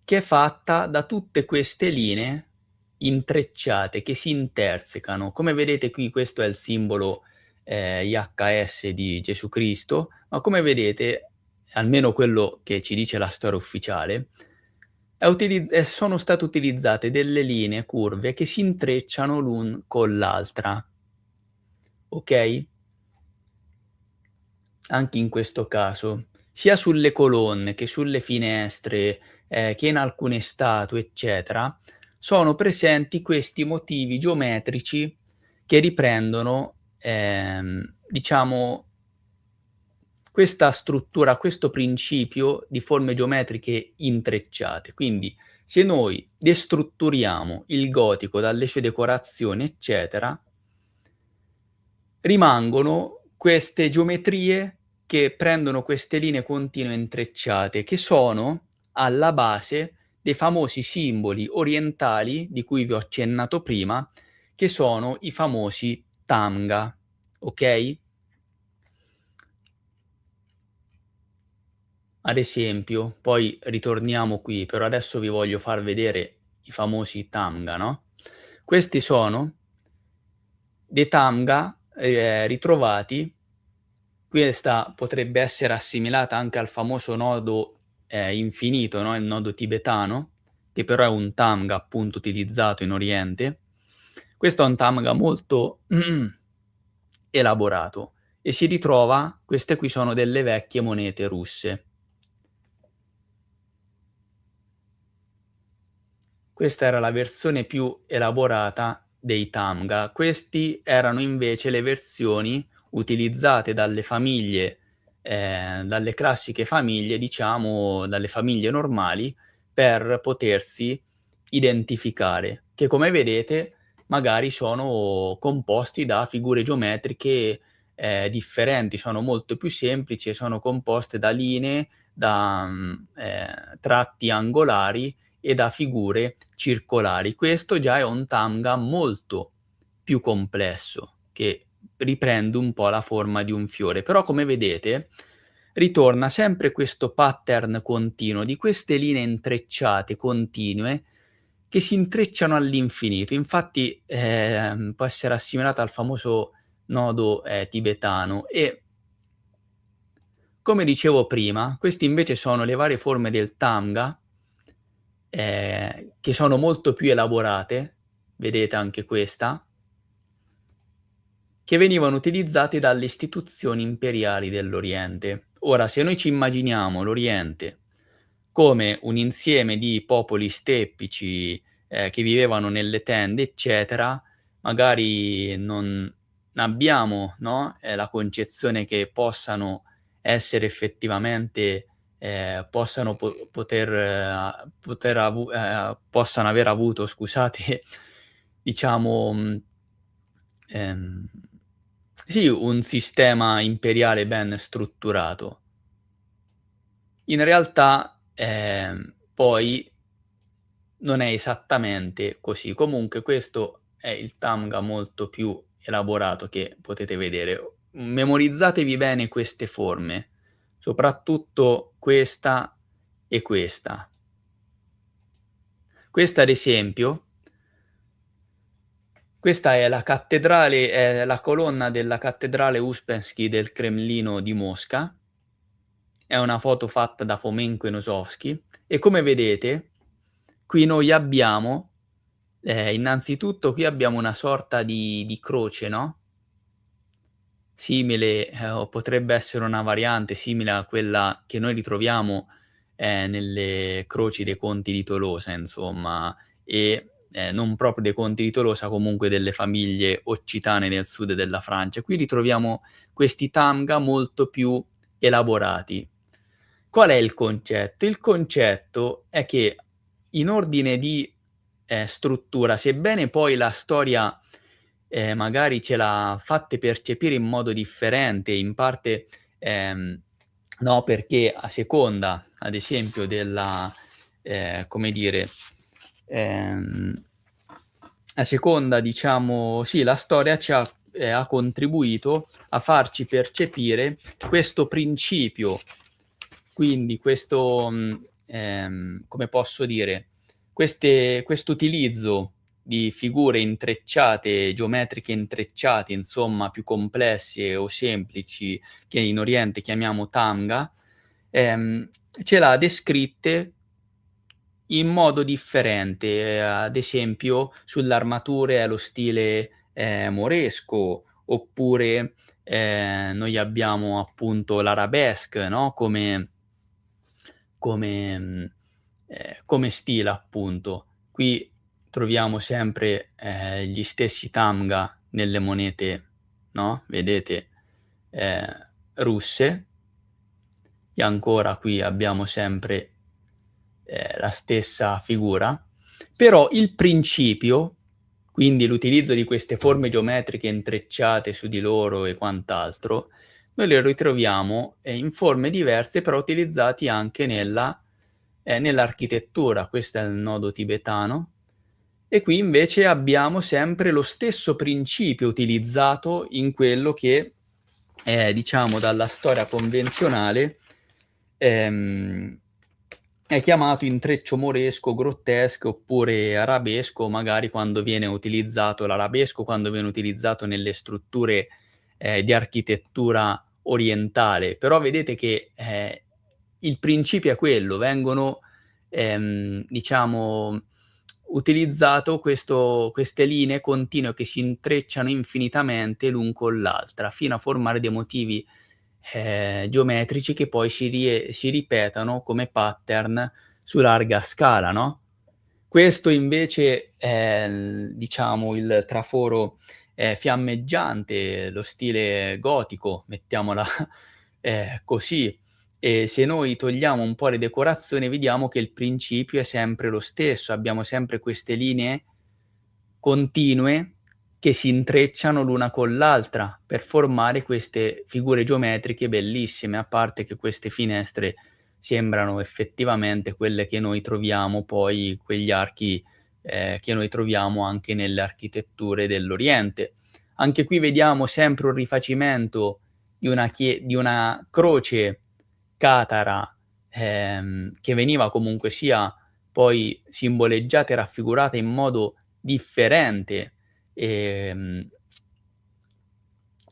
Speaker 1: che è fatta da tutte queste linee intrecciate che si intersecano. Come vedete qui questo è il simbolo, IHS di Gesù Cristo, ma come vedete, almeno quello che ci dice la storia ufficiale, sono state utilizzate delle linee curve che si intrecciano l'un con l'altra, okay? Anche in questo caso, sia sulle colonne che sulle finestre, che in alcune statue, eccetera, sono presenti questi motivi geometrici che riprendono, diciamo questa struttura, questo principio di forme geometriche intrecciate. Quindi, se noi destrutturiamo il gotico dalle sue decorazioni, eccetera, rimangono queste geometrie che prendono queste linee continue intrecciate, che sono alla base dei famosi simboli orientali di cui vi ho accennato prima, che sono i famosi Tamga, okay? Ad esempio, poi ritorniamo qui, però adesso vi voglio far vedere i famosi Tamga, no, questi sono dei Tamga, ritrovati. Questa potrebbe essere assimilata anche al famoso nodo, infinito, no, il nodo tibetano, che però è un Tamga appunto utilizzato in Oriente. Questo è un Tamga molto elaborato e si ritrova, queste qui sono delle vecchie monete russe. Questa era la versione più elaborata dei Tamga. Questi erano invece le versioni utilizzate dalle famiglie, dalle classiche famiglie, diciamo, dalle famiglie normali, per potersi identificare, che come vedete magari sono composti da figure geometriche, differenti, sono molto più semplici e sono composte da linee, da, tratti angolari e da figure circolari. Questo già è un Tamga molto più complesso, che riprende un po' la forma di un fiore, però come vedete ritorna sempre questo pattern continuo di queste linee intrecciate continue che si intrecciano all'infinito. Infatti, può essere assimilata al famoso nodo, tibetano e come dicevo prima, questi invece sono le varie forme del Tamga, che sono molto più elaborate, vedete anche questa, che venivano utilizzate dalle istituzioni imperiali dell'Oriente. Ora, se noi ci immaginiamo l'Oriente come un insieme di popoli steppici, che vivevano nelle tende, eccetera, magari non abbiamo, no, la concezione che possano essere effettivamente possano possano aver avuto, scusate, diciamo, ehm, sì, un sistema imperiale ben strutturato. In realtà, poi non è esattamente così. Comunque questo è il Tamga molto più elaborato che potete vedere. Memorizzatevi bene queste forme, soprattutto questa e questa. Questa ad esempio, questa è la cattedrale è la colonna della cattedrale Uspensky del Cremlino di Mosca. È una foto fatta da Fomenko e Nosovsky e come vedete qui noi abbiamo innanzitutto qui abbiamo una sorta di croce, no, simile o potrebbe essere una variante simile a quella che noi ritroviamo, nelle croci dei conti di Tolosa insomma, e, non proprio dei conti di Tolosa, comunque delle famiglie occitane del sud della Francia. Qui ritroviamo questi Tamga molto più elaborati. Qual è il concetto? Il concetto è che in ordine di, struttura, sebbene poi la storia, magari ce l'ha fatte percepire in modo differente, in parte, no, perché a seconda, ad esempio, della come dire, ehm, a seconda diciamo sì, la storia ha contribuito a farci percepire questo principio, quindi questo, come posso dire, quest'utilizzo di figure intrecciate, geometriche intrecciate, insomma più complesse o semplici, che in Oriente chiamiamo Tamga, ehm, ce l'ha descritte in modo differente, ad esempio sulle armature allo stile, moresco, oppure, noi abbiamo appunto l'arabesque, no, come stile appunto. Qui troviamo sempre, gli stessi Tamga nelle monete, no, vedete, russe e ancora qui abbiamo sempre, la stessa figura, però il principio, quindi l'utilizzo di queste forme geometriche intrecciate su di loro e quant'altro, noi le ritroviamo, in forme diverse però utilizzati anche nell'architettura. Questo è il nodo tibetano e qui invece abbiamo sempre lo stesso principio utilizzato in quello che diciamo dalla storia convenzionale, ehm, è chiamato intreccio moresco, grottesco oppure arabesco, magari quando viene utilizzato l'arabesco, quando viene utilizzato nelle strutture, di architettura orientale. Però vedete che, il principio è quello, vengono, diciamo utilizzato queste linee continue che si intrecciano infinitamente l'un con l'altra, fino a formare dei motivi, geometrici che poi si ripetano come pattern su larga scala, no, Questo invece è diciamo il traforo, fiammeggiante, lo stile gotico, mettiamola, così. E se noi togliamo un po' le decorazioni vediamo che il principio è sempre lo stesso, abbiamo sempre queste linee continue che si intrecciano l'una con l'altra per formare queste figure geometriche bellissime, a parte che queste finestre sembrano effettivamente quelle che noi troviamo poi quegli archi, che noi troviamo anche nelle architetture dell'Oriente. Anche qui vediamo sempre un rifacimento di una croce catara, che veniva comunque sia poi simboleggiata e raffigurata in modo differente, ehm,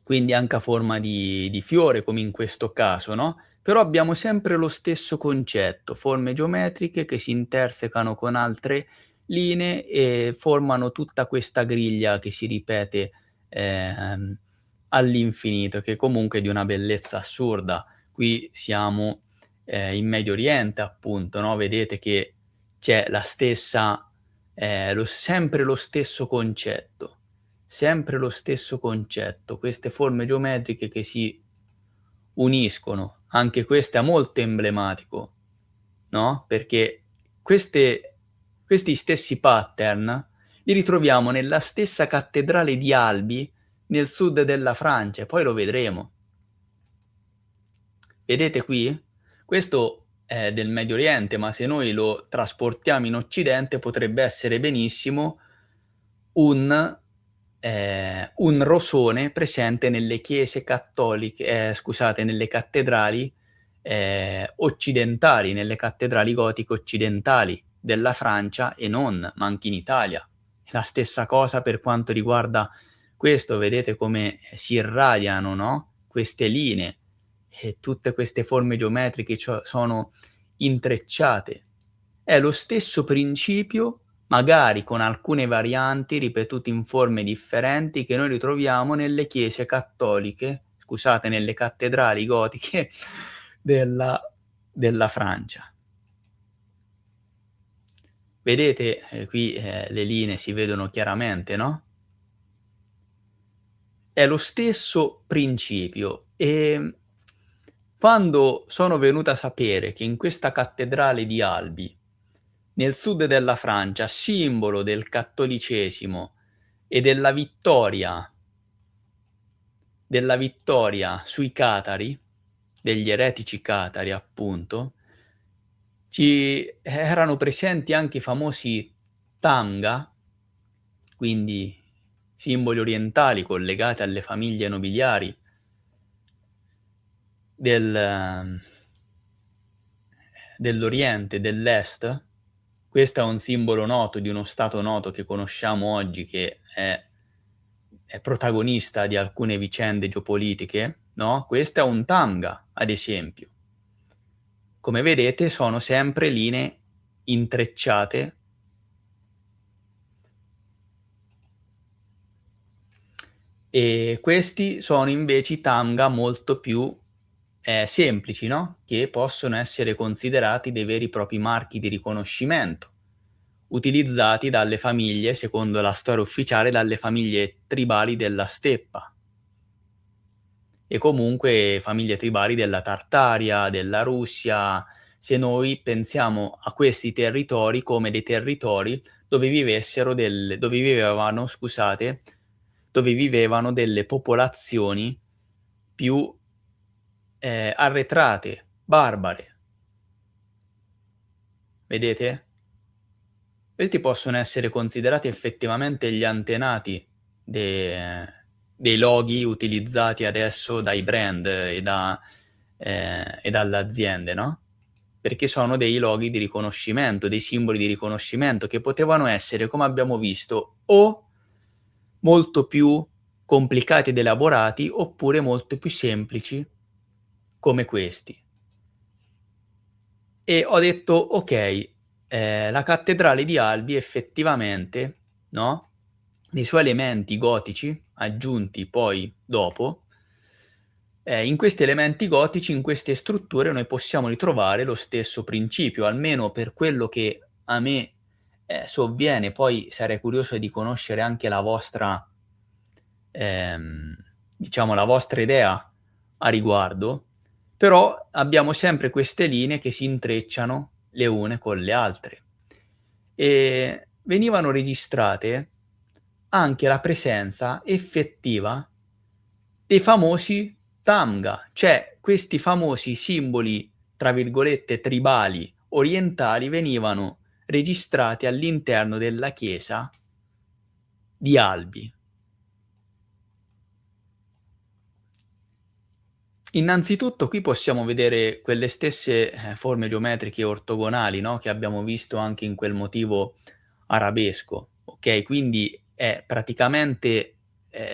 Speaker 1: quindi anche a forma di fiore come in questo caso, no, però abbiamo sempre lo stesso concetto, forme geometriche che si intersecano con altre linee e formano tutta questa griglia che si ripete, ehm, all'infinito, che comunque è di una bellezza assurda. Qui siamo, in Medio Oriente appunto, no, vedete che c'è la stessa lo sempre lo stesso concetto. Sempre lo stesso concetto, queste forme geometriche che si uniscono. Anche questo è molto emblematico, no, perché questi stessi pattern li ritroviamo nella stessa cattedrale di Albi nel sud della Francia e poi lo vedremo. Vedete qui? Questo è del Medio Oriente, ma se noi lo trasportiamo in Occidente potrebbe essere benissimo un rosone presente nelle chiese cattoliche scusate, nelle cattedrali, occidentali, nelle cattedrali gotiche occidentali della Francia e non, ma anche in Italia. La stessa cosa per quanto riguarda questo, vedete come si irradiano, no, queste linee e tutte queste forme geometriche sono intrecciate. È lo stesso principio, magari con alcune varianti ripetute in forme differenti, che noi ritroviamo nelle chiese cattoliche, scusate, nelle cattedrali gotiche della della Francia. Vedete, qui, le linee si vedono chiaramente, no, è lo stesso principio. Quando sono venuto a sapere che in questa cattedrale di Albi, nel sud della Francia, simbolo del cattolicesimo e della vittoria sui catari, degli eretici catari appunto, ci erano presenti anche i famosi Tanga, quindi simboli orientali collegati alle famiglie nobiliari del dell'Oriente, dell'Est. Questo è un simbolo noto di uno stato noto che conosciamo oggi, che è protagonista di alcune vicende geopolitiche, no, questo è un Tanga, ad esempio. Come vedete sono sempre linee intrecciate e questi sono invece i Tanga molto più, semplici, no, che possono essere considerati dei veri e propri marchi di riconoscimento, utilizzati dalle famiglie, secondo la storia ufficiale, dalle famiglie tribali della steppa e comunque famiglie tribali della Tartaria, della Russia, se noi pensiamo a questi territori come dei territori dove vivevano, scusate, dove vivevano delle popolazioni più, arretrate, barbare, vedete? Questi possono essere considerati effettivamente gli antenati de dei loghi utilizzati adesso dai brand e dalle aziende, no, perché sono dei loghi di riconoscimento, dei simboli di riconoscimento che potevano essere, come abbiamo visto, o molto più complicati ed elaborati, oppure molto più semplici come questi. E ho detto: "Okay, la cattedrale di Albi effettivamente, no, nei suoi elementi gotici, aggiunti poi dopo, in questi elementi gotici, in queste strutture noi possiamo ritrovare lo stesso principio, almeno per quello che a me sovviene. Poi sarei curioso di conoscere anche la vostra ehm, diciamo la vostra idea a riguardo, però abbiamo sempre queste linee che si intrecciano le une con le altre. Venivano registrate anche la presenza effettiva dei famosi Tamga, cioè questi famosi simboli, tra virgolette, "tribali" orientali venivano registrati all'interno della chiesa di Albi. Innanzitutto qui possiamo vedere quelle stesse, forme geometriche ortogonali, no, che abbiamo visto anche in quel motivo arabesco, okay, quindi è praticamente,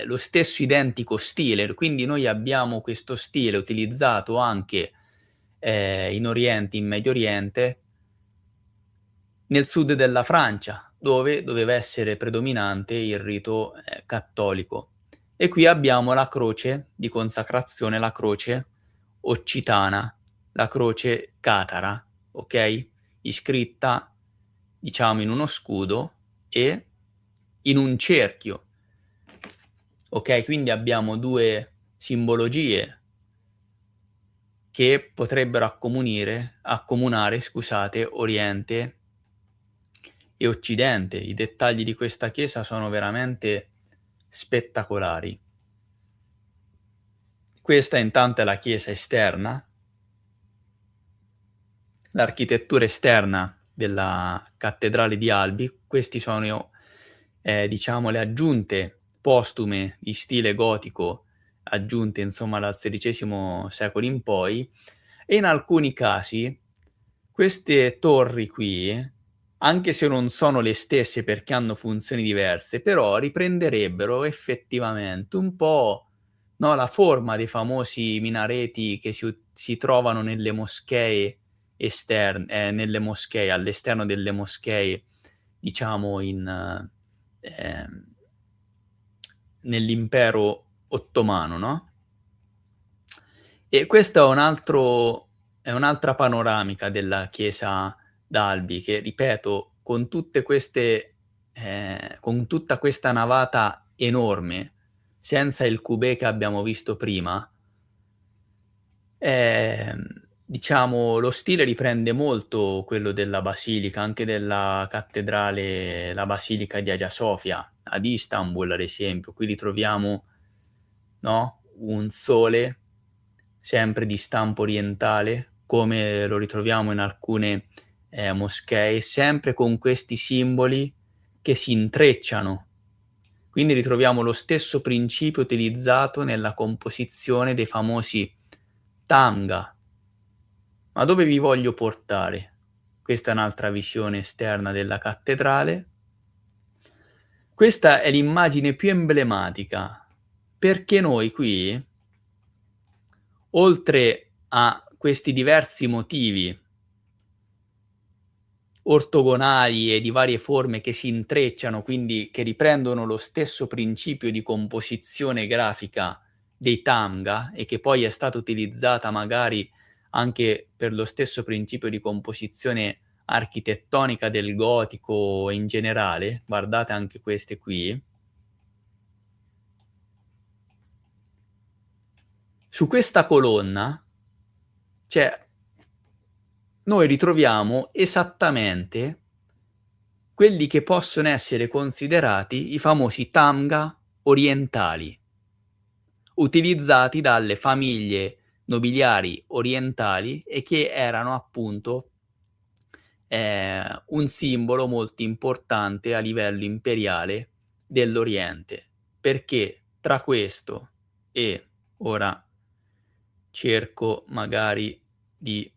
Speaker 1: lo stesso identico stile, quindi noi abbiamo questo stile utilizzato anche, in Oriente, in Medio Oriente, nel sud della Francia, dove doveva essere predominante il rito, cattolico. E qui abbiamo la croce di consacrazione, la croce occitana, la croce catara, okay, iscritta diciamo in uno scudo e in un cerchio, okay, quindi abbiamo 2 simbologie che potrebbero accomunare, scusate, Oriente e Occidente. I dettagli di questa chiesa sono veramente spettacolari. Questa intanto è la chiesa esterna, l'architettura esterna della cattedrale di Albi. Questi sono, diciamo le aggiunte postume di stile gotico, aggiunte insomma dal XVI secolo in poi, e in alcuni casi queste torri qui, anche se non sono le stesse perché hanno funzioni diverse, però riprenderebbero effettivamente un po', no, la forma dei famosi minareti che si trovano nelle moschee nelle moschee, all'esterno delle moschee, diciamo ehm, nell'impero ottomano, no, e questo è un'altra panoramica della chiesa d'Albi che, ripeto, con tutta questa navata enorme, senza il coupé che abbiamo visto prima, diciamo lo stile riprende molto quello della basilica, anche della cattedrale, la basilica di Hagia Sophia ad Istanbul, ad esempio. Qui ritroviamo, no, un sole sempre di stampo orientale, come lo ritroviamo in alcune, moschee, sempre con questi simboli che si intrecciano. Quindi ritroviamo lo stesso principio utilizzato nella composizione dei famosi Tamga. Ma dove vi voglio portare? Questa è un'altra visione esterna della cattedrale. Questa è l'immagine più emblematica, perché noi qui, oltre a questi diversi motivi ortogonali e di varie forme che si intrecciano, quindi che riprendono lo stesso principio di composizione grafica dei Tamga e che poi è stata utilizzata magari anche per lo stesso principio di composizione architettonica del gotico in generale, guardate anche queste qui. Su questa colonna, cioè, noi ritroviamo esattamente quelli che possono essere considerati i famosi Tamga orientali, utilizzati dalle famiglie nobiliari orientali e che erano appunto, un simbolo molto importante a livello imperiale dell'Oriente, perché tra questo e ora cerco magari di,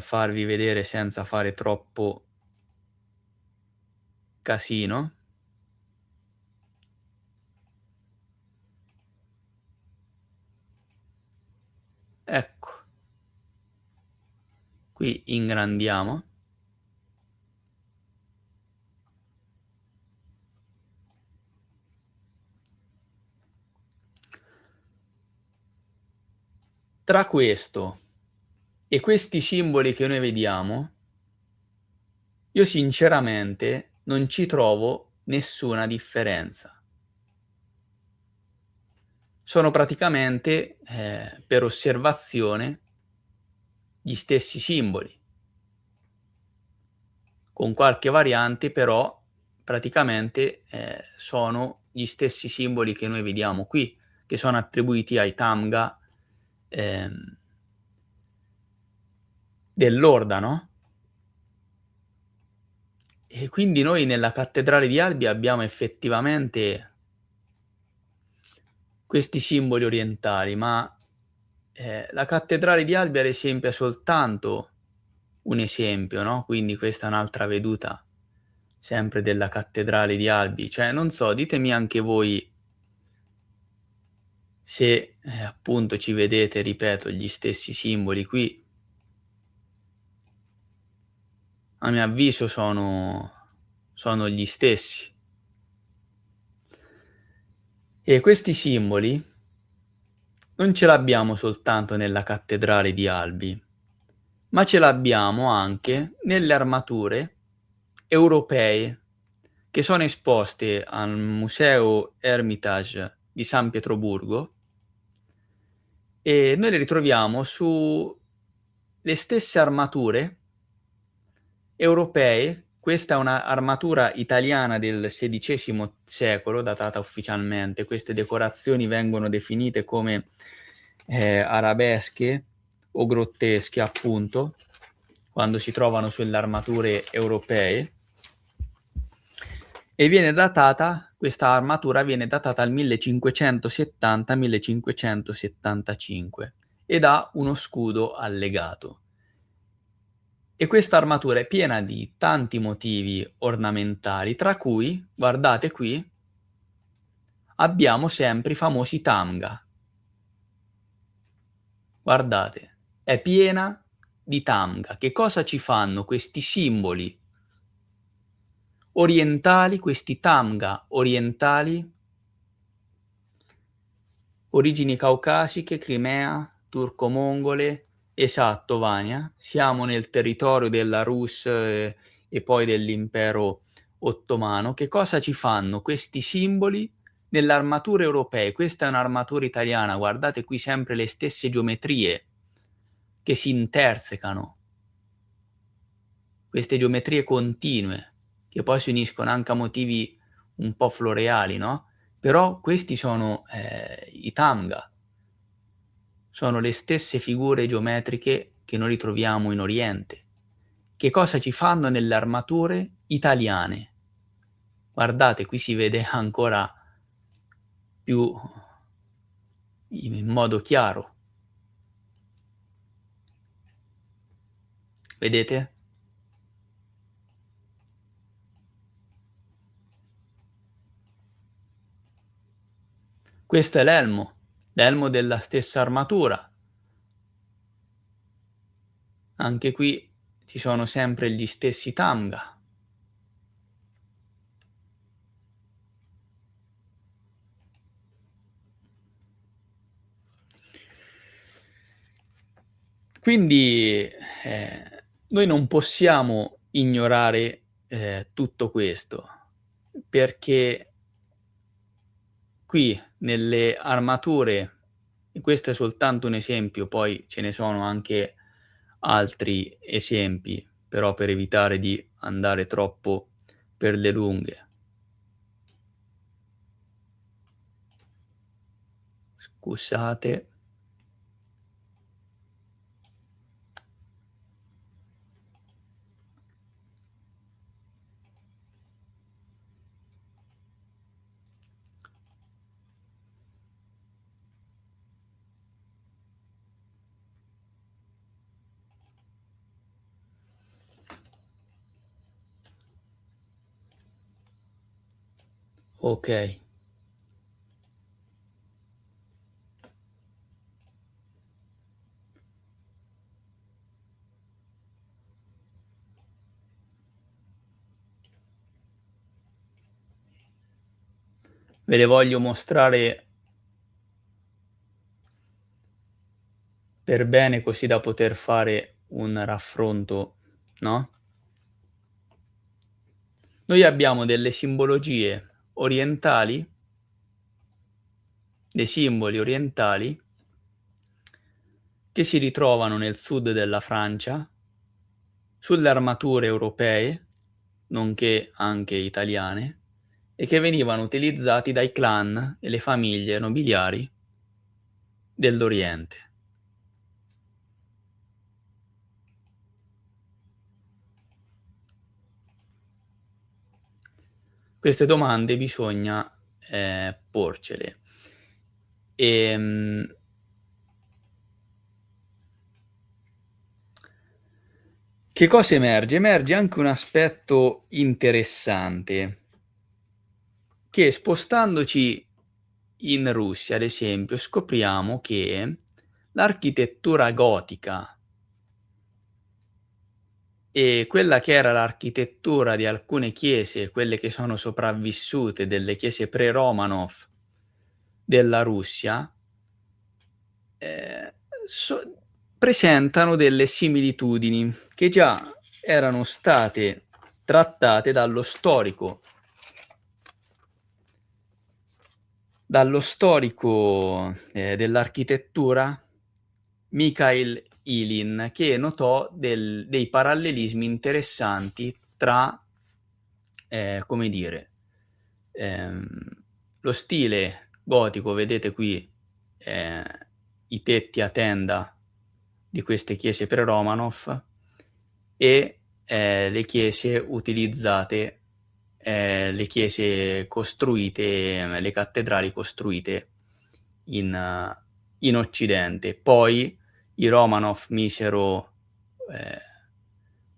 Speaker 1: farvi vedere senza fare troppo casino. Ecco, qui ingrandiamo. Tra questo e questi simboli che noi vediamo, Io sinceramente non ci trovo nessuna differenza. Sono praticamente, per osservazione, gli stessi simboli, con qualche variante però praticamente, sono gli stessi simboli che noi vediamo qui, che sono attribuiti ai Tamga, ehm, dell'Ordano. E quindi noi nella cattedrale di Albi abbiamo effettivamente questi simboli orientali, ma, la cattedrale di Albi ad esempio è soltanto un esempio, no, quindi questa è un'altra veduta sempre della cattedrale di Albi. Cioè, non so, ditemi anche voi se, appunto ci vedete, ripeto, gli stessi simboli qui. A mio avviso sono gli stessi. E questi simboli non ce l'abbiamo soltanto nella cattedrale di Albi, ma ce l'abbiamo anche nelle armature europee che sono esposte al Museo Hermitage di San Pietroburgo e noi le ritroviamo su le stesse armature europee. Questa è una armatura italiana del XVI secolo, datata ufficialmente. Queste decorazioni vengono definite come arabesche o grottesche, appunto, quando si trovano sulle armature europee. E viene datata, questa armatura viene datata al 1570-1575 ed ha uno scudo allegato. E questa armatura è piena di tanti motivi ornamentali, tra cui, guardate qui, abbiamo sempre i famosi tamga. Guardate, è piena di tamga. Che cosa ci fanno questi simboli orientali, questi tamga orientali? Origini caucasiche, Crimea, turco-mongole, esatto Vania, siamo nel territorio della Rus e poi dell'impero ottomano. Che cosa ci fanno questi simboli nelle armature europee? Questa è un'armatura italiana, guardate qui sempre le stesse geometrie che si intersecano, queste geometrie continue, che poi si uniscono anche a motivi un po' floreali, no? Però questi sono i Tamga. Sono le stesse figure geometriche che noi ritroviamo in Oriente. Che cosa ci fanno nelle armature italiane? Guardate, qui si vede ancora più in modo chiaro. Vedete? Questo è l'elmo della stessa armatura. Anche qui ci sono sempre gli stessi Tamga. Quindi noi non possiamo ignorare tutto questo, perché qui nelle armature, e questo è soltanto un esempio, poi ce ne sono anche altri esempi, però per evitare di andare troppo per le lunghe. Scusate. Ok. Ve le voglio mostrare per bene così da poter fare un raffronto, no? Noi abbiamo delle simbologie orientali, dei simboli orientali che si ritrovano nel sud della Francia, sulle armature europee, nonché anche italiane, e che venivano utilizzati dai clan e le famiglie nobiliari dell'Oriente. Queste domande bisogna porcele. Ehm, che cosa emerge? Emerge anche un aspetto interessante, che spostandoci in Russia, ad esempio, scopriamo che l'architettura gotica e quella che era l'architettura di alcune chiese, quelle che sono sopravvissute, delle chiese pre-Romanov della Russia, ehm, so presentano delle similitudini che già erano state trattate dallo storico dell'architettura Mikhail Ilin, che notò dei parallelismi interessanti tra, come dire, ehm, lo stile gotico, vedete qui ehm, i tetti a tenda di queste chiese pre-Romanov e le chiese utilizzate, le chiese costruite, le cattedrali costruite in Occidente. Poi i Romanov misero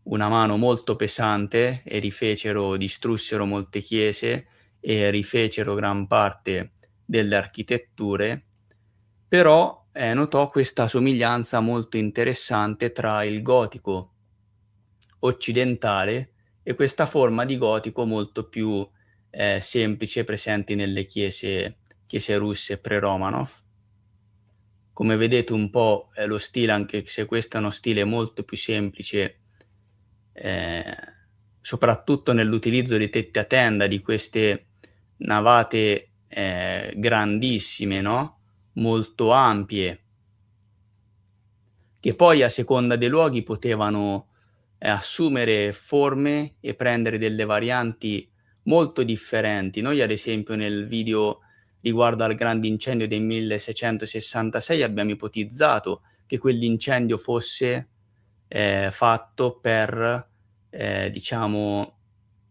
Speaker 1: una mano molto pesante e distrussero molte chiese e rifecero gran parte delle architetture, però notò questa somiglianza molto interessante tra il gotico occidentale e questa forma di gotico molto più semplice presenti nelle chiese russe pre-Romanov. Come vedete un po' lo stile, anche se questo è uno stile molto più semplice, ehm, soprattutto nell'utilizzo dei tetti a tenda, di queste navate grandissime, no, molto ampie, che poi a seconda dei luoghi potevano assumere forme e prendere delle varianti molto differenti. Noi ad esempio nel video riguardo al grande incendio del 1666 abbiamo ipotizzato che quell'incendio fosse fatto per, diciamo,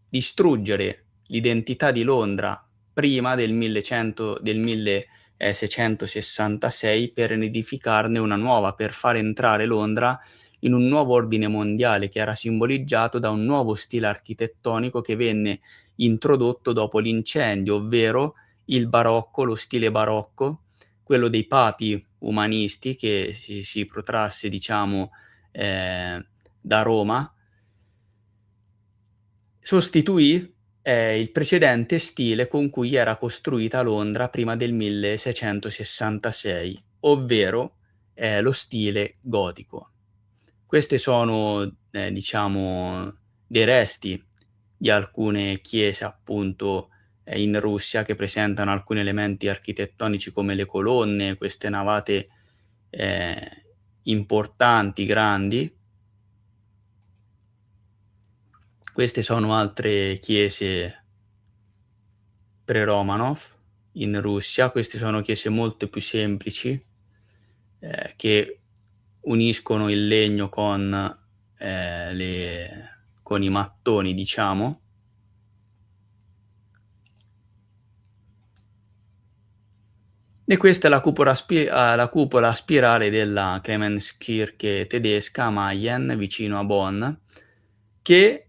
Speaker 1: distruggere l'identità di Londra prima del 1666 per nidificarne una nuova, per far entrare Londra in un nuovo ordine mondiale che era simboleggiato da un nuovo stile architettonico che venne introdotto dopo l'incendio, ovvero il barocco, lo stile barocco, quello dei papi umanisti che si protrasse, diciamo, da Roma, sostituì il precedente stile con cui era costruita Londra prima del 1666, ovvero lo stile gotico. Queste sono, diciamo, dei resti di alcune chiese, appunto, in Russia che presentano alcuni elementi architettonici come le colonne, queste navate ehm, importanti, grandi. Queste sono altre chiese pre-Romanov in Russia, queste sono chiese molto più semplici, che uniscono il legno con i mattoni, diciamo. E questa è la cupola a spirale della Clemenskirche tedesca a Mayen, vicino a Bonn, che,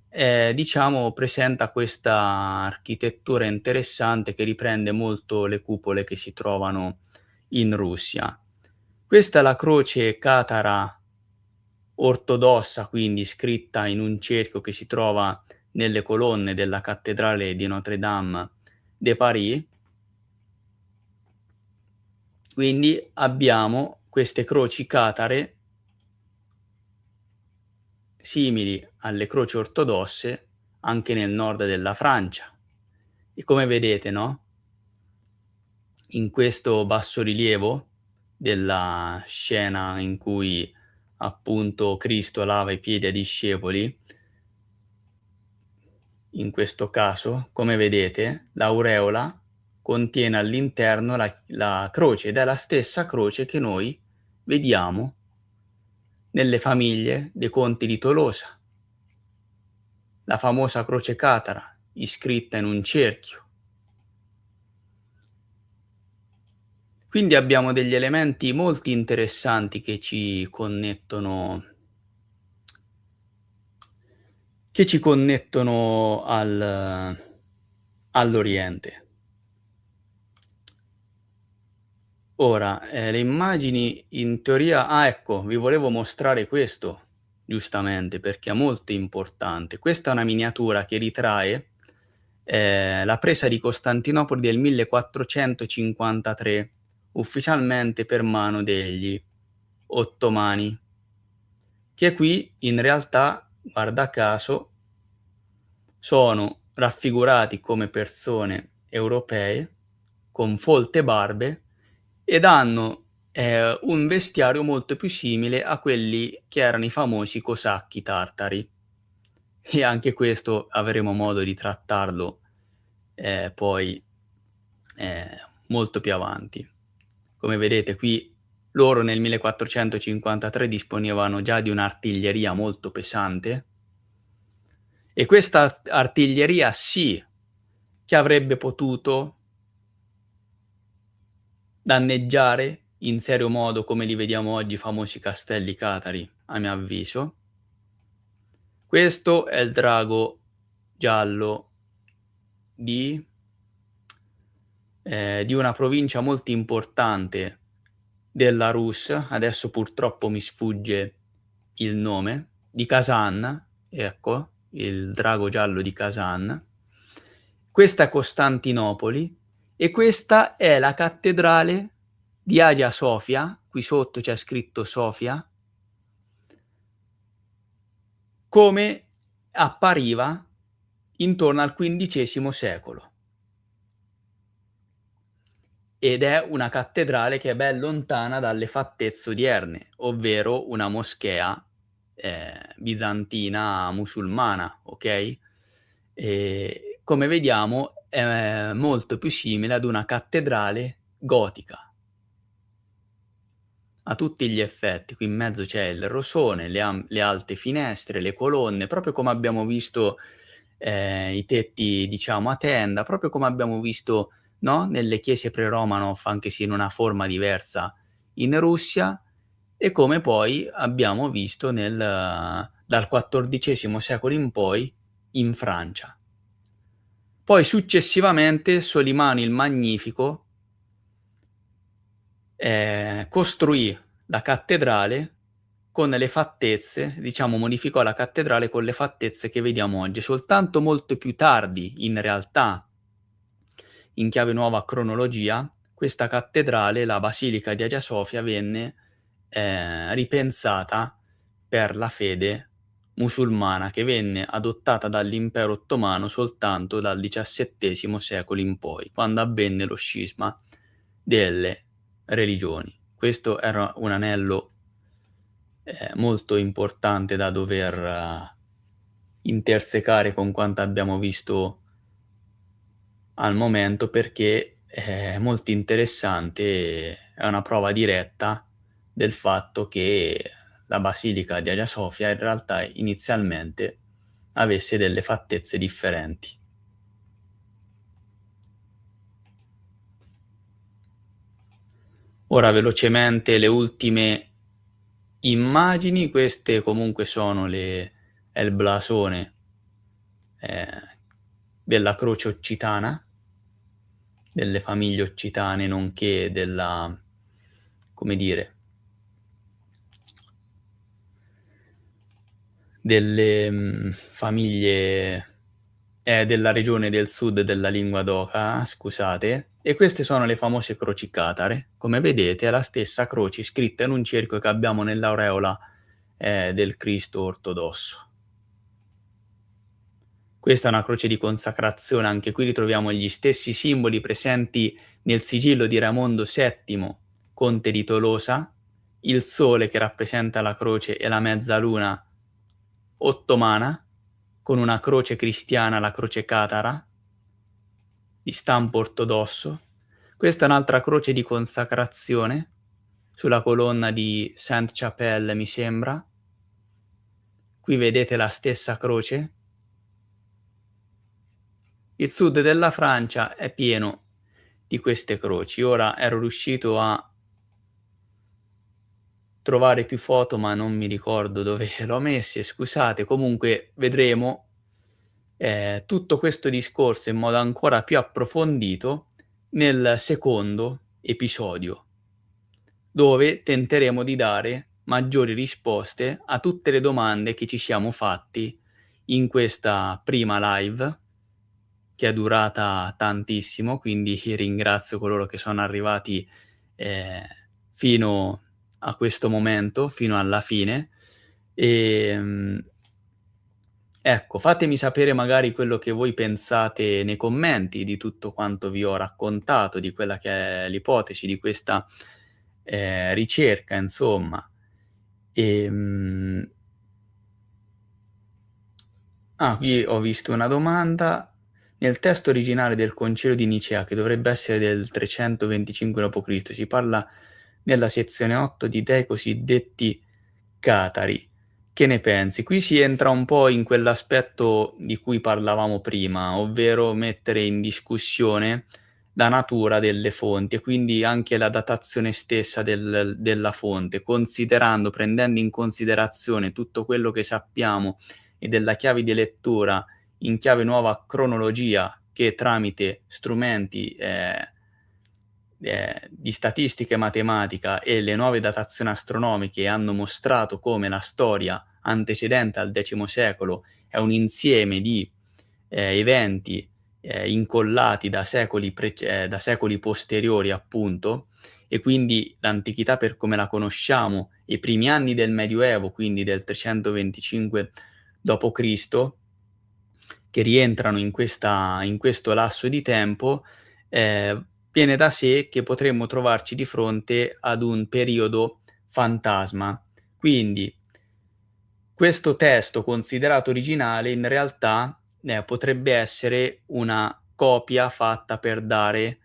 Speaker 1: diciamo presenta questa architettura interessante che riprende molto le cupole che si trovano in Russia. Questa è la croce catara ortodossa, quindi scritta in un cerchio che si trova nelle colonne della cattedrale di Notre-Dame de Paris. Quindi abbiamo queste croci catare simili alle croci ortodosse anche nel nord della Francia. E come vedete, no, in questo bassorilievo della scena in cui appunto Cristo lava i piedi ai discepoli, in questo caso, come vedete, l'aureola contiene all'interno la croce, ed è la stessa croce che noi vediamo nelle famiglie dei conti di Tolosa, la famosa croce catara iscritta in un cerchio. Quindi abbiamo degli elementi molto interessanti che ci connettono all'Oriente. Ora, le immagini in teoria ecco, vi volevo mostrare questo, giustamente, perché è molto importante. Questa è una miniatura che ritrae, la presa di Costantinopoli del 1453, ufficialmente per mano degli ottomani, che qui in realtà, guarda caso, sono raffigurati come persone europee con folte barbe ed hanno un vestiario molto più simile a quelli che erano i famosi cosacchi tartari. E anche questo avremo modo di trattarlo poi molto più avanti. Come vedete qui loro nel 1453 disponevano già di un'artiglieria molto pesante, e questa artiglieria sì che avrebbe potuto danneggiare in serio modo, come li vediamo oggi, i famosi castelli catari, a mio avviso. Questo è il drago giallo di una provincia molto importante della Rus', adesso purtroppo mi sfugge il nome, di Kazan, ecco, il drago giallo di Kazan. Questa è Costantinopoli e questa è la cattedrale di Hagia Sophia, qui sotto c'è scritto Sofia, come appariva intorno al XV secolo. Ed è una cattedrale che è ben lontana dalle fattezze odierne, ovvero una moschea bizantina musulmana, ok? E, come vediamo, è molto più simile ad una cattedrale gotica. A tutti gli effetti, qui in mezzo c'è il rosone, le alte finestre, le colonne, proprio come abbiamo visto i tetti, diciamo, a tenda, proprio come abbiamo visto, no, nelle chiese pre-Romanov, anche se in una forma diversa in Russia, e come poi abbiamo visto dal XIV secolo in poi in Francia. Poi successivamente Solimano il Magnifico costruì la cattedrale con le fattezze, diciamo modificò la cattedrale con le fattezze che vediamo oggi. Soltanto molto più tardi, in realtà, in chiave nuova cronologia, questa cattedrale, la Basilica di Hagia Sophia, venne ripensata per la fede musulmana, che venne adottata dall'impero ottomano soltanto dal XVII secolo in poi, quando avvenne lo scisma delle religioni. Questo era un anello molto importante da dover intersecare con quanto abbiamo visto al momento, perché è molto interessante, è una prova diretta del fatto che la Basilica di Hagia Sophia in realtà inizialmente avesse delle fattezze differenti. Ora velocemente le ultime immagini, queste comunque sono è il blasone della croce occitana, delle famiglie occitane, nonché della, come dire, delle famiglie della regione del sud della lingua d'Oca, scusate, e queste sono le famose croci catare. Come vedete è la stessa croce scritta in un cerchio che abbiamo nell'aureola del Cristo ortodosso. Questa è una croce di consacrazione, anche qui ritroviamo gli stessi simboli presenti nel sigillo di Raimondo VII, conte di Tolosa, il sole che rappresenta la croce e la mezzaluna ottomana, con una croce cristiana, la croce catara, di stampo ortodosso. Questa è un'altra croce di consacrazione, sulla colonna di Sainte-Chapelle, mi sembra. Qui vedete la stessa croce. Il sud della Francia è pieno di queste croci. Ora ero riuscito a trovare più foto, ma non mi ricordo dove l'ho messe, scusate. Comunque vedremo tutto questo discorso in modo ancora più approfondito nel secondo episodio, dove tenteremo di dare maggiori risposte a tutte le domande che ci siamo fatti in questa prima live, che è durata tantissimo, quindi ringrazio coloro che sono arrivati fino a questo momento, fino alla fine. Ecco, fatemi sapere magari quello che voi pensate nei commenti di tutto quanto vi ho raccontato, di quella che è l'ipotesi di questa ricerca, insomma. Ehm Qui ho visto una domanda. Nel testo originale del Concilio di Nicea, che dovrebbe essere del 325 d.C., si parla nella sezione 8 di dei cosiddetti catari. Che ne pensi? Qui si entra un po' in quell'aspetto di cui parlavamo prima, ovvero mettere in discussione la natura delle fonti e quindi anche la datazione stessa della fonte, prendendo in considerazione tutto quello che sappiamo e della chiave di lettura in chiave nuova cronologia, che tramite strumenti di statistica e matematica e le nuove datazioni astronomiche hanno mostrato come la storia antecedente al X secolo è un insieme di eventi incollati da secoli posteriori, appunto, e quindi l'antichità per come la conosciamo, i primi anni del Medioevo, quindi del 325 d.C., che rientrano in questo lasso di tempo, viene da sé che potremmo trovarci di fronte ad un periodo fantasma. Quindi questo testo considerato originale in realtà potrebbe essere una copia fatta per dare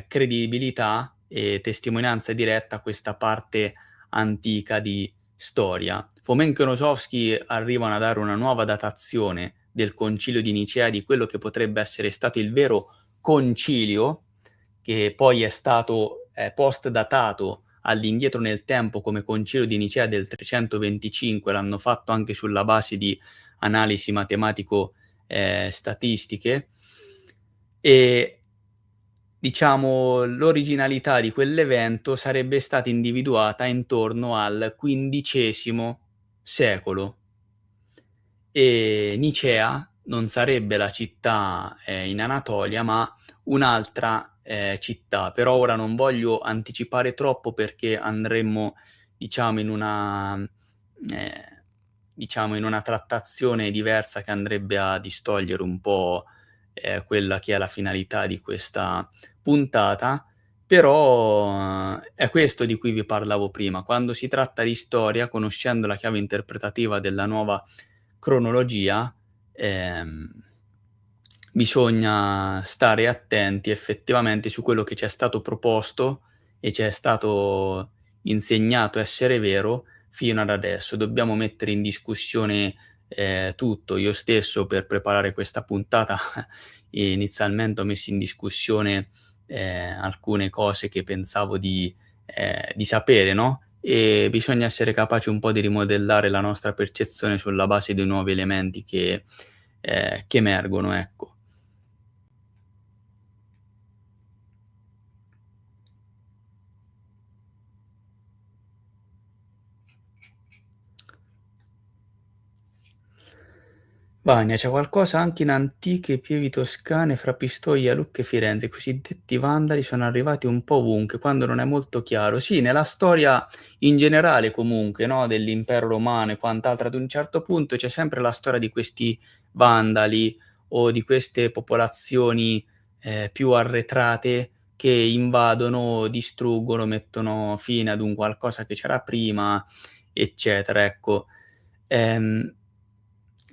Speaker 1: credibilità e testimonianza diretta a questa parte antica di storia. Fomenko e Nosovsky arrivano a dare una nuova datazione del Concilio di Nicea, di quello che potrebbe essere stato il vero concilio, che poi è stato post-datato all'indietro nel tempo come Concilio di Nicea del 325, l'hanno fatto anche sulla base di analisi matematico statistiche, e diciamo l'originalità di quell'evento sarebbe stata individuata intorno al XV secolo. E Nicea non sarebbe la città in Anatolia, ma un'altra città. Però ora non voglio anticipare troppo, perché andremmo diciamo in una trattazione diversa che andrebbe a distogliere un po' quella che è la finalità di questa puntata. Però è questo di cui vi parlavo prima: quando si tratta di storia, conoscendo la chiave interpretativa della nuova cronologia, bisogna stare attenti effettivamente su quello che ci è stato proposto e ci è stato insegnato essere vero fino ad adesso. Dobbiamo mettere in discussione tutto. Io stesso, per preparare questa puntata inizialmente ho messo in discussione alcune cose che pensavo di sapere, no, e bisogna essere capaci un po' di rimodellare la nostra percezione sulla base dei nuovi elementi che emergono, ecco. Vania, c'è qualcosa anche in antiche pievi toscane fra Pistoia, Lucca e Firenze. I cosiddetti vandali sono arrivati un po' ovunque, quando non è molto chiaro. Sì, nella storia in generale comunque, no, dell'impero romano e quant'altro, ad un certo punto c'è sempre la storia di questi vandali o di queste popolazioni, più arretrate che invadono, distruggono, mettono fine ad un qualcosa che c'era prima, eccetera, ecco. Ehm,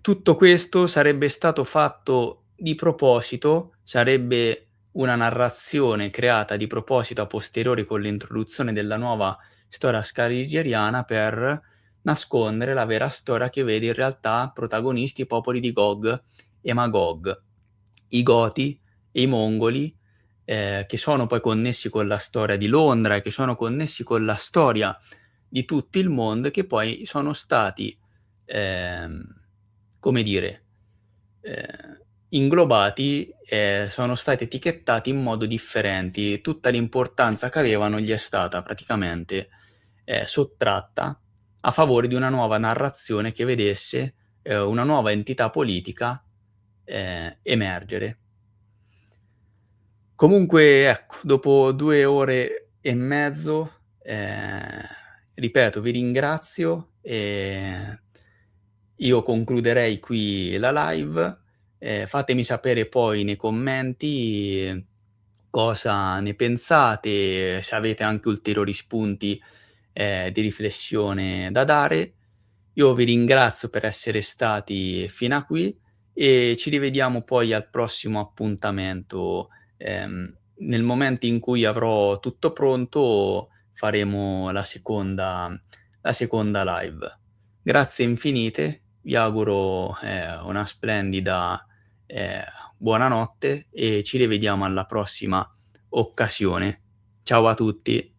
Speaker 1: Tutto questo sarebbe stato fatto di proposito, sarebbe una narrazione creata di proposito a posteriori con l'introduzione della nuova storia scaligeriana per nascondere la vera storia che vede in realtà protagonisti i popoli di Gog e Magog, i Goti e i Mongoli, che sono poi connessi con la storia di Londra e che sono connessi con la storia di tutto il mondo e che poi sono stati, ehm, come dire, inglobati, sono stati etichettati in modo differenti. Tutta l'importanza che avevano gli è stata praticamente, sottratta a favore di una nuova narrazione che vedesse, una nuova entità politica, emergere. Comunque ecco, dopo 2 ore e mezzo, ripeto, vi ringrazio, io concluderei qui la live. Fatemi sapere poi nei commenti cosa ne pensate, se avete anche ulteriori spunti, di riflessione da dare. Io vi ringrazio per essere stati fino a qui e ci rivediamo poi al prossimo appuntamento. Nel momento in cui avrò tutto pronto faremo la seconda live. Grazie infinite, vi auguro, una splendida, ehm, buonanotte e ci rivediamo alla prossima occasione. Ciao a tutti.